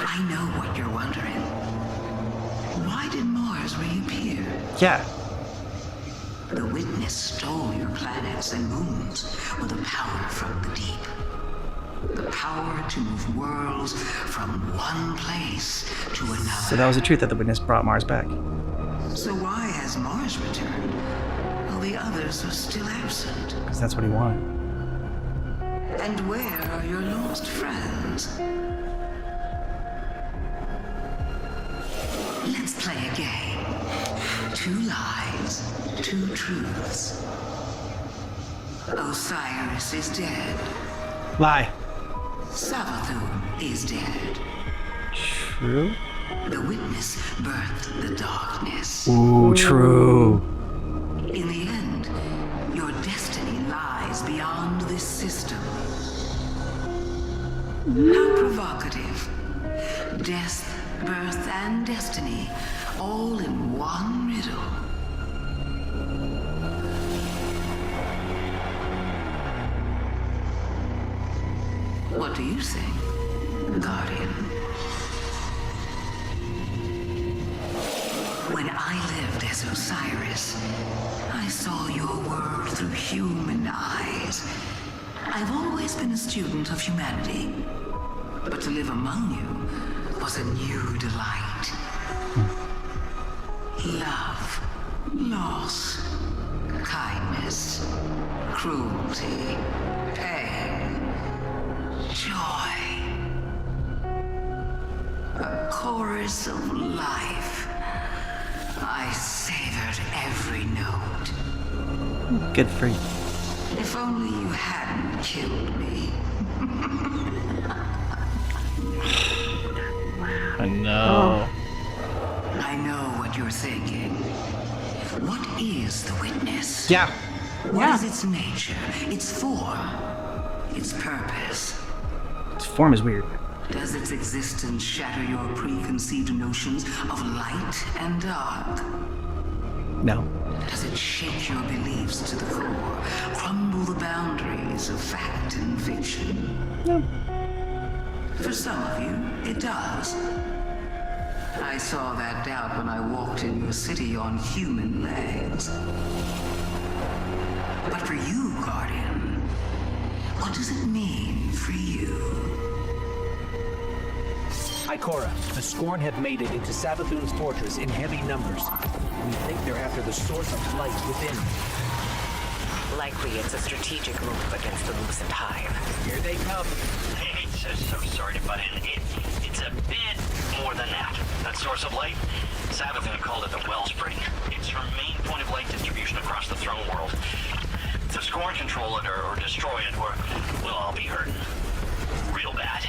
I know what you're wondering. Why did Mars reappear? Yeah. The Witness stole your planets and moons with a power from the deep. The power to move worlds from one place to another. So that was the truth that the Witness brought Mars back. So why has Mars returned while the others are still absent? Because that's what he wanted. And where are your lost friends? Let's play a game. 2 lies, 2 truths. Osiris is dead. Lie. Savathun is dead. True. The witness birthed the darkness. Ooh, true. In the end, your destiny lies beyond this system. How provocative. Death, birth, and destiny, all in one riddle. What do you say, Guardian? When I lived as Osiris, I saw your world through human eyes. I've always been a student of humanity, but to live among you was a new delight. Love, loss, kindness, cruelty, pain, joy. A chorus of life. I savored every note. Good for you. If only you hadn't killed me. I know. I know what you're thinking. What is the witness? Yeah. What is its nature, its form, its purpose? Its form is weird. Does its existence shatter your preconceived notions of light and dark? No. Does it shake your beliefs to the core, crumble the boundaries of fact and fiction? No. For some of you, it does. I saw that doubt when I walked in your city on human legs. But for you, Guardian, what does it mean for you? Ikora, the Scorn have made it into Savathun's fortress in heavy numbers. We think they're after the source of light within. Likely it's a strategic move against the Lucent Hive. Here they come. Hey, so sorry to butt in. It's a bit more than that. That source of light, Savathun called it the Wellspring. It's her main point of light distribution across the throne world. If the Scorn control it or destroy it, we'll all be hurting. Real bad.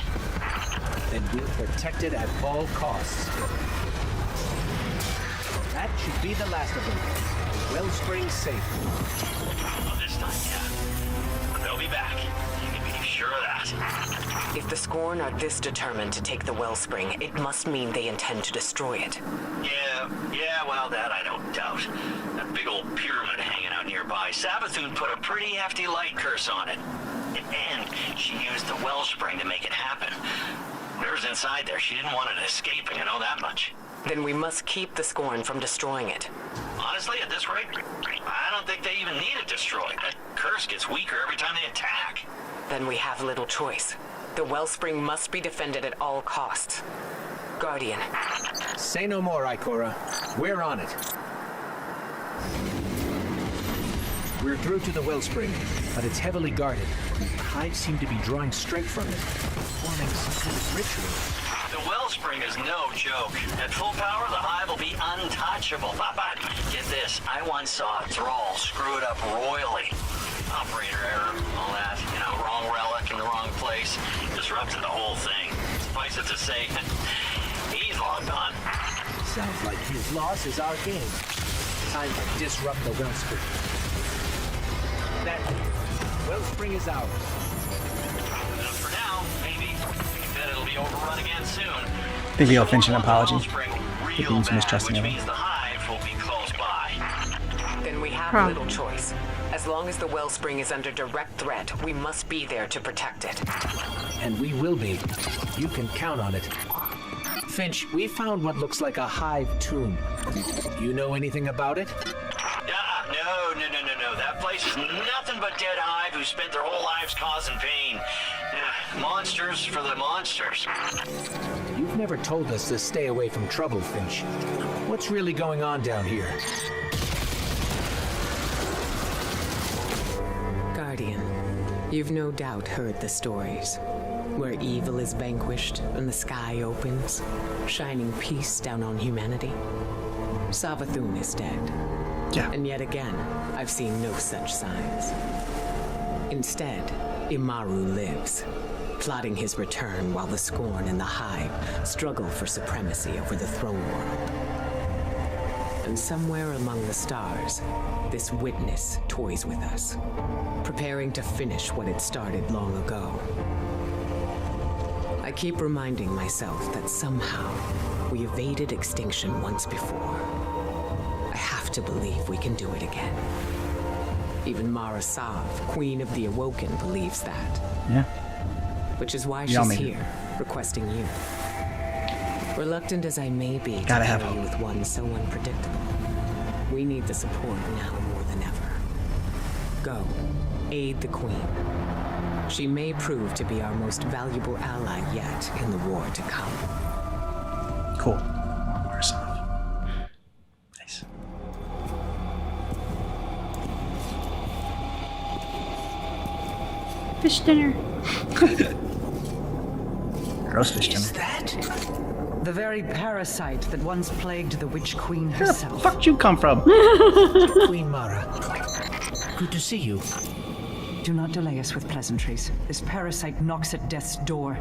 Then we'll protect it at all costs. That should be the last of them. The Wellspring's safe. Well, this time, yeah. But they'll be back. You can be sure of that. If the Scorn are this determined to take the Wellspring, it must mean they intend to destroy it. Yeah, well, that I don't doubt. That big old pyramid hanging out nearby. Savathun put a pretty hefty light curse on it. And she used the Wellspring to make it happen. Whatever's inside there, she didn't want it escaping, I know that much. Then we must keep the Scorn from destroying it. Honestly, at this rate, I don't think they even need it destroyed. That curse gets weaker every time they attack. Then we have little choice. The Wellspring must be defended at all costs. Guardian. Say no more, Ikora. We're on it. We're through to the Wellspring, but it's heavily guarded. The Hive seem to be drawing strength from it, performing some kind of ritual. The Wellspring is no joke. At full power, the Hive will be untouchable. But get this, I once saw a Thrall screw it up royally. Operator error, all that, wrong relic in the wrong place. Disrupted the whole thing. Suffice it to say, he's long gone. Sounds like his loss is our gain. Time to disrupt the Wellspring. That Wellspring is ours. For now, maybe. We can bet it'll be overrun again soon. I think we owe Finch an apology. For being so mistrusting of him. Means the Hive will be close by. Then we have little choice. As long as the Wellspring is under direct threat, we must be there to protect it. And we will be. You can count on it. Finch, we found what looks like a Hive tomb. You know anything about it? No. That place is nothing but dead Hive who spent their whole lives causing pain. Monsters for the monsters. You've never told us to stay away from trouble, Finch. What's really going on down here? Guardian, you've no doubt heard the stories. Where evil is vanquished and the sky opens, shining peace down on humanity. Savathun is dead. Yeah. And yet again, I've seen no such signs. Instead, Imaru lives, plotting his return while the Scorn and the Hive struggle for supremacy over the throne world. And somewhere among the stars, this witness toys with us, preparing to finish what it started long ago. I keep reminding myself that somehow we evaded extinction once before. I have to believe we can do it again. Even Mara Sov, Queen of the Awoken, believes that. Yeah. Which is why Y'all she's made it. here, requesting you. Reluctant as I may be to Gotta have pair you hope. with one so unpredictable, we need the support now more than ever. Go, aid the Queen. She may prove to be our most valuable ally yet in the war to come. Cool. Marasov. Nice. Fish dinner. Gross fish dinner. The very parasite that once plagued the Witch Queen Where the herself. fuck did you come from? Queen Mara. Good to see you. Do not delay us with pleasantries. This parasite knocks at death's door.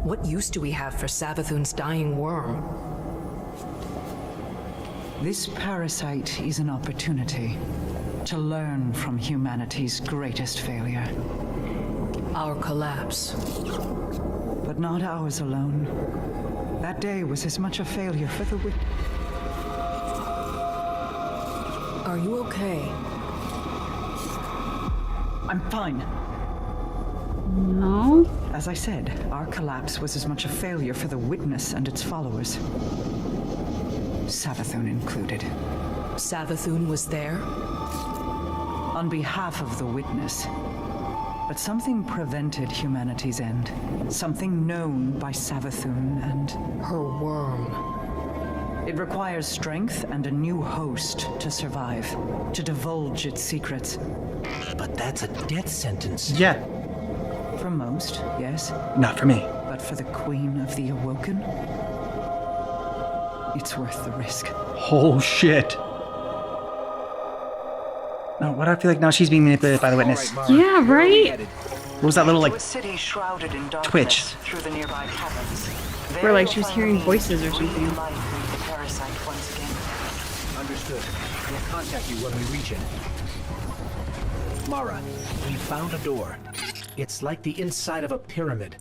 What use do we have for Savathun's dying worm? This parasite is an opportunity to learn from humanity's greatest failure. Our collapse. But not ours alone. That day was as much a failure for the witch. Are you okay? I'm fine. No. As I said, our collapse was as much a failure for the Witness and its followers. Savathun included. Savathun was there? On behalf of the Witness. But something prevented humanity's end. Something known by Savathun and her worm. It requires strength and a new host to survive, to divulge its secrets. But that's a death sentence. Yeah. For most, yes. Not for me. But for the Queen of the Awoken, it's worth the risk. Oh shit. No, what do I feel like now she's being manipulated by the Witness? Yeah, right? What was that little like To a city shrouded in darkness twitch? through the nearby caverns. Or like she was hearing voices or something. Life with the parasite once again. Understood. We'll contact you when we reach it. Mara, we found a door. It's like the inside of a pyramid.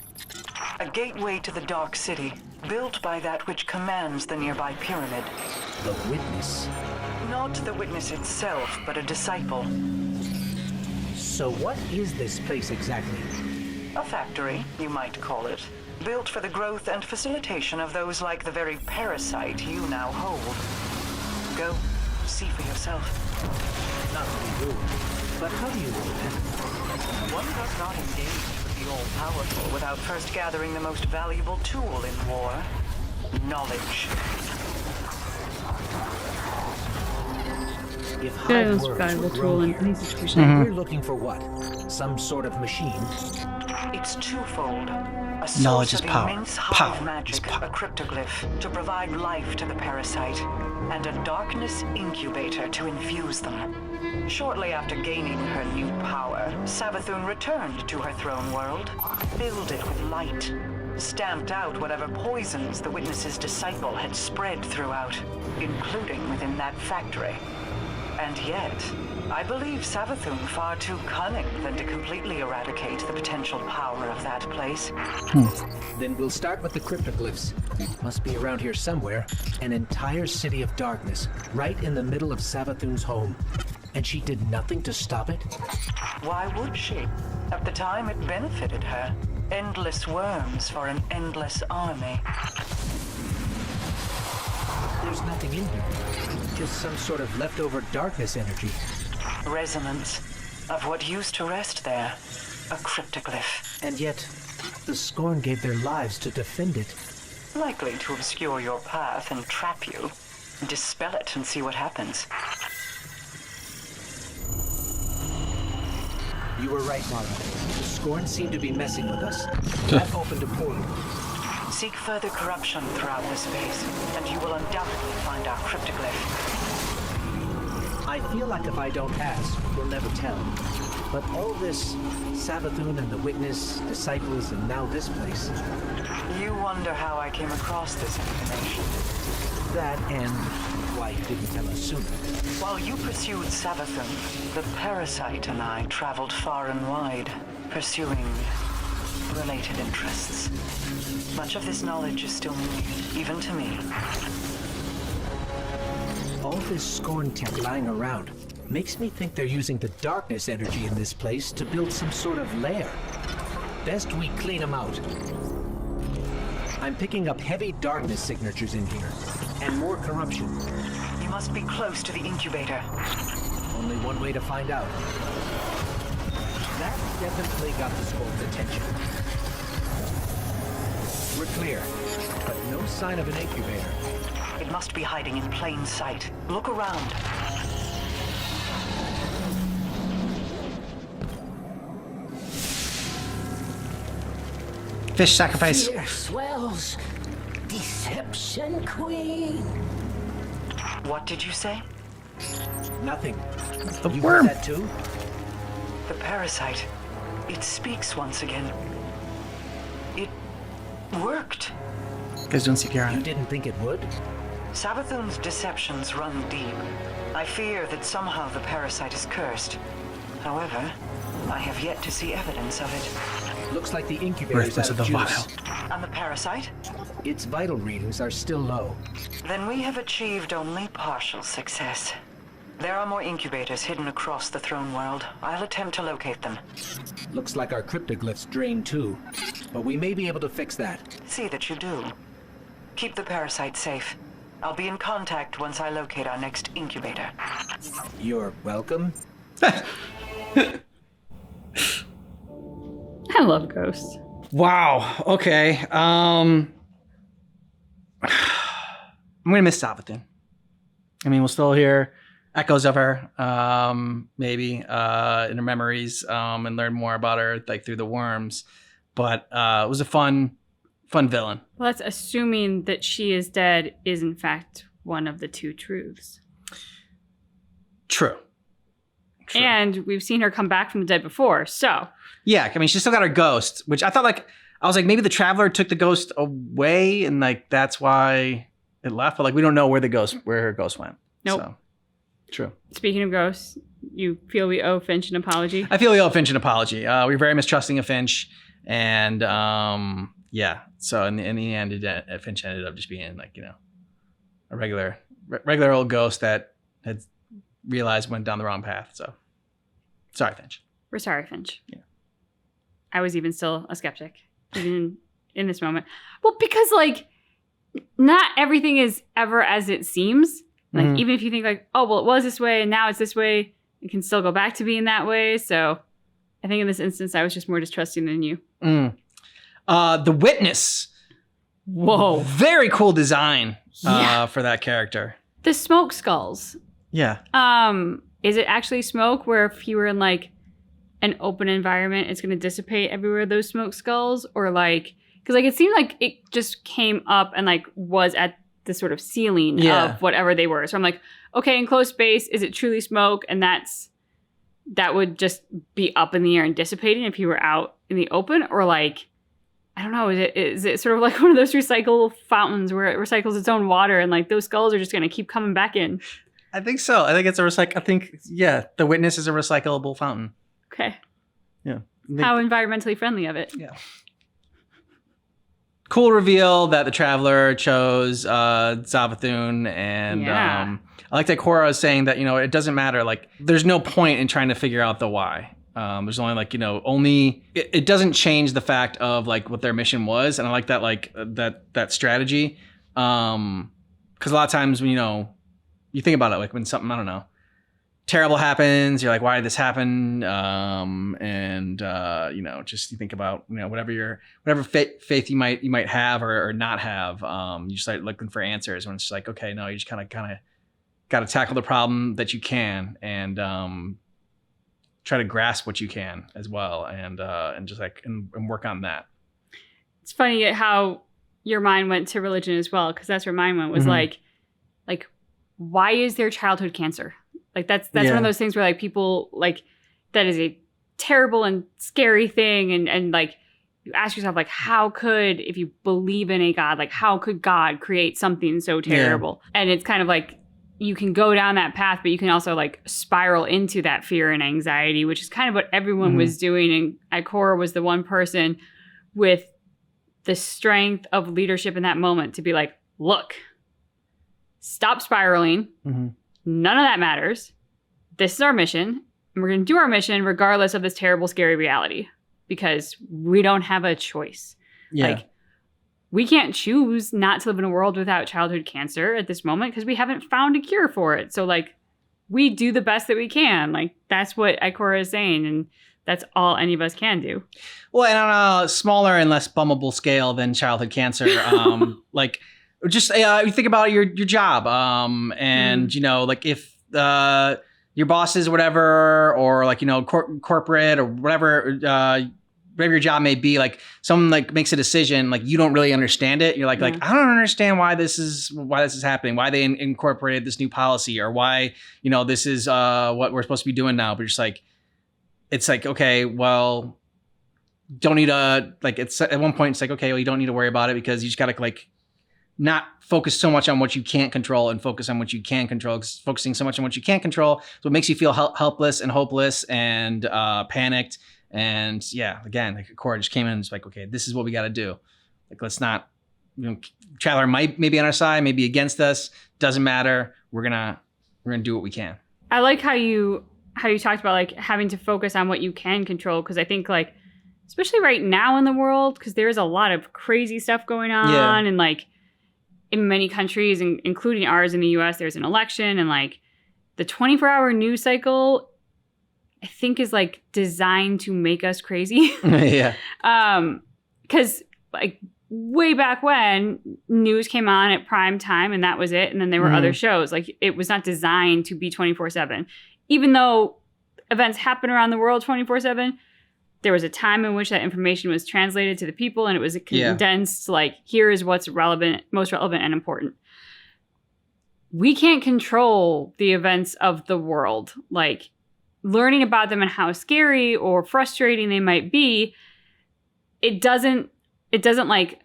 A gateway to the Dark City, built by that which commands the nearby pyramid. The Witness. Not the Witness itself, but a disciple. So what is this place exactly? A factory, you might call it. Built for the growth and facilitation of those like the very parasite you now hold. Go, see for yourself. Not to be rude, but how do you know that? One does not engage with the all-powerful without first gathering the most valuable tool in war. Knowledge. If Yeah, hive that's worms valuable were tool grown in here, any situation. then we're looking for what? Some sort of machine? It's twofold. A source Knowledge is of power. immense Power hive is magic, power. a cryptoglyph to provide life to the parasite, and a darkness incubator to infuse them. Shortly after gaining her new power, Savathun returned to her throne world, filled it with light, stamped out whatever poisons the Witness's disciple had spread throughout, including within that factory. And yet, I believe Savathun far too cunning than to completely eradicate the potential power of that place. Then we'll start with the cryptoglyphs. Must be around here somewhere. An entire city of darkness, right in the middle of Savathun's home. And she did nothing to stop it? Why would she? At the time, it benefited her. Endless worms for an endless army. There's nothing in here. Just some sort of leftover darkness energy. Resonance of what used to rest there. A cryptoglyph. And yet, the Scorn gave their lives to defend it. Likely to obscure your path and trap you. Dispel it and see what happens. You were right, Mara. The Scorn seemed to be messing with us. That opened a portal. Seek further corruption throughout this space, and you will undoubtedly find our cryptoglyph. I I feel like if I don't ask, we'll never tell. But all this Savathun and the Witness, disciples, and now this place. You wonder how I came across this information. That and why you didn't tell us sooner. While you pursued Savathun, the parasite and I traveled far and wide, pursuing related interests. Much of this knowledge is still new, even to me. All this scorn tech lying around makes me think they're using the darkness energy in this place to build some sort of lair. Best we clean them out. I'm picking up heavy darkness signatures in here, and more corruption. You must be close to the incubator. Only one way to find out. That definitely got the Skull's attention. We're clear, but no sign of an incubator. It must be hiding in plain sight. Look around. Fish sacrifice. Fierce wells. Deception Queen. What did you say? Nothing. The You worm. heard that too? The parasite. It speaks once again. It worked. Guys, don't CPR on You it. didn't think it would? Savathun's deceptions run deep. I fear that somehow the parasite is cursed. However, I have yet to see evidence of it. Looks like the incubator's Birthplace out of of the juice. vile. And the parasite? Its vital readings are still low. Then we have achieved only partial success. There are more incubators hidden across the throne world. I'll attempt to locate them. Looks like our cryptoglyphs drained too. But we may be able to fix that. See that you do. Keep the parasite safe. I'll be in contact once I locate our next incubator. You're welcome. I love ghosts. Wow. Okay. I'm gonna miss Savathun. I mean, we'll still hear echoes of her, maybe in her memories, and learn more about her like through the worms. But it was a fun villain. Well, that's assuming that she is dead is in fact one of the two truths. True. And we've seen her come back from the dead before, so. Yeah, I mean, she's still got her ghost, which I thought I was like, maybe the Traveler took the ghost away, and like that's why it left. But like, we don't know where her ghost went. Nope. So, true. Speaking of ghosts, you feel we owe Finch an apology? I feel we owe Finch an apology. We're very mistrusting of Finch, and yeah. So in the end, Finch ended up just being like, a regular old ghost that had realized went down the wrong path. So sorry, Finch. We're sorry, Finch. Yeah. I was even still a skeptic, even in this moment. Well, because like, not everything is ever as it seems. Like, even if you think like, oh, well, it was this way and now it's this way, it can still go back to being that way. So I think in this instance, I was just more distrusting than you. The Witness. Whoa. Very cool design Yeah. for that character. The smoke skulls. Yeah. Is it actually smoke where if you were in like an open environment, it's going to dissipate everywhere those smoke skulls? Or like, because like it seemed like it just came up and like was at the sort of ceiling of whatever they were. So I'm like, okay, in close space, is it truly smoke? And that would just be up in the air and dissipating if you were out in the open? Or like, I don't know, is it sort of like one of those recycle fountains where it recycles its own water and like those skulls are just going to keep coming back in? I think so. I think it's the Witness is a recyclable fountain. Okay. Yeah. How environmentally friendly of it. Yeah. Cool reveal that the Traveler chose Savathun, and I like that Korra is saying that it doesn't matter. Like, there's no point in trying to figure out the why. There's only like it doesn't change the fact of like what their mission was, and I like that that strategy. Because a lot of times when you think about it, like when something, I don't know, terrible happens, you're like, why did this happen? Just you think about whatever faith you might have or not have. You start looking for answers when it's just like, okay, no, you just kind of got to tackle the problem that you can and try to grasp what you can as well, and just like and work on that. It's funny how your mind went to religion as well, because that's where mine went was like, why is there childhood cancer? Like that's one of those things where like people like that is a terrible and scary thing. And like you ask yourself, like, how could, if you believe in a God, like how could God create something so terrible? And it's kind of like you can go down that path, but you can also like spiral into that fear and anxiety, which is kind of what everyone was doing. And Ikora was the one person with the strength of leadership in that moment to be like, look, stop spiraling. None of that matters. This is our mission. And we're going to do our mission regardless of this terrible, scary reality because we don't have a choice. Like, we can't choose not to live in a world without childhood cancer at this moment because we haven't found a cure for it. So, like, we do the best that we can. Like, that's what Ikora is saying. And that's all any of us can do. Well, and on a smaller and less bummable scale than childhood cancer, like, just you think about your job, and you know, like if your bosses or whatever, or like, you know, corporate or whatever, whatever your job may be, like someone like makes a decision, like you don't really understand it. You're like I don't understand why this is happening, why they incorporated this new policy, or why, you know, this is what we're supposed to be doing now. But just like, it's like, okay, well, don't need to, like, it's at one point it's like, okay, well, you don't need to worry about it because you just gotta like not focus so much on what you can't control and focus on what you can control. Because focusing so much on what you can't control is what makes you feel helpless and hopeless and panicked. And yeah, again, like Ikora just came in and was like, okay, this is what we got to do. Like, let's not, you know, Traveler might maybe on our side, maybe against us. Doesn't matter. We're gonna do what we can. I like how you talked about like having to focus on what you can control, because I think like, especially right now in the world, because there's a lot of crazy stuff going on, and like in many countries, including ours in the US, there's an election, and like the 24-hour news cycle, I think, is like designed to make us crazy. Because like way back when, news came on at prime time and that was it, and then there were other shows. Like, it was not designed to be 24/7. Even though events happen around the world 24/7, there was a time in which that information was translated to the people, and it was condensed, like, here is what's relevant, most relevant and important. We can't control the events of the world. Like, learning about them and how scary or frustrating they might be, it doesn't like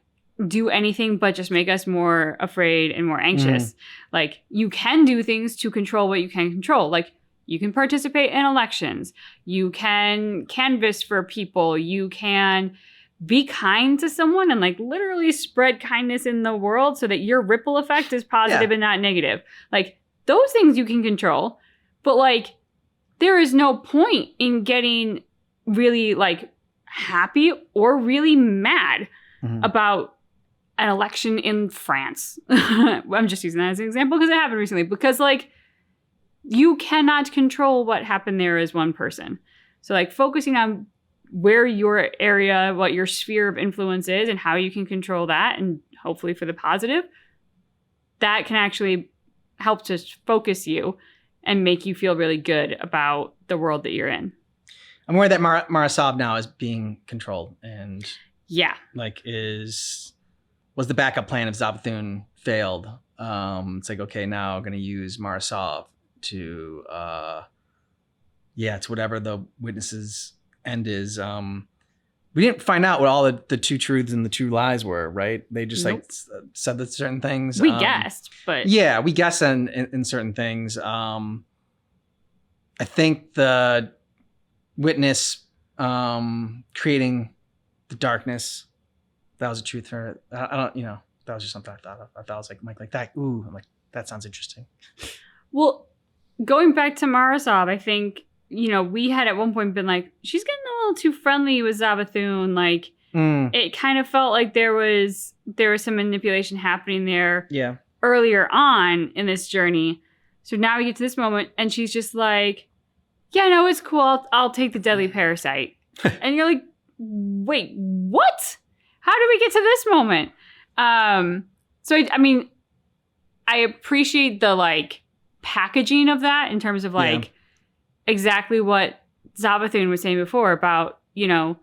do anything but just make us more afraid and more anxious. Like, you can do things to control what you can control. Like, you can participate in elections. You can canvass for people. You can be kind to someone and like literally spread kindness in the world so that your ripple effect is positive and not negative. Like, those things you can control. But like, there is no point in getting really like happy or really mad about an election in France. I'm just using that as an example because it happened recently. Because like, you cannot control what happened there as one person. So like, focusing on where your area, what your sphere of influence is and how you can control that, and hopefully for the positive, that can actually help to focus you and make you feel really good about the world that you're in. I'm worried that Marasov now is being controlled, and like was the backup plan if Savathun failed. It's like, okay, now I'm going to use Marasov to whatever the witnesses' end is. We didn't find out what all the two truths and the two lies were, right? They just like said that certain things. We guessed, but we guessed in certain things. I think the witness creating the darkness, that was a truth for it. I don't, you know, that was just something I thought of. I thought I was like, Mike, like that. Ooh, I'm like, that sounds interesting. Well, going back to Marasov, I think, you know, we had at one point been like, she's getting a little too friendly with Savathun. Like, it kind of felt like there was some manipulation happening there earlier on in this journey. So now we get to this moment, and she's just like, yeah, no, it's cool. I'll take the deadly parasite. And you're like, wait, what? How did we get to this moment? So, I mean, I appreciate the, like, packaging of that in terms of, like, exactly what Savathun was saying before about, you know,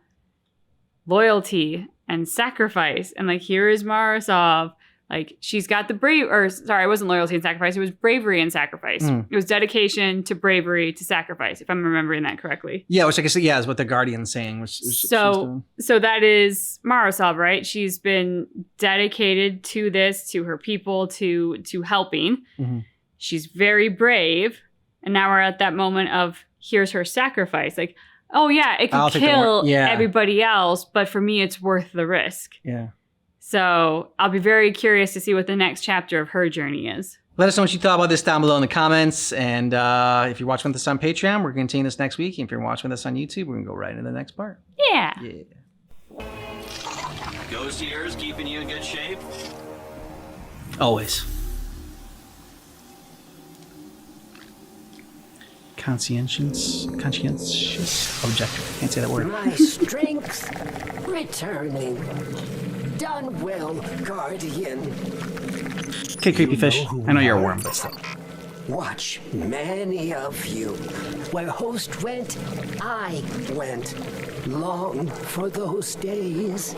loyalty and sacrifice. And, like, here is Marasov Like, she's got the it wasn't loyalty and sacrifice. It was bravery and sacrifice. It was dedication to bravery to sacrifice, if I'm remembering that correctly. Yeah, which I guess, is what the Guardian's saying. So that is Marasov, right? She's been dedicated to this, to her people, to helping. She's very brave. And now we're at that moment of, here's her sacrifice. Like, oh yeah, it could kill everybody else, but for me, it's worth the risk. Yeah. So I'll be very curious to see what the next chapter of her journey is. Let us know what you thought about this down below in the comments. And if you're watching with us on Patreon, we're going to continue this next week. And if you're watching with us on YouTube, we're going to go right into the next part. Yeah. Ghost ears keeping you in good shape? Always. Conscientious objective. Can't say that word. My strength returning. Done well, Guardian. Okay, creepy fish. I know you're a worm, but still. Watch many of you. Where host went, I went. Long for those days.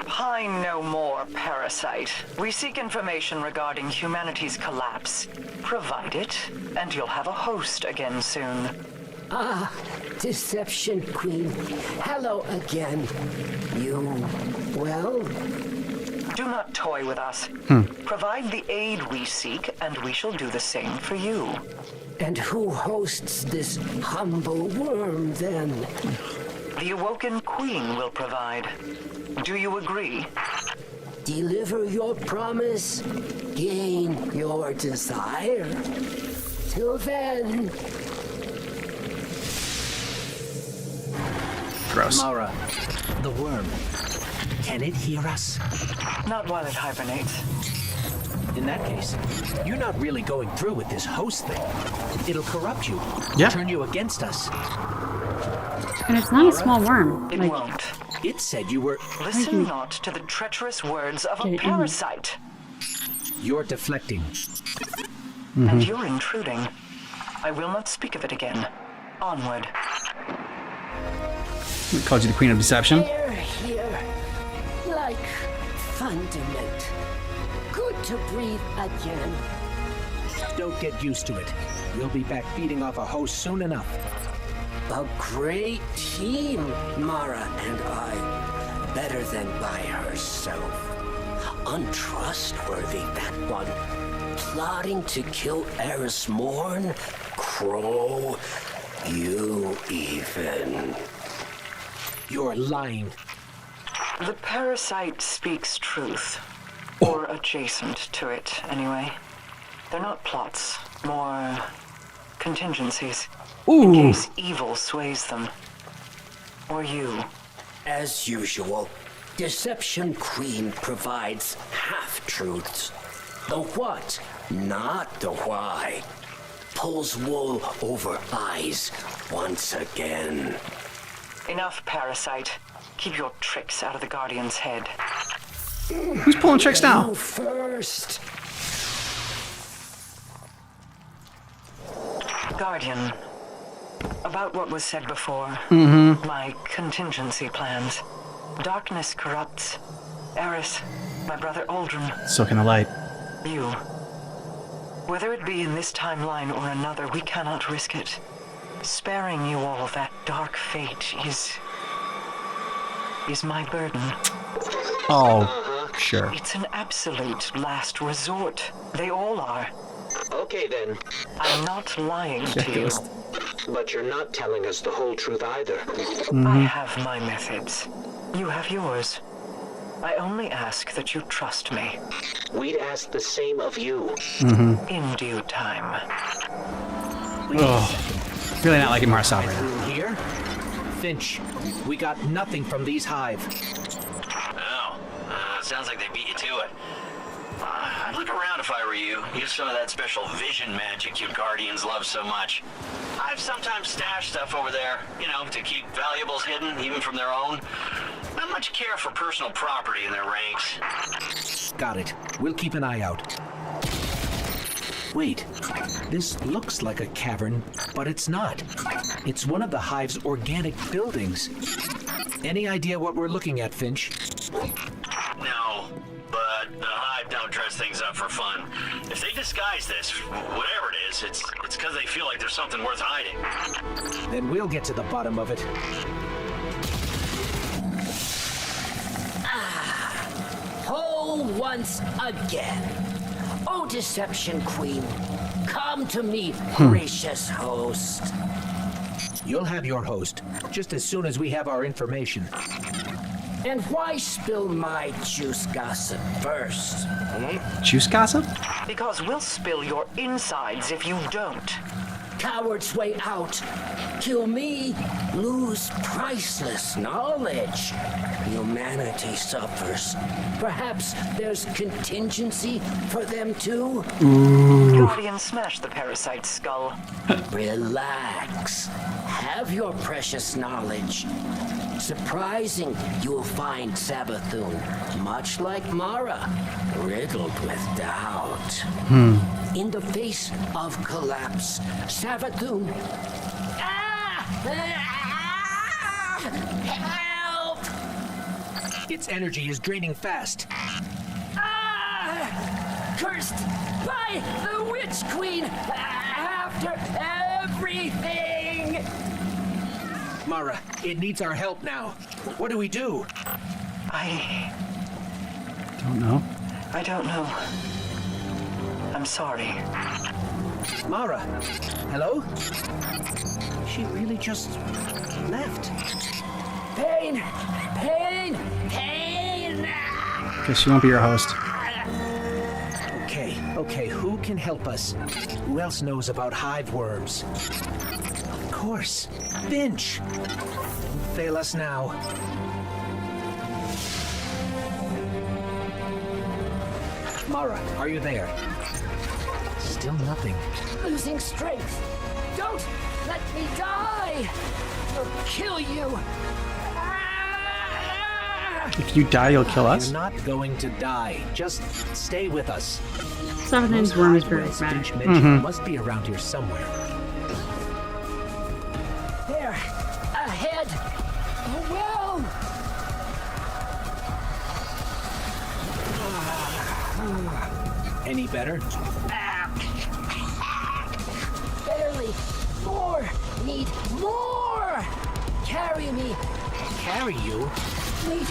Pine no more, parasite. We seek information regarding humanity's collapse. Provide it, and you'll have a host again soon. Ah, Deception Queen. Hello again. You, well? Do not toy with us. Provide the aid we seek, and we shall do the same for you. And who hosts this humble worm, then? The Awoken Queen will provide. Do you agree? Deliver your promise, gain your desire. Till then... Gross. Mara, the worm. Can it hear us? Not while it hibernates. In that case, you're not really going through with this host thing. It'll corrupt you. Yeah. Turn you against us. And it's not a small worm. It won't. It said you were... Listen not to the treacherous words of a parasite. You're deflecting. And you're intruding. I will not speak of it again. Onward. It called you the Queen of Deception. They're here. Like fundament. Good to breathe again. Don't get used to it. We'll be back feeding off a host soon enough. A great team, Mara and I. Better than by herself. Untrustworthy, that one. Plotting to kill Eris Morn. Crow. You even. You're lying. The parasite speaks truth. Or adjacent to it, anyway. They're not plots, more contingencies. In case evil sways them. Or you. As usual, Deception Queen provides half-truths. The what, not the why. Pulls wool over eyes once again. Enough, parasite. Keep your tricks out of the Guardian's head. Who's pulling tricks now? You first. Guardian, about what was said before, my contingency plans. Darkness corrupts. Eris, my brother Aldrin. Soaking the light. You. Whether it be in this timeline or another, we cannot risk it. Sparing you all that dark fate is my burden. Oh, sure. It's an absolute last resort. They all are. Okay then. I'm not lying to you. But you're not telling us the whole truth either. I have my methods. You have yours. I only ask that you trust me. We'd ask the same of you. In due time. Oh, really not liking Marasov right now. Here? Finch, we got nothing from these hive. Oh, sounds like they beat you to it. I'd look around if I were you. Use some of that special vision magic you Guardians love so much. I've sometimes stashed stuff over there, to keep valuables hidden, even from their own. Not much care for personal property in their ranks. Got it. We'll keep an eye out. Wait, this looks like a cavern, but it's not. It's one of the hive's organic buildings. Any idea what we're looking at, Finch? No, but the hive disguise this, whatever it is, it's because they feel like there's something worth hiding. Then we'll get to the bottom of it. Ho once again. O Deception Queen, come to me, gracious host. You'll have your host, just as soon as we have our information. And why spill my juice gossip first? Juice gossip? Because we'll spill your insides if you don't. Coward's way out. Kill me, lose priceless knowledge. Humanity suffers. Perhaps there's contingency for them too? Guardian, smash the parasite's skull. Relax. Have your precious knowledge. Surprising, you'll find Savathun, much like Mara, riddled with doubt. In the face of collapse, Savathun... Help! Its energy is draining fast. Cursed by the Witch Queen after everything! Mara, it needs our help now. What do we do? I Don't know. I'm sorry. Mara, hello? She really just left. Pain! Pain! Pain! Guess she won't be your host. Okay, who can help us? Who else knows about hive worms? Of course, Finch. Don't fail us now. Mara, are you there? Still nothing. Losing strength. Don't let me die! I'll kill you! If you die, you'll kill us? You're not going to die. Just stay with us. Savathun's worm is very Finch dramatic. mentioned must be around here somewhere. There! Ahead! Oh, well! Any better? Barely! More! Need more! Carry me! Carry you? Need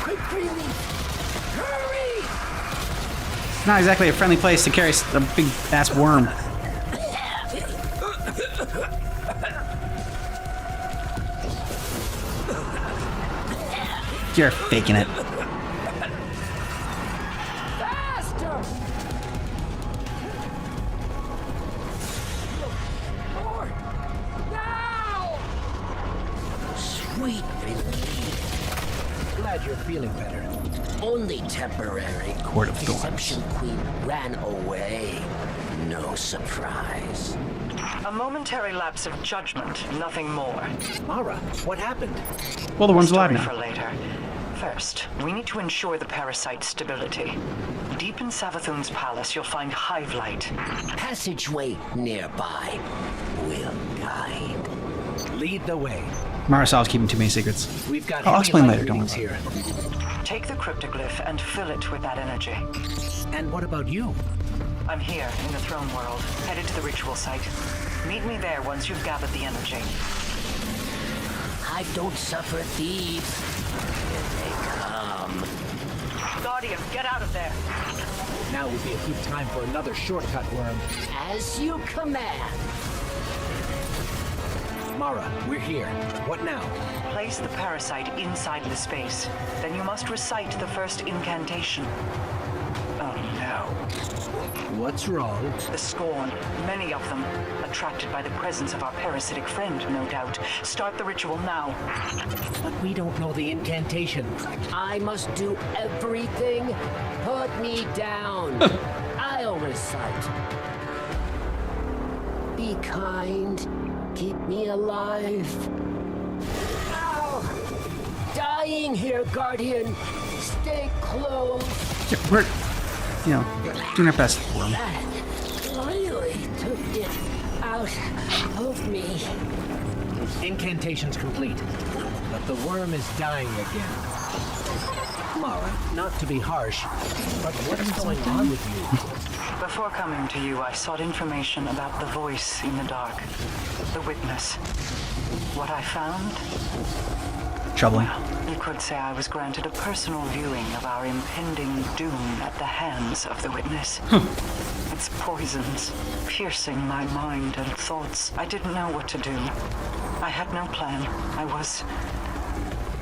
quick relief! Hurry! It's not exactly a friendly place to carry a big ass worm. You're faking it. Faster! More! Now! Sweet relief. Glad you're feeling better. Only temporary. Court of Thorns. Deception Queen ran away. No surprise. A momentary lapse of judgment, nothing more. Mara, what happened? Well, the one's alive Story now. for later. First, we need to ensure the parasite's stability. Deep in Savathun's palace, you'll find hive light. Passageway nearby will guide. Lead the way. Marisol's keeping too many secrets. We've got I'll heavy explain light later, don't readings worry. here. Take the cryptoglyph and fill it with that energy. And what about you? I'm here in the throne world, headed to the ritual site. Meet me there once you've gathered the energy. I don't suffer thieves. Here they come. Guardian, get out of there. Now would be a good time for another shortcut worm. As you command. Mara, we're here. What now? Place the parasite inside the space. Then you must recite the first incantation. Oh no. What's wrong? The scorn, many of them, attracted by the presence of our parasitic friend, no doubt. Start the ritual now. But we don't know the incantation. I must do everything. Put me down. I'll recite. Be kind. Keep me alive. Ow! Dying here, Guardian. Stay close. Yeah, we're, doing our best. That really took it out of me. Incantation's complete. But the worm is dying again. Mara, not to be harsh, but what's going on with you? Before coming to you, I sought information about the voice in the dark. The witness. What I found? Troubling. Well, you could say I was granted a personal viewing of our impending doom at the hands of the witness. Its poisons, piercing my mind and thoughts. I didn't know what to do. I had no plan. I was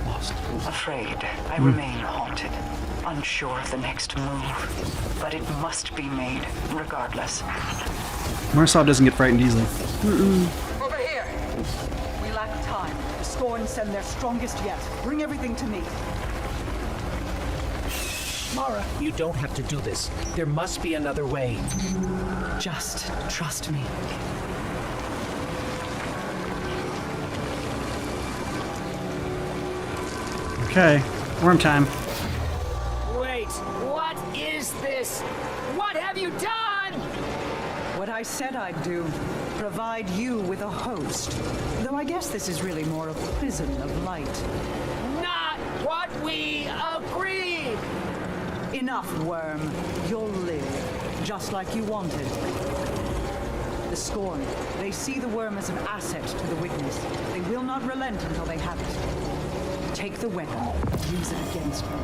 Lost. afraid. I remain haunted, unsure of the next move. But it must be made, regardless. Marisov doesn't get frightened easily. Over here! We lack time. The Scorn send their strongest yet. Bring everything to me. Mara, you don't have to do this. There must be another way. Just trust me. Okay, worm time. Wait, what is this? What have you done? What I said I'd do. Provide you with a host. Though I guess this is really more a prison of light. Not what we agreed! Enough, Worm. You'll live, just like you wanted. The Scorn, they see the Worm as an asset to the Witness. They will not relent until they have it. Take the weapon, use it against me.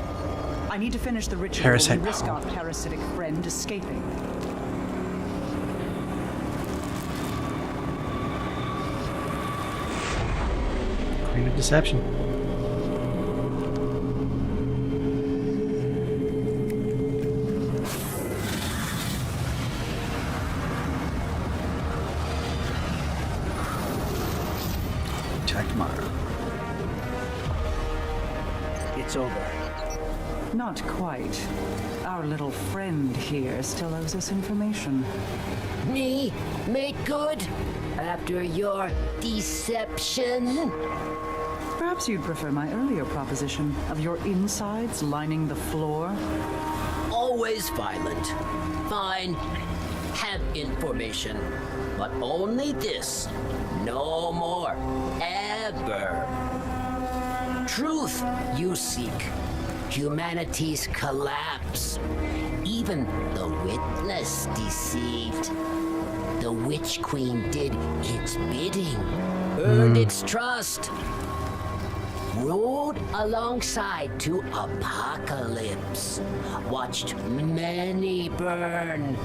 I need to finish the ritual Parasite and risk power. our parasitic friend escaping. Queen of Deception. Attack Mara. It's over. Not quite. Our little friend here still owes us information. Me? Make good? After your deception? Perhaps you'd prefer my earlier proposition of your insides lining the floor. Always violent. Fine. Have information. But only this. No more. Ever. Truth you seek. Humanity's collapse. Even the Witness deceived. The Witch Queen did its bidding. Earned its trust. Rode alongside to apocalypse. Watched many burn.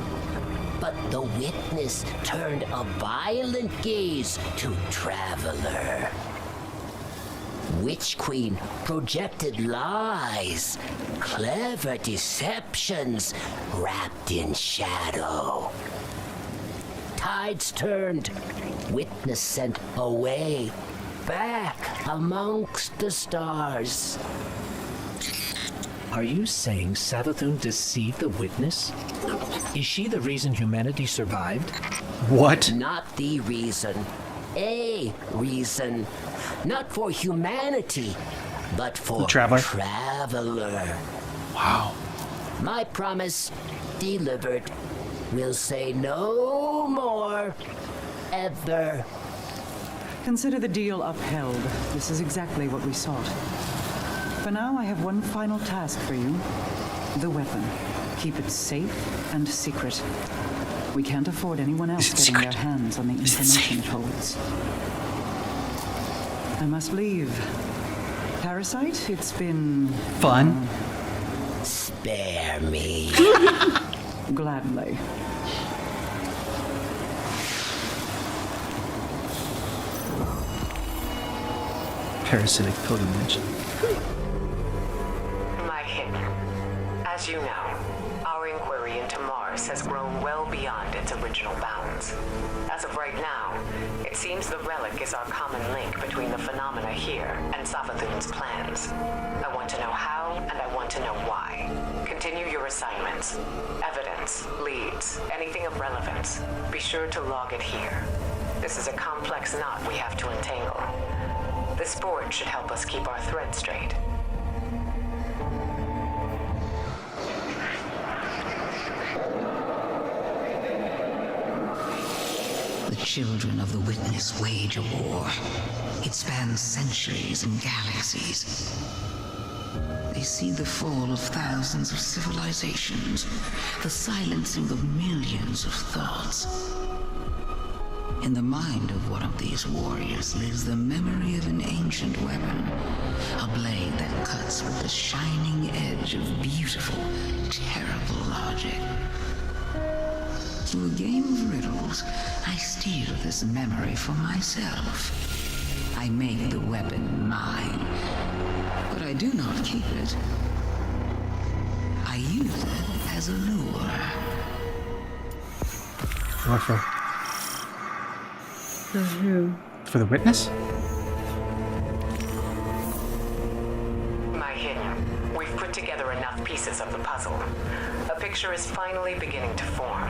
But the Witness turned a violent gaze to Traveler. Witch Queen projected lies, clever deceptions wrapped in shadow. Tides turned, Witness sent away, back amongst the stars. Are you saying Savathun deceived the Witness? Is she the reason humanity survived? What? Not the reason. A reason. Not for humanity, but for Traveler. Wow. My promise delivered. We'll say no more. Ever. Consider the deal upheld. This is exactly what we sought. For now, I have one final task for you. The weapon. Keep it safe and secret. We can't afford anyone else getting their hands on the information it holds. I must leave. Parasite, it's been... fun. Spare me. Gladly. Parasitic pilgrimage. My hit. As you know, our inquiry into Mars has grown well beyond its original bounds. As of right now, it seems the relic is our common link between the phenomena here and Savathun's plans. I want to know how, and I want to know why. Continue your assignments. Evidence, leads, anything of relevance. Be sure to log it here. This is a complex knot we have to untangle. This board should help us keep our thread straight. The children of the Witness wage a war. It spans centuries and galaxies. They see the fall of thousands of civilizations, the silencing of millions of thoughts. In the mind of one of these warriors lives the memory of an ancient weapon, a blade that cuts with the shining edge of beautiful, terrible logic. Through a game of riddles, I steal this memory for myself. I make the weapon mine, but I do not keep it. I use it as a lure. What for? For who? For the witness? My hidden. We've put together enough pieces of the puzzle. A picture is finally beginning to form.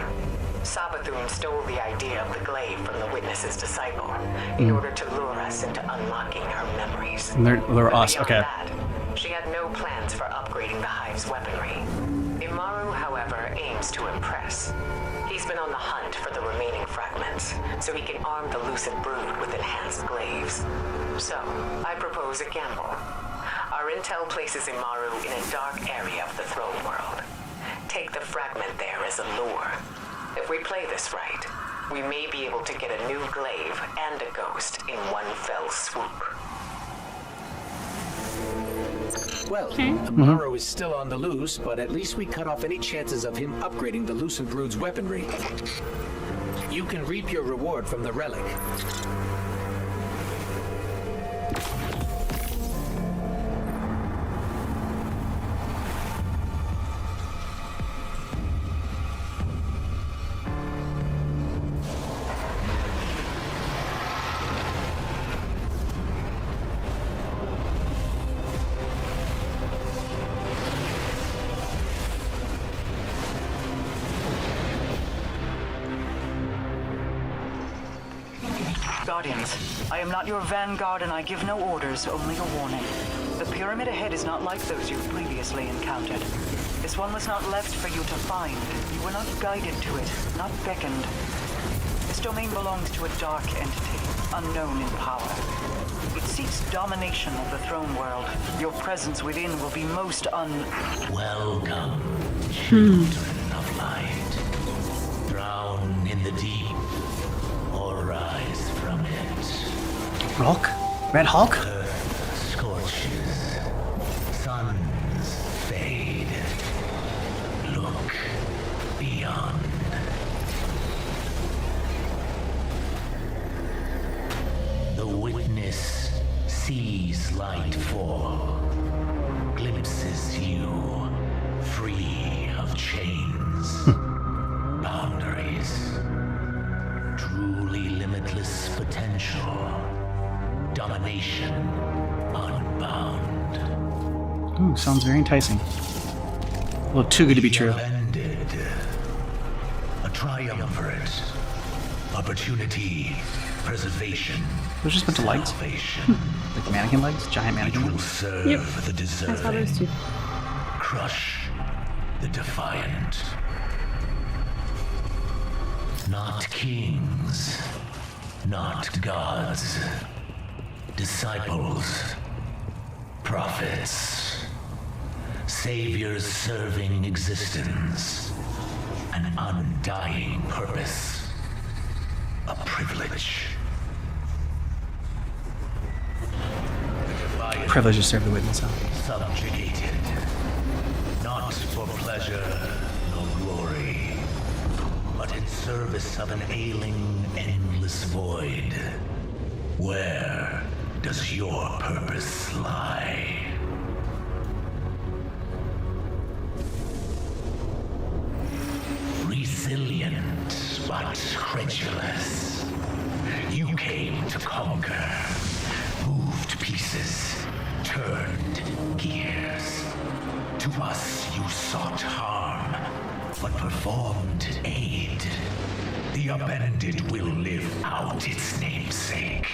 Savathun stole the idea of the glaive from the witness's disciple in order to lure us into unlocking her memories. Lure us, Beyond okay. that, she had no plans for upgrading the Hive's weaponry. Imaru, however, aims to impress. He's been on the hunt for the remaining fragments, so he can arm the Lucid Brood with enhanced glaives. So, I propose a gamble. Our intel places Imaru in a dark area of the throne world. Take the fragment there as a lure. If we play this right, we may be able to get a new glaive and a ghost in one fell swoop. Well, Amaru is still on the loose, but at least we cut off any chances of him upgrading the Lucid Brood's weaponry. You can reap your reward from the relic. Guardians, I am not your vanguard and I give no orders, only a warning. The pyramid ahead is not like those you've previously encountered. This one was not left for you to find. You were not guided to it, not beckoned. This domain belongs to a dark entity, unknown in power. It seeks domination of the throne world. Your presence within will be most Welcome, children of light. Drown in the deep or rise from it. Hulk? Red Hulk? Earth scorches. Suns fade. Look beyond. The witness sees light fall. Glimpses you free of chains. Boundaries. Truly limitless potential. Domination unbound. Ooh, sounds very enticing. A little too good to be true. Ended. A triumvirate. Opportunity. Preservation. Those just bunch of legs. Like mannequin legs? Giant mannequin It will legs? serve the deserving. I saw those two. Crush the defiant. Not kings, not gods, disciples, prophets, saviors serving existence, an undying purpose, a privilege. Privilege to serve the witness. Subjugated, not for pleasure nor glory, but in service of an ailing, endless void. Where does your purpose lie? Resilient, but credulous. You came to conquer, moved pieces, turned gears. To us you sought harm, but performed aid. The upended will live out its namesake.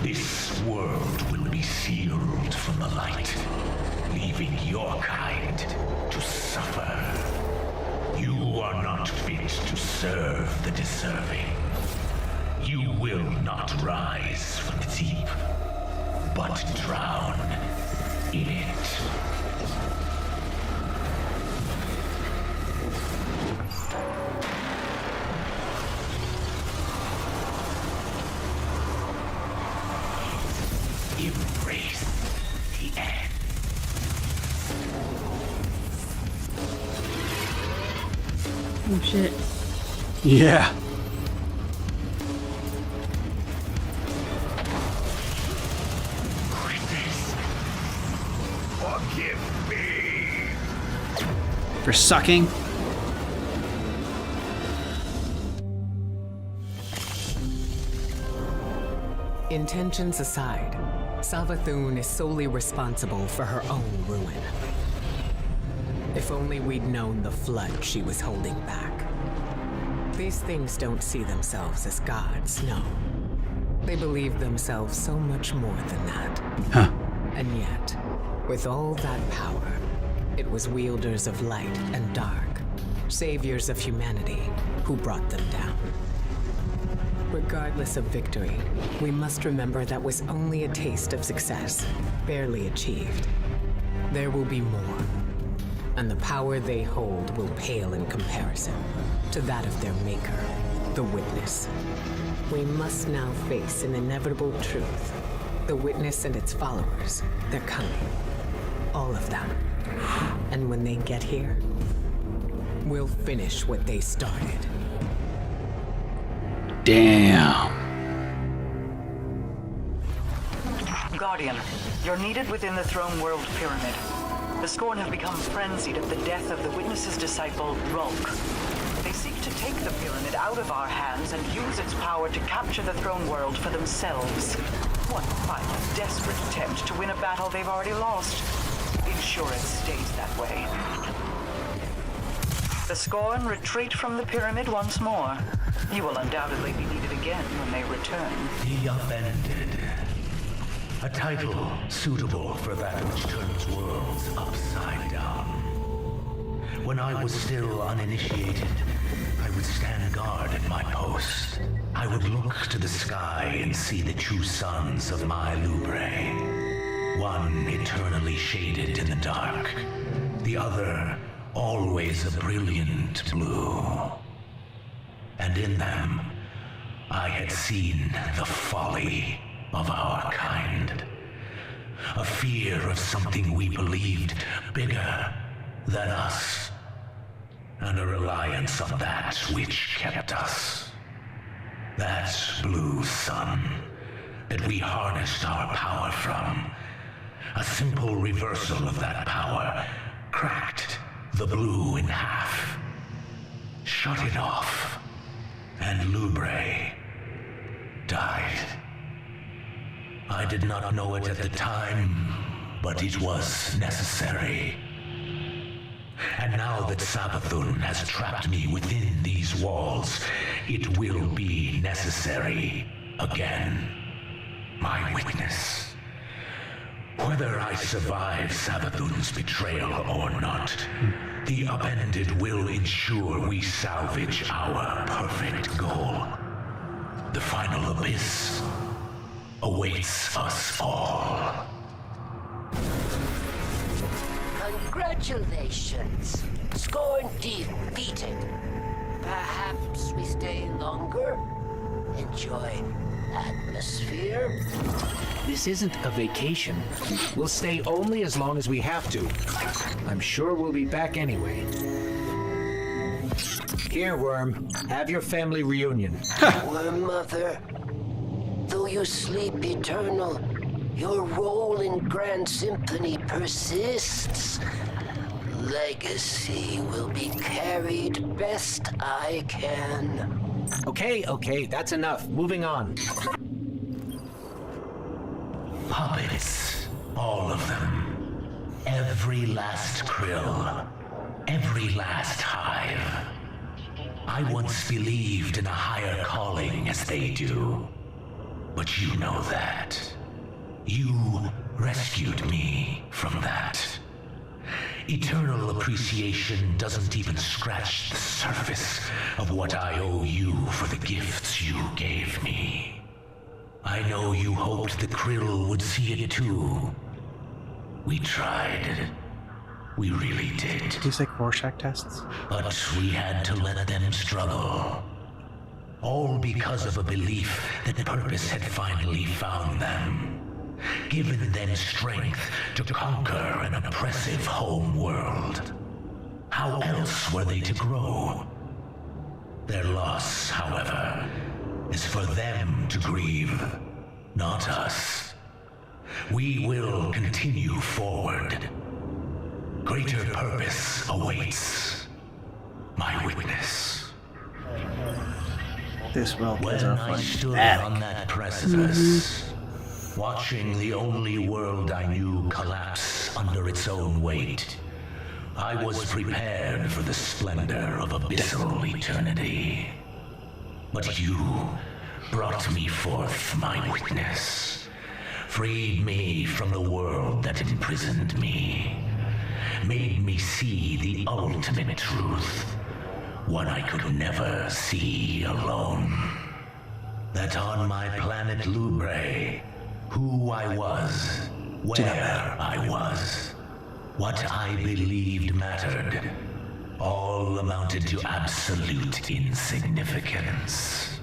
This world will be sealed from the light, leaving your kind to suffer. You are not fit to serve the deserving. You will not rise from the deep, but drown in it. Oh shit. Yeah. Forgive me. For sucking. Intentions aside, Savathun is solely responsible for her own ruin. If only we'd known the flood she was holding back. These things don't see themselves as gods, no. They believe themselves so much more than that. Huh. And yet, with all that power, it was wielders of light and dark, saviors of humanity, who brought them down. Regardless of victory, we must remember that was only a taste of success, barely achieved. There will be more, and the power they hold will pale in comparison to that of their maker, the Witness. We must now face an inevitable truth. The Witness and its followers, they're coming. All of them. And when they get here, we'll finish what they started. Damn. Guardian, you're needed within the Throne World Pyramid. The Scorn have become frenzied at the death of the Witness's disciple, Rulk. They seek to take the pyramid out of our hands and use its power to capture the Throne World for themselves. One final, desperate attempt to win a battle they've already lost. Ensure it stays that way. The Scorn retreat from the pyramid once more. You will undoubtedly be needed again when they return. The Upended. A title suitable for that which turns worlds upside down. When I was still uninitiated, I would stand guard at my post. I would look to the sky and see the two suns of my Lubre. One eternally shaded in the dark, the other always a brilliant blue. And in them, I had seen the folly of our kind. A fear of something we believed bigger than us. And a reliance on that which kept us. That blue sun that we harnessed our power from. A simple reversal of that power cracked the blue in half. Shut it off. And Lubre died. I did not know it at the time, but it was necessary. And now that Savathun has trapped me within these walls, it will be necessary again. My Witness. Whether I survive Savathun's betrayal or not, the Upended will ensure we salvage our perfect goal. The final abyss awaits us all. Congratulations. Scorn defeated. Perhaps we stay longer? Enjoy atmosphere? This isn't a vacation. We'll stay only as long as we have to. I'm sure we'll be back anyway. Here, Worm. Have your family reunion. Worm Mother, though you sleep eternal, your role in Grand Symphony persists. Legacy will be carried best I can. Okay, that's enough. Moving on. Puppets. All of them. Every last krill. Every last hive. I once believed in a higher calling as they do. But you know that. You rescued me from that. Eternal appreciation doesn't even scratch the surface of what I owe you for the gifts you gave me. I know you hoped the krill would see it too. We tried. We really did. These like Rorschach tests? But we had to let them struggle. All because of a belief that purpose had finally found them. Given them strength to conquer an oppressive home world. How else were they to grow? Their loss, however, is for them to grieve, not us. We will continue forward. Greater purpose awaits. My witness. This world When is a I stood fanatic. on that precipice, watching the only world I knew collapse under its own weight, I was prepared for the splendor of abyssal eternity. But you brought me forth, my witness, freed me from the world that imprisoned me, made me see the ultimate truth, one I could never see alone. That on my planet Lubre, who I was, where I was, what I believed mattered, all amounted to absolute insignificance.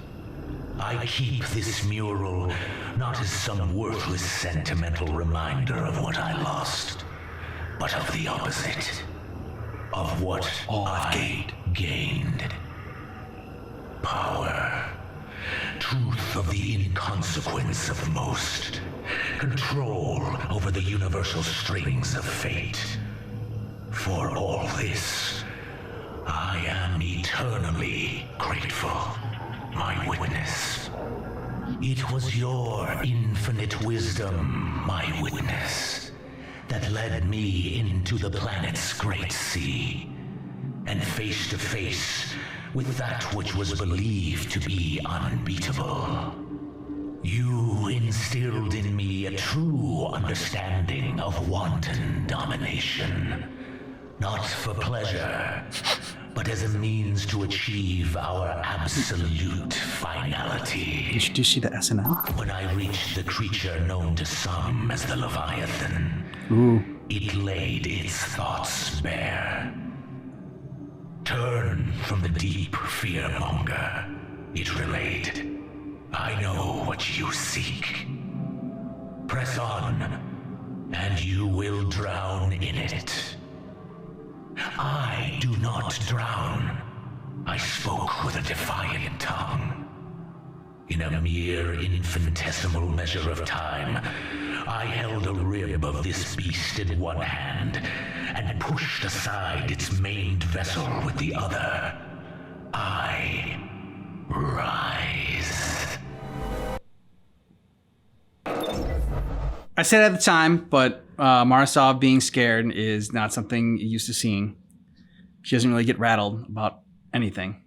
I keep this mural not as some worthless sentimental reminder of what I lost, but of the opposite, of what I gained. Power. Truth of the inconsequence of most. Control over the universal strings of fate. For all this, I am eternally grateful, my witness. It was your infinite wisdom, my witness, that led me into the planet's great sea, and face to face with that which was believed to be unbeatable. You instilled in me a true understanding of wanton domination, not for pleasure, but as a means to achieve our absolute finality. Did you see the SNL? When I reached the creature known to some as the Leviathan, Ooh. it laid its thoughts bare. Turn from the deep fearmonger, it relayed. I know what you seek. Press on, and you will drown in it. I do not drown. I spoke with a defiant tongue. In a mere infinitesimal measure of time, I held a rib of this beast in one hand and pushed aside its maned vessel with the other. I rise. I said at the time, but Marasov being scared is not something you're used to seeing. She doesn't really get rattled about anything.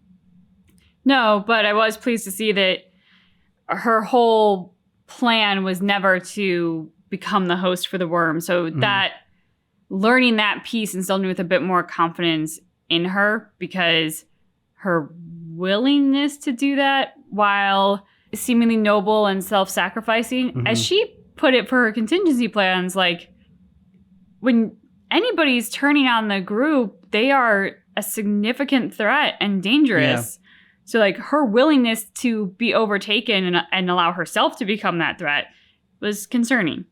No, but I was pleased to see that her whole plan was never to become the host for the worm. So that learning that piece instilled me with a bit more confidence in her, because her willingness to do that while seemingly noble and self-sacrificing, as she put it for her contingency plans, like when anybody's turning on the group, they are a significant threat and dangerous. Yeah. So like her willingness to be overtaken and allow herself to become that threat was concerning.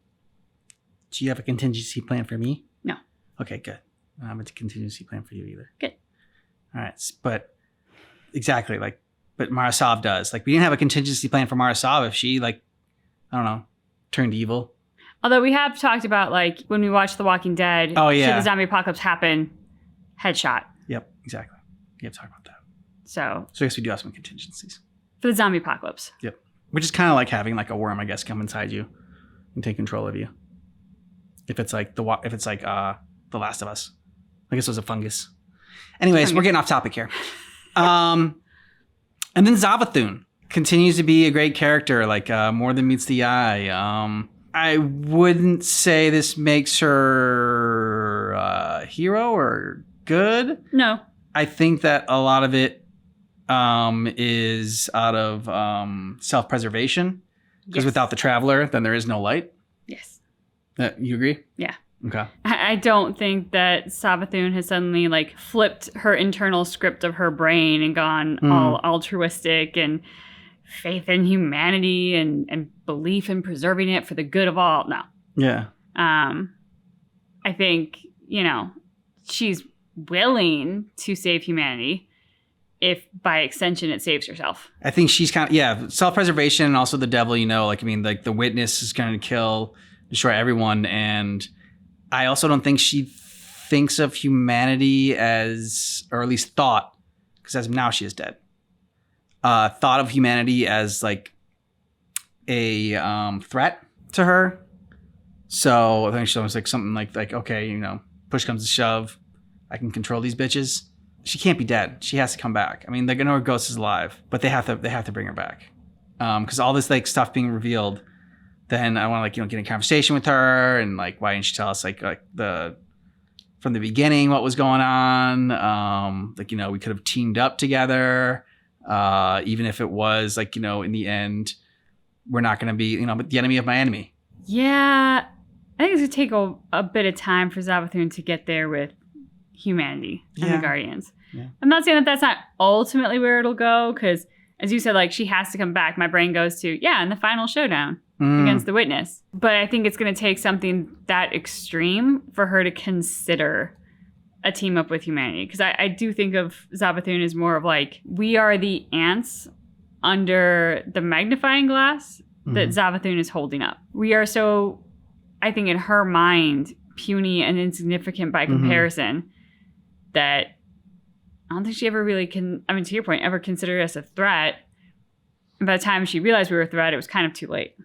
Do you have a contingency plan for me? No. Okay, good. I don't have a contingency plan for you either. Good. All right, but exactly, like, but Marasov does. Like, we didn't have a contingency plan for Marasov if she, like, I don't know, turned evil. Although we have talked about, like, when we watched The Walking Dead, oh yeah, should the zombie apocalypse happen, headshot. Yep, exactly. You have to talk about that. So I guess we do have some contingencies. For the zombie apocalypse. Yep. Which is kind of like having like a worm, I guess, come inside you and take control of you. If it's like The Last of Us. I guess it was a fungus. Anyways, we're getting off topic here. And then Savathun continues to be a great character, like more than meets the eye. I wouldn't say this makes her a hero or good. No. I think that a lot of it is out of self-preservation. Because without the traveler, then there is no light. Yes. You agree? Yeah. Okay. I don't think that Savathun has suddenly like flipped her internal script of her brain and gone all altruistic and faith in humanity and belief in preserving it for the good of all. No. Yeah. I think, she's willing to save humanity. if by extension it saves herself. I think she's kind of, self-preservation and also the devil, like, I mean, like the witness is going to destroy everyone. And I also don't think she thinks of humanity as, or at least thought, because as of now she is dead, thought of humanity as like a threat to her. So I think she was like something like, okay, push comes to shove, I can control these bitches. She can't be dead. She has to come back. I mean, they know her ghost is alive, but they have to bring her back. Because all this like stuff being revealed, then I want to get in conversation with her and like, why didn't she tell us like from the beginning what was going on? We could have teamed up together, even if it was like, in the end, we're not going to be, the enemy of my enemy. Yeah, I think it's going to take a bit of time for Savathun to get there with humanity and the Guardians. Yeah. I'm not saying that that's not ultimately where it'll go, because as you said, like, she has to come back. My brain goes to, in the final showdown against the Witness. But I think it's going to take something that extreme for her to consider a team up with humanity. Because I do think of Savathun as more of like, we are the ants under the magnifying glass that Savathun is holding up. We are so, I think in her mind, puny and insignificant by comparison that I don't think she ever really to your point, ever considered us a threat. And by the time she realized we were a threat, it was kind of too late.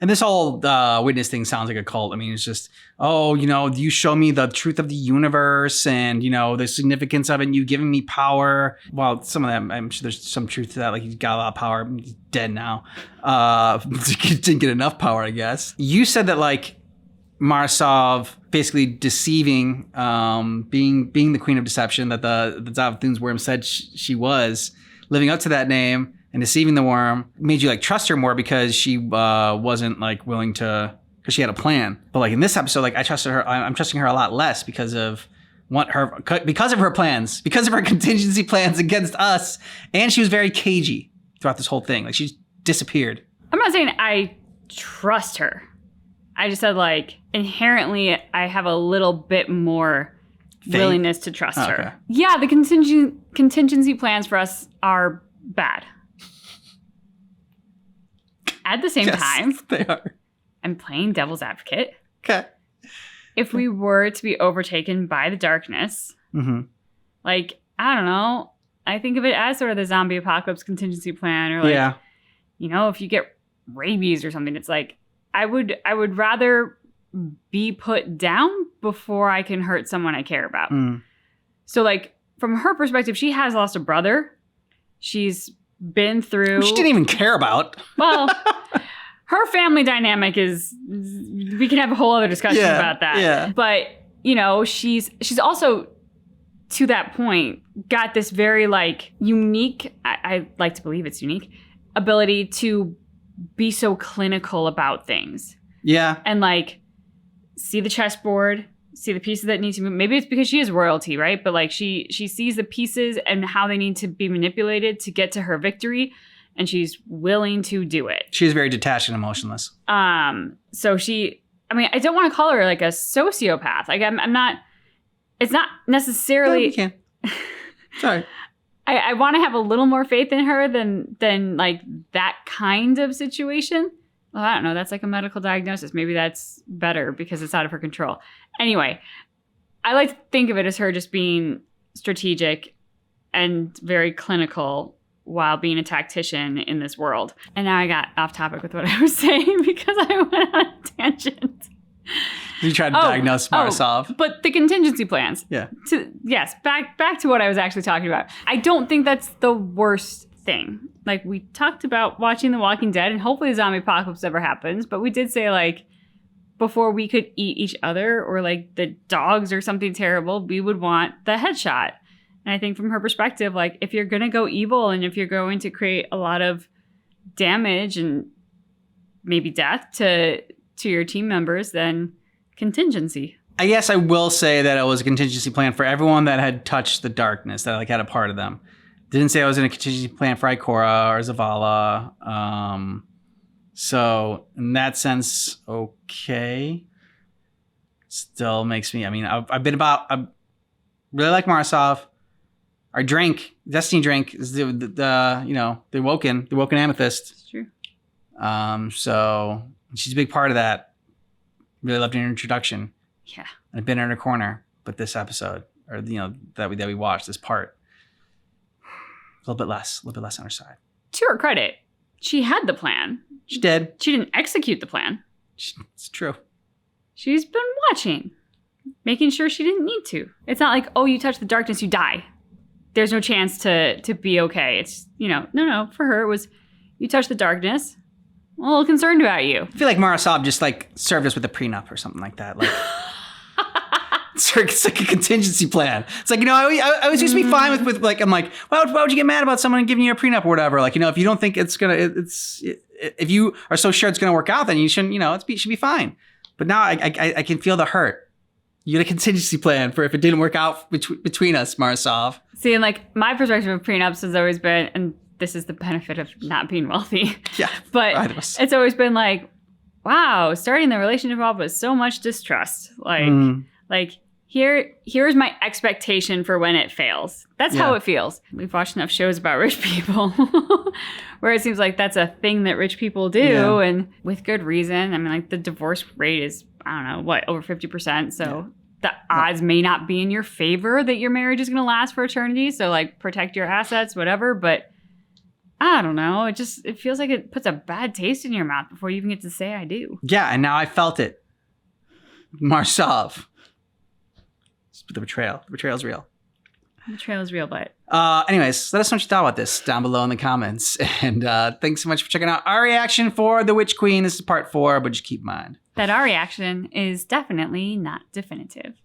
And this whole witness thing sounds like a cult. I mean, it's just, you show me the truth of the universe and, the significance of it, and you giving me power. Well, some of that, I'm sure there's some truth to that. Like, he's got a lot of power. He's dead now. Didn't get enough power, I guess. You said that, like, Marasov basically deceiving, being the queen of deception that the Savathun's worm said she was, living up to that name and deceiving the worm, made you like trust her more because she wasn't like willing to, because she had a plan. But like in this episode, like I trusted her. I'm trusting her a lot less because of her plans, because of her contingency plans against us, and she was very cagey throughout this whole thing. Like she just disappeared. I'm not saying I trust her. I just said like inherently I have a little bit more willingness to trust her. Yeah, the contingency plans for us are bad. At the same time, they are. I'm playing devil's advocate. Okay. If we were to be overtaken by the darkness, like, I don't know, I think of it as sort of the zombie apocalypse contingency plan, or like, if you get rabies or something, it's like, I would rather be put down before I can hurt someone I care about. So like, from her perspective, she has lost a brother. She's been through... She didn't even care about. Well, her family dynamic is... We can have a whole other discussion about that. Yeah. But, she's also, to that point, got this very, like, unique... I like to believe it's unique, ability to be so clinical about things. Yeah. And, like, see the chessboard, see the pieces that need to move. Maybe it's because she is royalty, right? But like she sees the pieces and how they need to be manipulated to get to her victory, and she's willing to do it. She's very detached and emotionless. So I don't want to call her like a sociopath. Like I'm not. It's not necessarily. No, you can. Sorry. I want to have a little more faith in her than like that kind of situation. Well, I don't know. That's like a medical diagnosis. Maybe that's better because it's out of her control. Anyway, I like to think of it as her just being strategic and very clinical while being a tactician in this world. And now I got off topic with what I was saying because I went on a tangent. You tried to diagnose Marasov. But the contingency plans. Yeah. Back to what I was actually talking about. I don't think that's the worst thing. Like, we talked about watching The Walking Dead, and hopefully the zombie apocalypse never happens, but we did say, like, before we could eat each other or, like, the dogs or something terrible, we would want the headshot. And I think from her perspective, like, if you're going to go evil and if you're going to create a lot of damage and maybe death to your team members, then contingency. I guess I will say that it was a contingency plan for everyone that had touched the darkness, that, like, had a part of them. Didn't say I was in a contingency plan for Ikora or Zavala. So in that sense, okay. Still makes me, I really like Marasov. our drink, Destiny drink, is the Woken Amethyst. It's true. So she's a big part of that. Really loved her introduction. Yeah. I've been in her corner, but this episode, or that we watched, this part, a little bit less on her side. To her credit, she had the plan. She did. She didn't execute the plan. It's true. She's been watching, making sure she didn't need to. It's not like, oh, you touch the darkness, you die. There's no chance to be okay. It's, no. For her, it was, you touch the darkness, I'm a little concerned about you. I feel like Mara Sob just like served us with a prenup or something like that. Like, it's like a contingency plan. It's like, I was used to be fine with like, I'm like, why would you get mad about someone giving you a prenup or whatever? Like, if you don't think it's if you are so sure it's going to work out, then you shouldn't, it should be fine. But now I can feel the hurt. You had a contingency plan for if it didn't work out between us, Marasov. See, and like my perspective of prenups has always been, and this is the benefit of not being wealthy. Yeah. But it's always been like, wow, starting the relationship off with so much distrust. Like here's my expectation for when it fails. That's how it feels. We've watched enough shows about rich people where it seems like that's a thing that rich people do, and with good reason. I mean, like the divorce rate is, I don't know, over 50%. So the odds may not be in your favor that your marriage is going to last for eternity. So like protect your assets, whatever. But I don't know. It feels like it puts a bad taste in your mouth before you even get to say I do. Yeah, and now I felt it. Marsov. The betrayal. The betrayal's real. The betrayal is real, but... anyways, let us know what you thought about this down below in the comments. And thanks so much for checking out our reaction for The Witch Queen. This is part 4, but just keep in mind that our reaction is definitely not definitive.